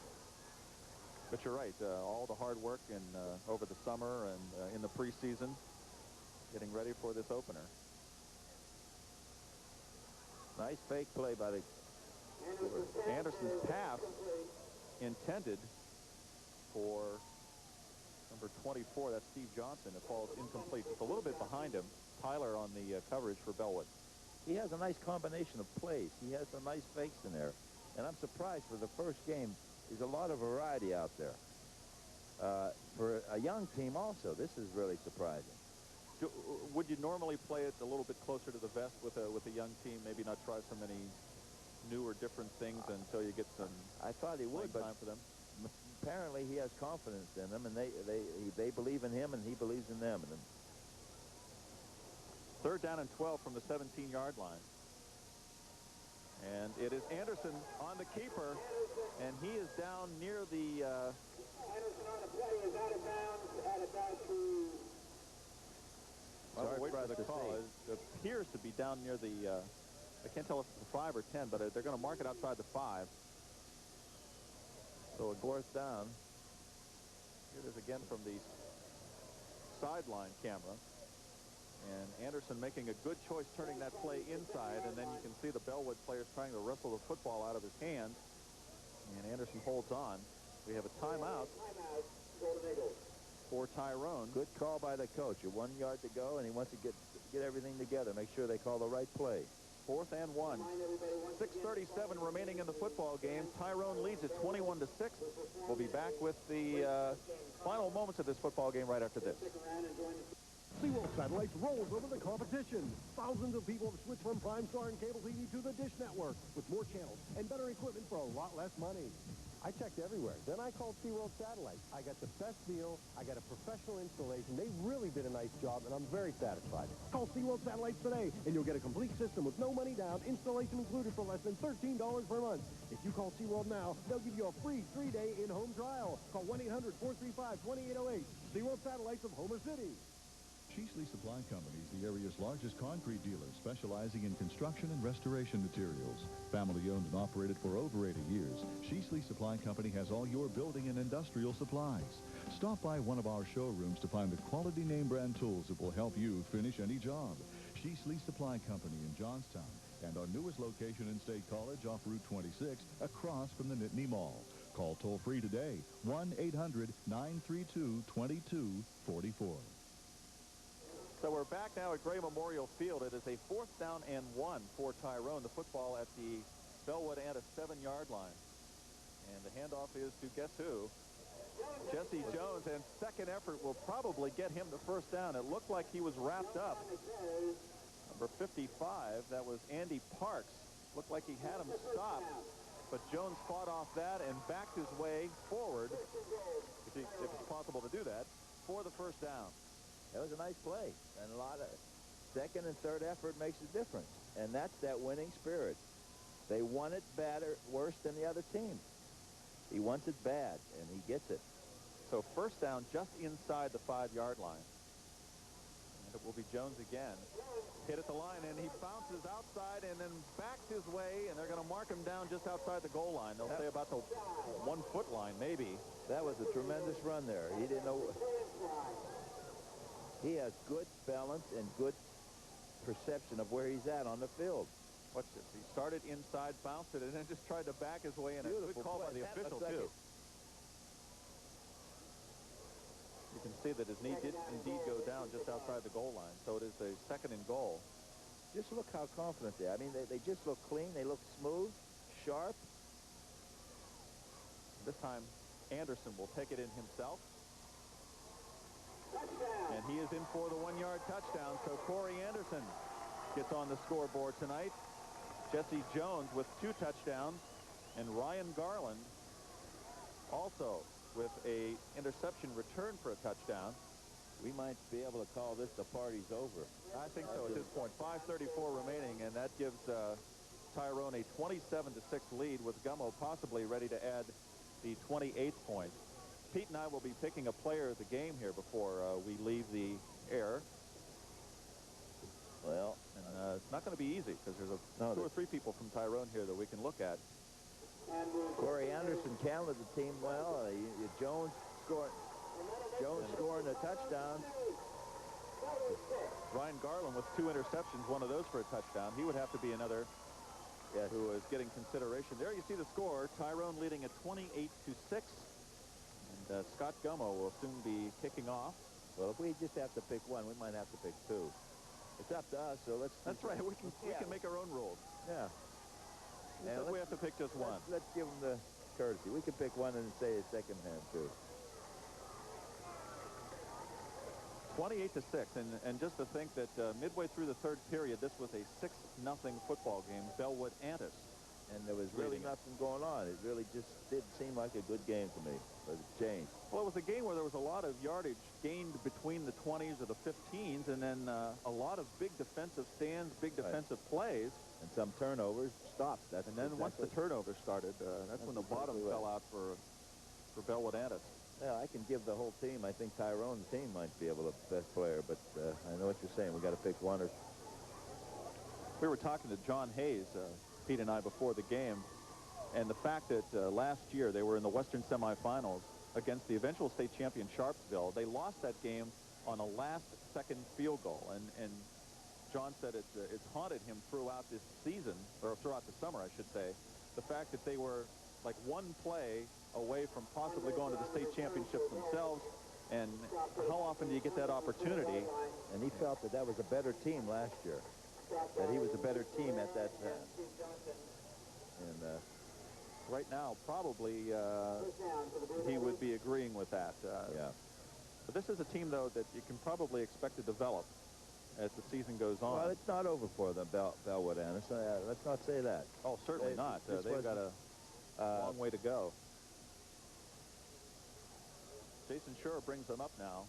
But you're right. All the hard work over the summer and in the preseason, getting ready for this opener. Nice fake play by the Anderson's pass intended for number 24. That's Steve Johnson. It falls incomplete. It's a little bit behind him. Tyler on the coverage for Bellwood. He has a nice combination of plays. He has some nice fakes in there. And I'm surprised for the first game. There's a lot of variety out there. For a young team also, this is really surprising. Would you normally play it a little bit closer to the vest with a young team? Maybe not try so many new or different things until you get some. I thought he would, but time for them. Apparently he has confidence in them, and they believe in him, and he believes in them. And 3rd down and 12 from the 17-yard line. And it is Anderson on the keeper, and he is down near the... Anderson on the play is out of bounds at about the... Well, wait for the call. It appears to be down near the... I can't tell if it's the 5 or 10, but they're going to mark it outside the 5. So a 4th down. Here it is again from the sideline camera. And Anderson making a good choice turning that play inside, and then you can see the Bellwood players trying to wrestle the football out of his hands. And Anderson holds on. We have a timeout for Tyrone. Good call by the coach. 1 yard to go, and he wants to get everything together, make sure they call the right play. 4th and 1. 6:37 remaining in the football game. Tyrone leads at 21-6. We'll be back with the final moments of this football game right after this. SeaWorld Satellites rolls over the competition. Thousands of people have switched from Prime Star and cable TV to the Dish Network with more channels and better equipment for a lot less money. I checked everywhere. Then I called SeaWorld Satellites. I got the best deal. I got a professional installation. They really did a nice job, and I'm very satisfied. Call SeaWorld Satellites today, and you'll get a complete system with no money down, installation included for less than $13 per month. If you call SeaWorld now, they'll give you a free 3-day in-home trial. Call 1-800-435-2808. SeaWorld Satellites of Homer City. Sheasley Supply Company is the area's largest concrete dealer, specializing in construction and restoration materials. Family owned and operated for over 80 years, Sheasley Supply Company has all your building and industrial supplies. Stop by one of our showrooms to find the quality name brand tools that will help you finish any job. Sheasley Supply Company in Johnstown, and our newest location in State College off Route 26 across from the Nittany Mall. Call toll-free today, 1-800-932-2244. So we're back now at Gray Memorial Field. It is a 4th down and 1 for Tyrone. The football at the Bellwood at a 7-yard line. And the handoff is to guess who? Jesse Jones, and second effort will probably get him the 1st down. It looked like he was wrapped up. Number 55, that was Andy Parks. Looked like he had him stopped, but Jones fought off that and backed his way forward, if it's possible to do that, for the 1st down. That was a nice play, and a lot of second and third effort makes a difference, and that's that winning spirit. They want it better, worse than the other team. He wants it bad, and he gets it. So 1st down just inside the 5-yard line. And it will be Jones again. Hit at the line, and he bounces outside and then backs his way, and they're going to mark him down just outside the goal line. They'll say about the 1-foot line, maybe. That was a tremendous run there. He didn't know... He has good balance and good perception of where he's at on the field. Watch this. He started inside, bounced it, and then just tried to back his way in. A good call by the official, too. You can see that his knee did indeed go down just outside the goal line. So it is a 2nd and goal. Just look how confident they are. I mean, they just look clean. They look smooth, sharp. This time, Anderson will take it in himself. And he is in for the 1-yard touchdown. So Corey Anderson gets on the scoreboard tonight. Jesse Jones with 2 touchdowns. And Ryan Garland also with a interception return for a touchdown. We might be able to call this the party's over. I think so at this point. 5:34 remaining, and that gives Tyrone a 27-6 lead, with Gummo possibly ready to add the 28th point. Pete and I will be picking a player of the game here before we leave the air. Well, and it's not going to be easy because there's two or three people from Tyrone here that we can look at. Corey Anderson counted the team well. Jones scoring a touchdown. Ryan Garland with 2 interceptions, one of those for a touchdown. He would have to be another who is getting consideration. There you see the score. Tyrone leading at 28-6. And Scott Gummo will soon be kicking off. Well, if we just have to pick one, we might have to pick 2. It's up to us, so let's... That's right. We can make our own rules. Yeah. And we have to pick just one. Let's give them the courtesy. We can pick one and say a second hand, too. 28-6, and just to think that midway through the third period, this was a 6-0 football game, Bellwood-Antis. And there was really nothing going on. It really just did seem like a good game to me, but it changed. Well, it was a game where there was a lot of yardage gained between the 20s or the 15s, and then a lot of big defensive stands, big defensive plays. And some turnovers stopped. And then once the turnovers started, that's when the bottom fell out for Bellwood-Antis. Yeah, I can give the whole team. I think Tyrone's team might be able to best player, but I know what you're saying. We got to pick one or... We were talking to John Hayes, Pete and I, before the game, and the fact that last year they were in the Western semifinals against the eventual state champion Sharpsville. They lost that game on a last-second field goal, and John said it's haunted him throughout this season, or throughout the summer, I should say, the fact that they were like one play away from possibly going to the state championships themselves. And how often do you get that opportunity? And he felt that that was a better team last year, that he was a better team at that time. And right now, probably he would be agreeing with that. Yeah. But this is a team, though, that you can probably expect to develop as the season goes on. Well, it's not over for them, Bellwood-Antis. Let's not say that. Oh, certainly not. They've got a long way to go. Jason Schur brings them up now.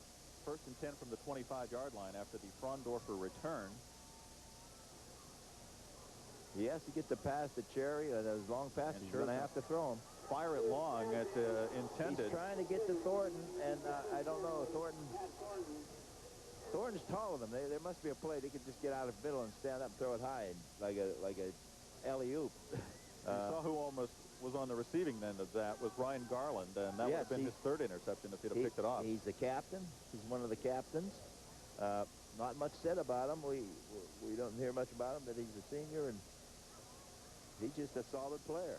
1st and 10 from the 25-yard line after the Frondorfer return. He has to get the pass to Cherry. Those long passes, he's going to have to throw them. Fire it long at intended. He's trying to get to Thornton, and I don't know. Thornton's taller than them. There must be a play. They could just get out of the middle and stand up and throw it high, like a alley-oop. You saw who almost was on the receiving end of that was Ryan Garland, and that would have been his 3rd interception if he'd have picked it off. He's the captain. He's one of the captains. Not much said about him. We don't hear much about him, but he's a senior, and he's just a solid player.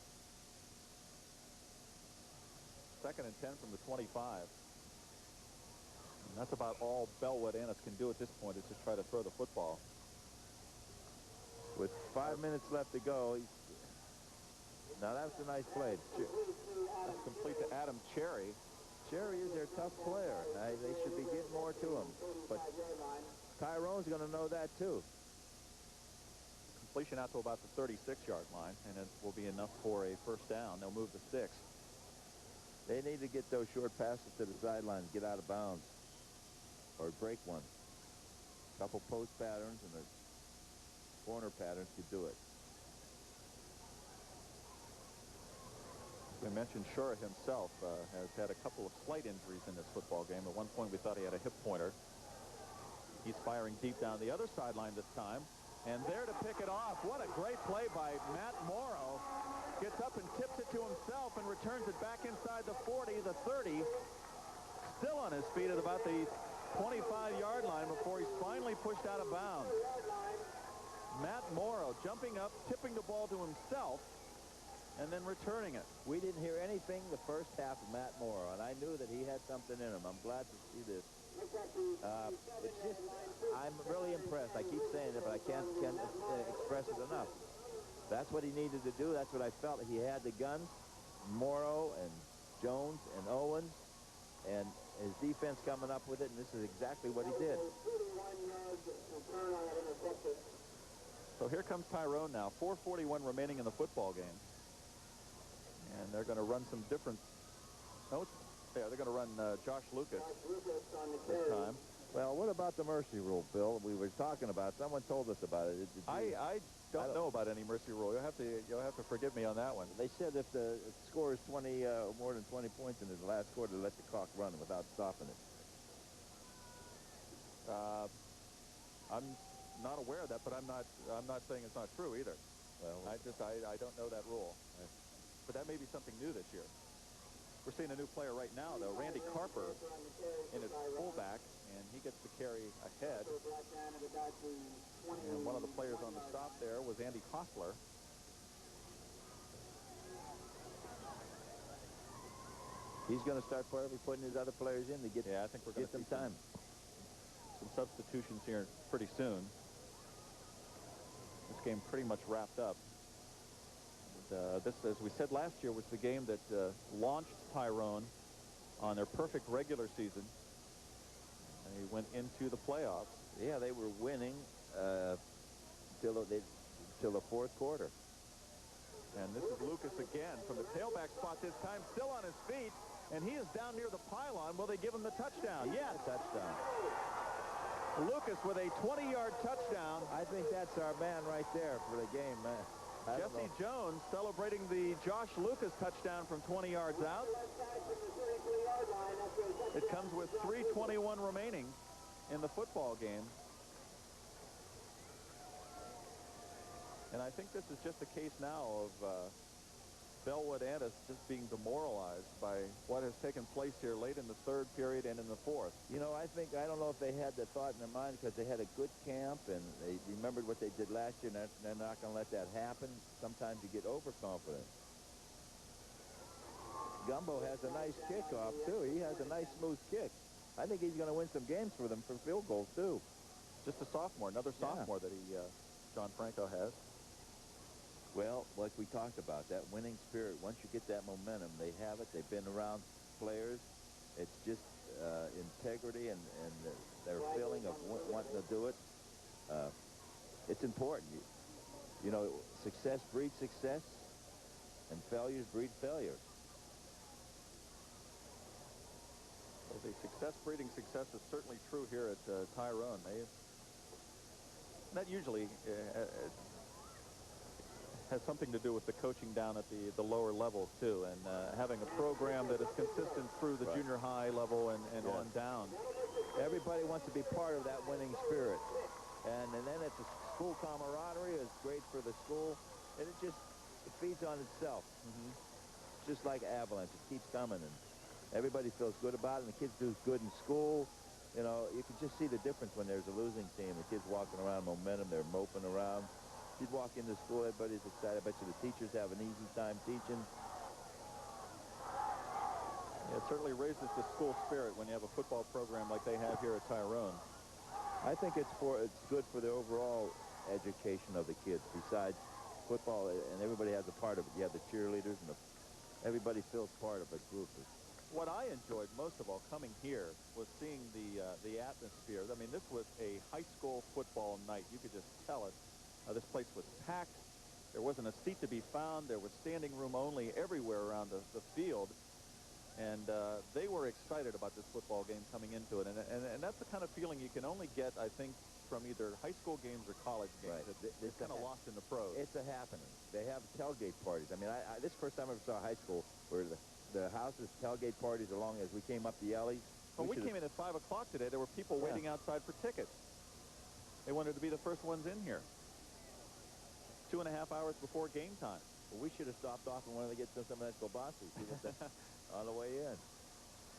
2nd and 10 from the 25. And that's about all Bellwood-Antis can do at this point, is just try to throw the football. With 5 minutes left to go, now that was a nice play. That's complete to Adam Cherry. Cherry is their tough player. They should be getting more to him. But Tyrone's going to know that, too. Completion out to about the 36-yard line, and it will be enough for a 1st down. They'll move the sticks. They need to get those short passes to the sideline and get out of bounds or break one. A couple post patterns and the corner patterns could do it. I mentioned Shura himself has had a couple of slight injuries in this football game. At one point, we thought he had a hip pointer. He's firing deep down the other sideline this time. And there to pick it off. What a great play by Matt Morrow. Gets up and tips it to himself and returns it back inside the 40, the 30. Still on his feet at about the 25-yard line before he's finally pushed out of bounds. Matt Morrow jumping up, tipping the ball to himself, and then returning it. We didn't hear anything the first half of Matt Morrow, and I knew that he had something in him. I'm glad to see this. It's just, I'm really impressed. I keep saying it, but I can't express it enough. That's what he needed to do. That's what I felt. He had the guns, Morrow and Jones and Owens, and his defense coming up with it, and this is exactly what he did. So here comes Tyrone now. 4:41 remaining in the football game. And they're going to run some different... No, there. They're going to run Josh Lucas this time. Well, what about the mercy rule, Bill? We were talking about. Someone told us about it. I don't know about any mercy rule. You'll have to forgive me on that one. They said if the score is 20 more than 20 points in the last quarter, let the clock run without stopping it. I'm not aware of that, but I'm not saying it's not true either. Well, I don't know that rule. But that may be something new this year. We're seeing a new player right now, though, Randy Carper, in his fullback, and he gets to carry ahead. And one of the players on the stop there was Andy Hoffler. He's going to start putting his other players in to get, I think we're going to them time. Some substitutions here pretty soon. This game pretty much wrapped up. This, as we said last year, was the game that launched Tyrone on their perfect regular season. And they went into the playoffs. Yeah, they were winning till the fourth quarter. And this is Lucas again from the tailback spot this time, still on his feet. And he is down near the pylon. Will they give him the touchdown? Yes. Touchdown. Lucas with a 20-yard touchdown. I think that's our man right there for the game, man. Jesse Jones celebrating the Josh Lucas touchdown from 20 yards out. It comes with 3:21 remaining in the football game. And I think this is just a case now of Bellwood Antis just being demoralized by what has taken place here late in the third period and in the fourth. You know, I don't know if they had the thought in their mind because they had a good camp and they remembered what they did last year, and they're not going to let that happen. Sometimes you get overconfident. Gumbo has a nice kickoff, too. He has a nice, smooth kick. I think he's going to win some games for them for field goals, too. Just a sophomore, another sophomore that John Franco has. Well, like we talked about, that winning spirit, once you get that momentum, they have it. They've been around players. It's just integrity and their feeling of wanting to do it. It's important. You know, success breeds success, and failures breed failures. Well, the success breeding success is certainly true here at Tyrone. That usually has something to do with the coaching down at the lower levels, too, and having a program that is consistent through the junior high level and on down. Everybody wants to be part of that winning spirit. And then it's a school camaraderie. It's great for the school. And it feeds on itself. Just like Avalanche. It keeps coming. And everybody feels good about it. And the kids do good in school. You know, you can just see the difference when there's a losing team. The kids walking around momentum. They're moping around. You'd walk into school, everybody's excited. I bet you the teachers have an easy time teaching. Yeah, it certainly raises the school spirit when you have a football program like they have here at Tyrone. I think it's good for the overall education of the kids. Besides football, and everybody has a part of it. You have the cheerleaders, and everybody feels part of a group. What I enjoyed most of all coming here was seeing the atmosphere. I mean, this was a high school football night. You could just tell it. This place was packed. There wasn't a seat to be found. There was standing room only everywhere around the field. And they were excited about this football game coming into it. And that's the kind of feeling you can only get, I think, from either high school games or college games. Right. It's kind of lost in the pros. It's a happening. They have tailgate parties. I mean, this is the first time I ever saw high school where the houses tailgate parties along as we came up the alleys. Well, we came in at 5 o'clock today. There were people waiting outside for tickets. They wanted to be the first ones in here. 2.5 hours before game time. Well, we should have stopped off and wanted to get some of that kielbasa on the way in.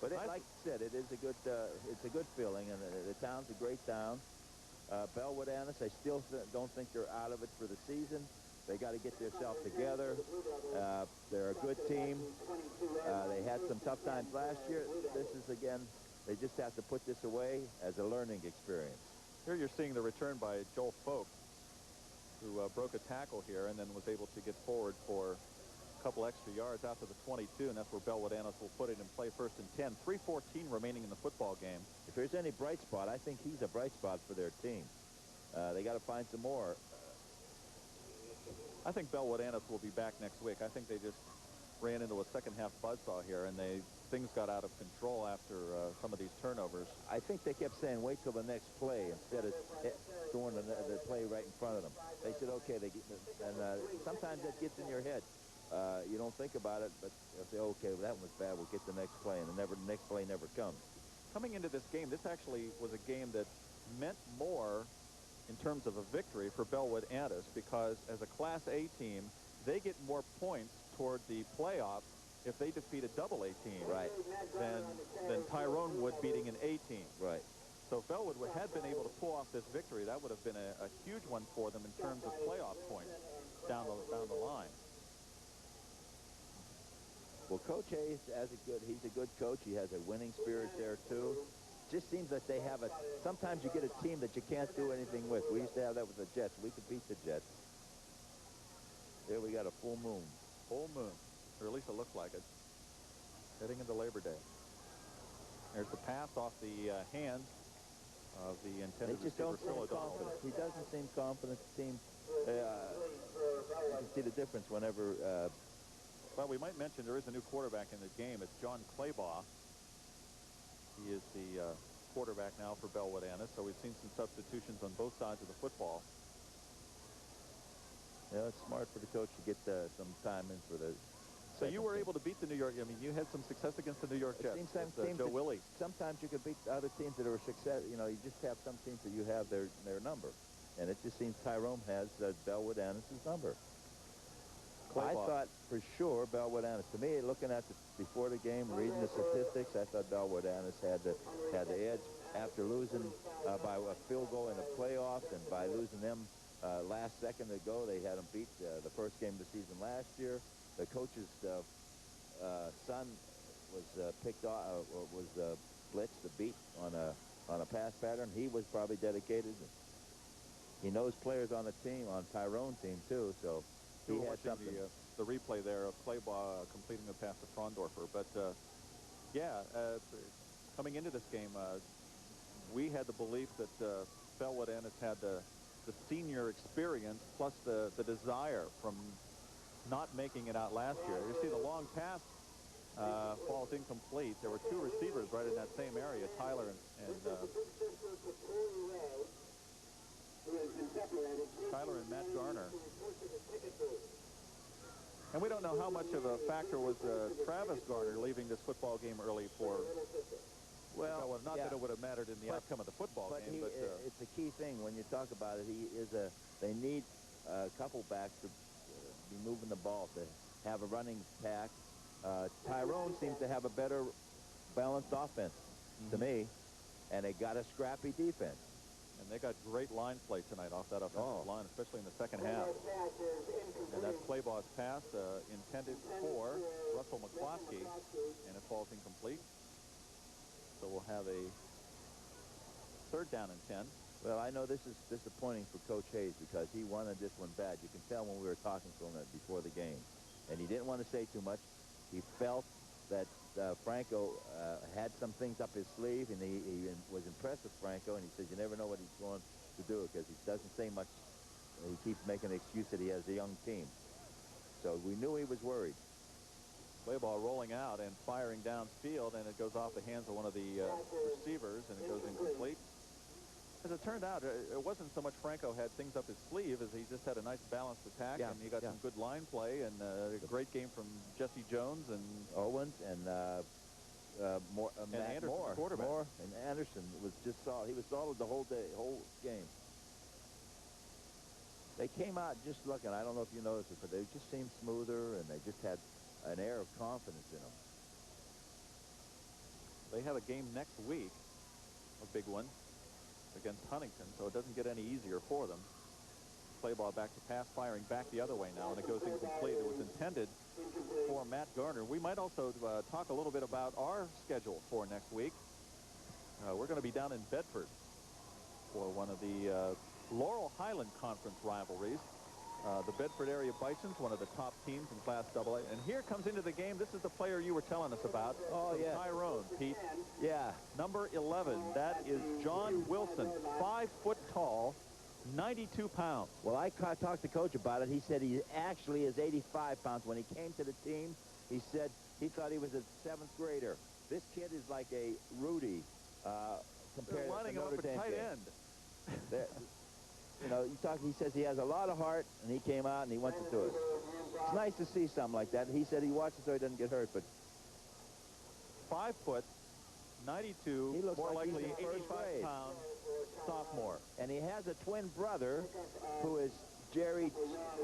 But like I said, it is it's a good feeling, and the town's a great town. Bellwood Antis, I still don't think they're out of it for the season. They got to get themselves together. They're a good team. They had some tough times last year. This is, again, they just have to put this away as a learning experience. Here you're seeing the return by Joel Folk, who broke a tackle here and then was able to get forward for a couple extra yards after the 22, and that's where Bellwood Antis will put it in play, 1st and 10. 3:14 remaining in the football game. If there's any bright spot, I think he's a bright spot for their team. They got to find some more. I think Bellwood Antis will be back next week. I think they just ran into a second-half buzzsaw here, and things got out of control after some of these turnovers. I think they kept saying, wait till the next play instead of doing the play right in front of them. They said, okay, and sometimes that gets in your head. You don't think about it, but they'll say, okay, well, that one was bad. We'll get the next play, and the next play never comes. Coming into this game, this actually was a game that meant more in terms of a victory for Bellwood Antis, because as a Class A team, they get more points toward the playoffs if they defeat a double-A team, right, than Tyrone would beating an A team. Right. So if Bellwood had been able to pull off this victory, that would have been a huge one for them in terms of playoff points down the line. Well, Coach Hayes, he's a good coach. He has a winning spirit there, too. Just seems that they have sometimes you get a team that you can't do anything with. We used to have that with the Jets. We could beat the Jets. There we got a full moon. Full moon, or at least it looks like it. Heading into Labor Day. There's the pass off the hand of the intended receiver, Phil O'Donnell. He doesn't seem confident. You can see the difference whenever... well, we might mention there is a new quarterback in the game. It's John Claybaugh. He is the quarterback now for Bellwood Antis, so we've seen some substitutions on both sides of the football. Yeah, it's smart for the coach to get some time in for the... So you were able to beat the New York... I mean, you had some success against the New York Jets. Joe Willie. Sometimes you can beat other teams that are success. You know, you just have some teams that you have their number. And it just seems Tyrone has Bellwood Antis' number. I thought for sure Bellwood Antis. To me, looking at before the game, reading the statistics, I thought Bellwood Antis had the edge after losing by a field goal in the playoffs, and by losing them last second ago. They had them beat the first game of the season last year. The coach's son was picked off, was blitzed, the beat on a pass pattern. He was probably dedicated. He knows players on the team, on Tyrone team too, so he had something. The replay there of Claybaugh completing the pass to Frondorfer. But coming into this game, we had the belief that Bellwood Antis had the senior experience plus the desire from not making it out last year. You see the long pass falls incomplete. There were two receivers right in that same area, Tyler and Matt Garner. And we don't know how much of a factor was Travis Garner leaving this football game early for... Well, not that it would have mattered in the outcome of the football game, but... it's a key thing when you talk about it. They need a couple backs to be moving the ball, to have a running attack. Tyrone seems to have a better balanced offense, to me, and they got a scrappy defense. And they got great line play tonight off that offensive line, especially in the second half. And that's Claybaugh's pass intended for Russell McCloskey, and it falls incomplete. So we'll have a third down and 10. Well, I know this is disappointing for Coach Hayes because he wanted this one bad. You can tell when we were talking to him before the game. And he didn't want to say too much. He felt that Franco had some things up his sleeve, and he was impressed with Franco, and he says you never know what he's going to do because he doesn't say much. He keeps making an excuse that he has a young team. So we knew he was worried. Claybaugh rolling out and firing downfield, and it goes off the hands of one of the receivers, and it goes incomplete. As it turned out, it wasn't so much Franco had things up his sleeve as he just had a nice balanced attack, and he got some good line play, and a great game from Jesse Jones and Owens and Matt Anderson, Moore. quarterback. Moore and Anderson was just solid. He was solid the whole game. They came out just looking. I don't know if you noticed it, but they just seemed smoother, and they just had an air of confidence in them. They have a game next week, a big one, against Huntington, so it doesn't get any easier for them. Claybaugh back to pass, firing back the other way now, and it goes incomplete. It was intended for Matt Garner. We might also talk a little bit about our schedule for next week. We're going to be down in Bedford for one of the Laurel Highland Conference rivalries. The Bedford area Bisons, one of the top teams in Class AA. And here comes into the game, this is the player you were telling us about. Oh, yeah. Tyrone, Pete. Yeah. Number 11, that is John Wilson, 5 foot tall, 92 pounds. Well, I talked to Coach about it. He said he actually is 85 pounds. When he came to the team, He said he thought he was a 7th grader. This kid is like a Rudy compared to lining him Notre up Dame at tight game. end. You know, he says he has a lot of heart, and he came out and he wants it to us. It's nice to see something like that. He said he watches so he doesn't get hurt, but 5 foot, 92, he looks more like likely he's in first grade. 85-pound sophomore. And he has a twin brother who is Jerry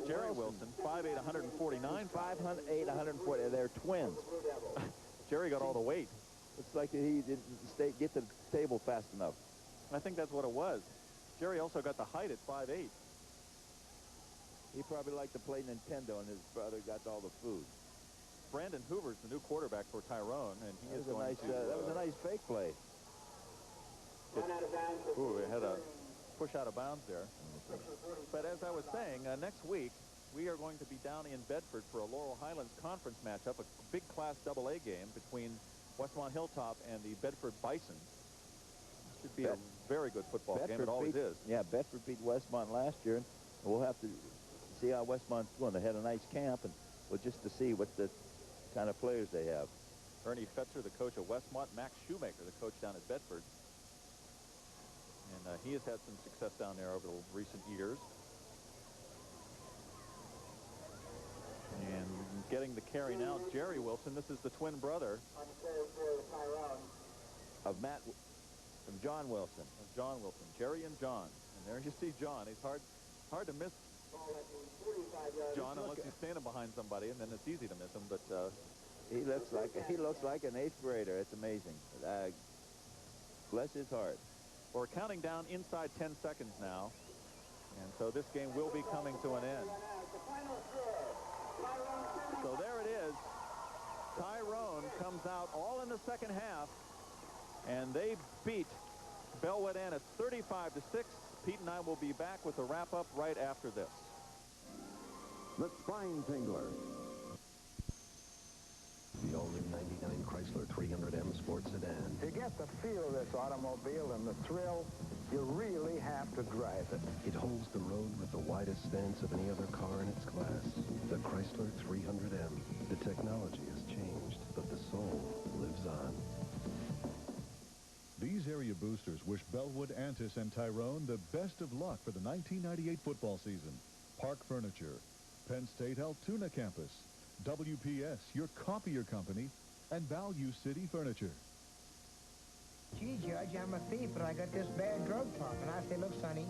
Wilson, 5'8", 149. 5'8", 140. They're twins. Jerry got all the weight. It's like he didn't get to the table fast enough. I think that's what it was. Jerry also got the height at 5'8". He probably liked to play Nintendo, and his brother got all the food. Brandon Hoover's the new quarterback for Tyrone, and he is going to... that was a nice fake play. Ooh, it had a push out of bounds there. But as I was saying, next week, we are going to be down in Bedford for a Laurel Highlands Conference matchup, a big Class AA game between Westmont Hilltop and the Bedford Bison. Should be a very good football game. It always is. Yeah, Bedford beat Westmont last year, and we'll have to see how Westmont's going. They had a nice camp, and we'll just to see what the kind of players they have. Ernie Fetzer, the coach of Westmont. Max Shoemaker, the coach down at Bedford. And he has had some success down there over the recent years. And getting the carry now, Jerry Wilson. This is the twin brother of John Wilson. Of John Wilson. Jerry and John. And there you see John. He's hard to miss John unless he's standing behind somebody, and then it's easy to miss him. But he looks like an 8th grader. It's amazing. Bless his heart. We're counting down inside 10 seconds now, and so this game will be coming to an end. So there it is. Tyrone comes out all in the second half, and they beat Bellwood Annis 35-6. Pete and I will be back with the wrap-up right after this. The Spine Tingler. The all-new 99 Chrysler 300M Sport Sedan. To get the feel of this automobile and the thrill, you really have to drive it. It holds the road with the widest stance of any other car in its class. The Chrysler 300M. The technology has changed, but the soul lives on. These area boosters wish Bellwood, Antis, and Tyrone the best of luck for the 1998 football season. Park Furniture, Penn State Altoona Campus, WPS, your copier company, and Value City Furniture. Gee, Judge, I'm a thief, but I got this bad drug talk. And I say, look, Sonny,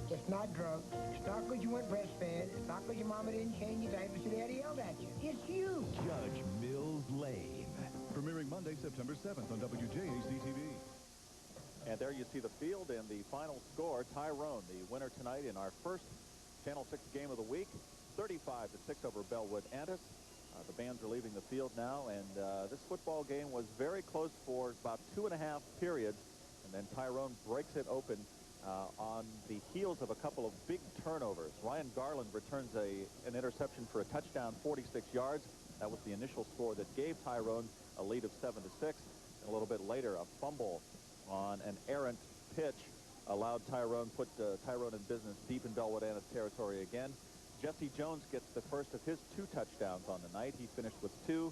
it's not drugs. It's not because you weren't breastfed. It's not because your mama didn't change your diapers so daddy yelled at you. It's you. Judge Mills Lane. Premiering Monday, September 7th on WJAC-TV. And there you see the field and the final score. Tyrone, the winner tonight in our first Channel 6 game of the week, 35-6 over Bellwood Antis. The bands are leaving the field now, and this football game was very close for about 2.5 periods, and then Tyrone breaks it open on the heels of a couple of big turnovers. Ryan Garland returns an interception for a touchdown, 46 yards. That was the initial score that gave Tyrone a lead of 7-6. And a little bit later, a fumble on an errant pitch allowed Tyrone, put Tyrone in business deep in Bellwood Antis territory again. Jesse Jones gets the first of his 2 touchdowns on the night. He finished with 2.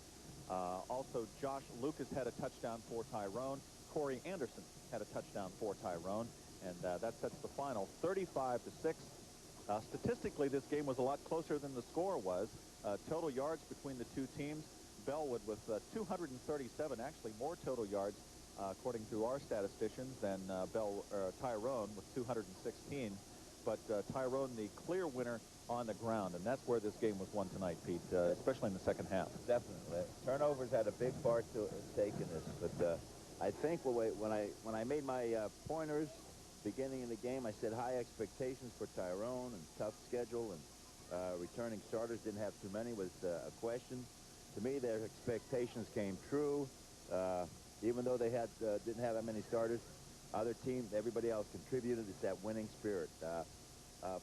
Also, Josh Lucas had a touchdown for Tyrone. Corey Anderson had a touchdown for Tyrone. And that sets the final 35-6. Statistically, this game was a lot closer than the score was. Total yards between the two teams. Bellwood with 237, actually more total yards, according to our statisticians, than Tyrone with 216. But Tyrone, the clear winner on the ground, and that's where this game was won tonight, Pete, especially in the second half. Definitely. Turnovers had a big part to take in this, but I think when I made my pointers beginning in the game, I said high expectations for Tyrone and tough schedule, and returning starters didn't have too many was a question. To me, their expectations came true. Even though they didn't have that many starters, other teams, everybody else contributed. It's that winning spirit.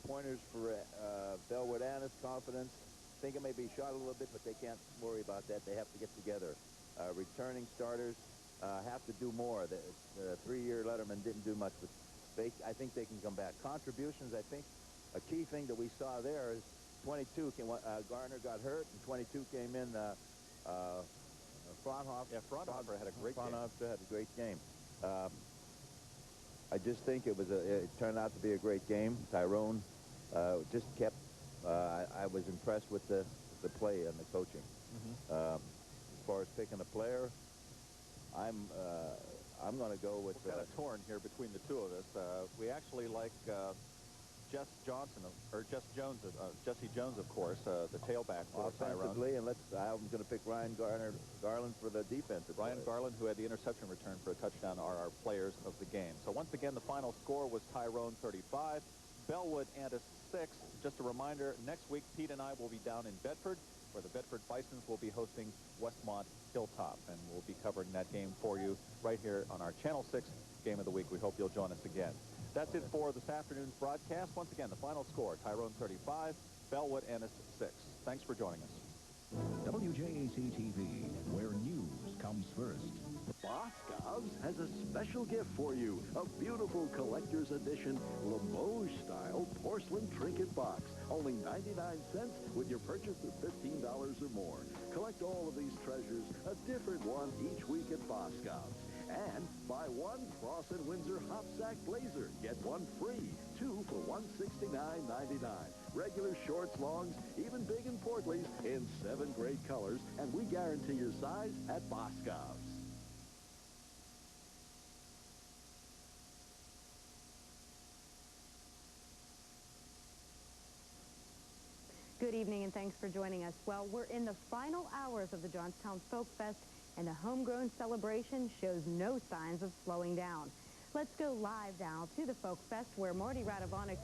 Pointers for Bellwood Antis, confidence. I think it may be shot a little bit, but they can't worry about that. They have to get together. Returning starters have to do more. The 3-year letterman didn't do much, but I think they can come back. Contributions, I think a key thing that we saw there is 22 Garner got hurt, and 22 came in Fraunhofer. Yeah, Fraunhofer had a great game. Fraunhofer had a great game. I just think it turned out to be a great game. Tyrone just kept. I was impressed with the play and the coaching. As far as picking a player, I'm going to go with. We're kind of torn here between the two of us. We actually like Jesse Jones, of course, the tailback for offensively, Tyrone. and I'm going to pick Ryan Garland for the defensive. Ryan Garland, who had the interception return for a touchdown, are our players of the game. So once again, the final score was Tyrone 35, Bellwood Antis 6. Just a reminder, next week Pete and I will be down in Bedford, where the Bedford Bisons will be hosting Westmont Hilltop, and we'll be covering that game for you right here on our Channel 6 Game of the Week. We hope you'll join us again. That's it for this afternoon's broadcast. Once again, the final score, Tyrone 35, Bellwood Antis 6. Thanks for joining us. WJAC-TV, where news comes first. Boscov's has a special gift for you. A beautiful collector's edition Limoges-style porcelain trinket box. Only 99 cents with your purchase of $15 or more. Collect all of these treasures, a different one each week at Boscov's. And buy one Frost & Windsor Hop Sack Blazer. Get one free. 2 for $169.99. Regular shorts, longs, even big and portlies in 7 great colors. And we guarantee your size at Boscov's. Good evening and thanks for joining us. Well, we're in the final hours of the Johnstown Folk Fest, and the homegrown celebration shows no signs of slowing down. Let's go live now to the Folk Fest, where Marty Radovanik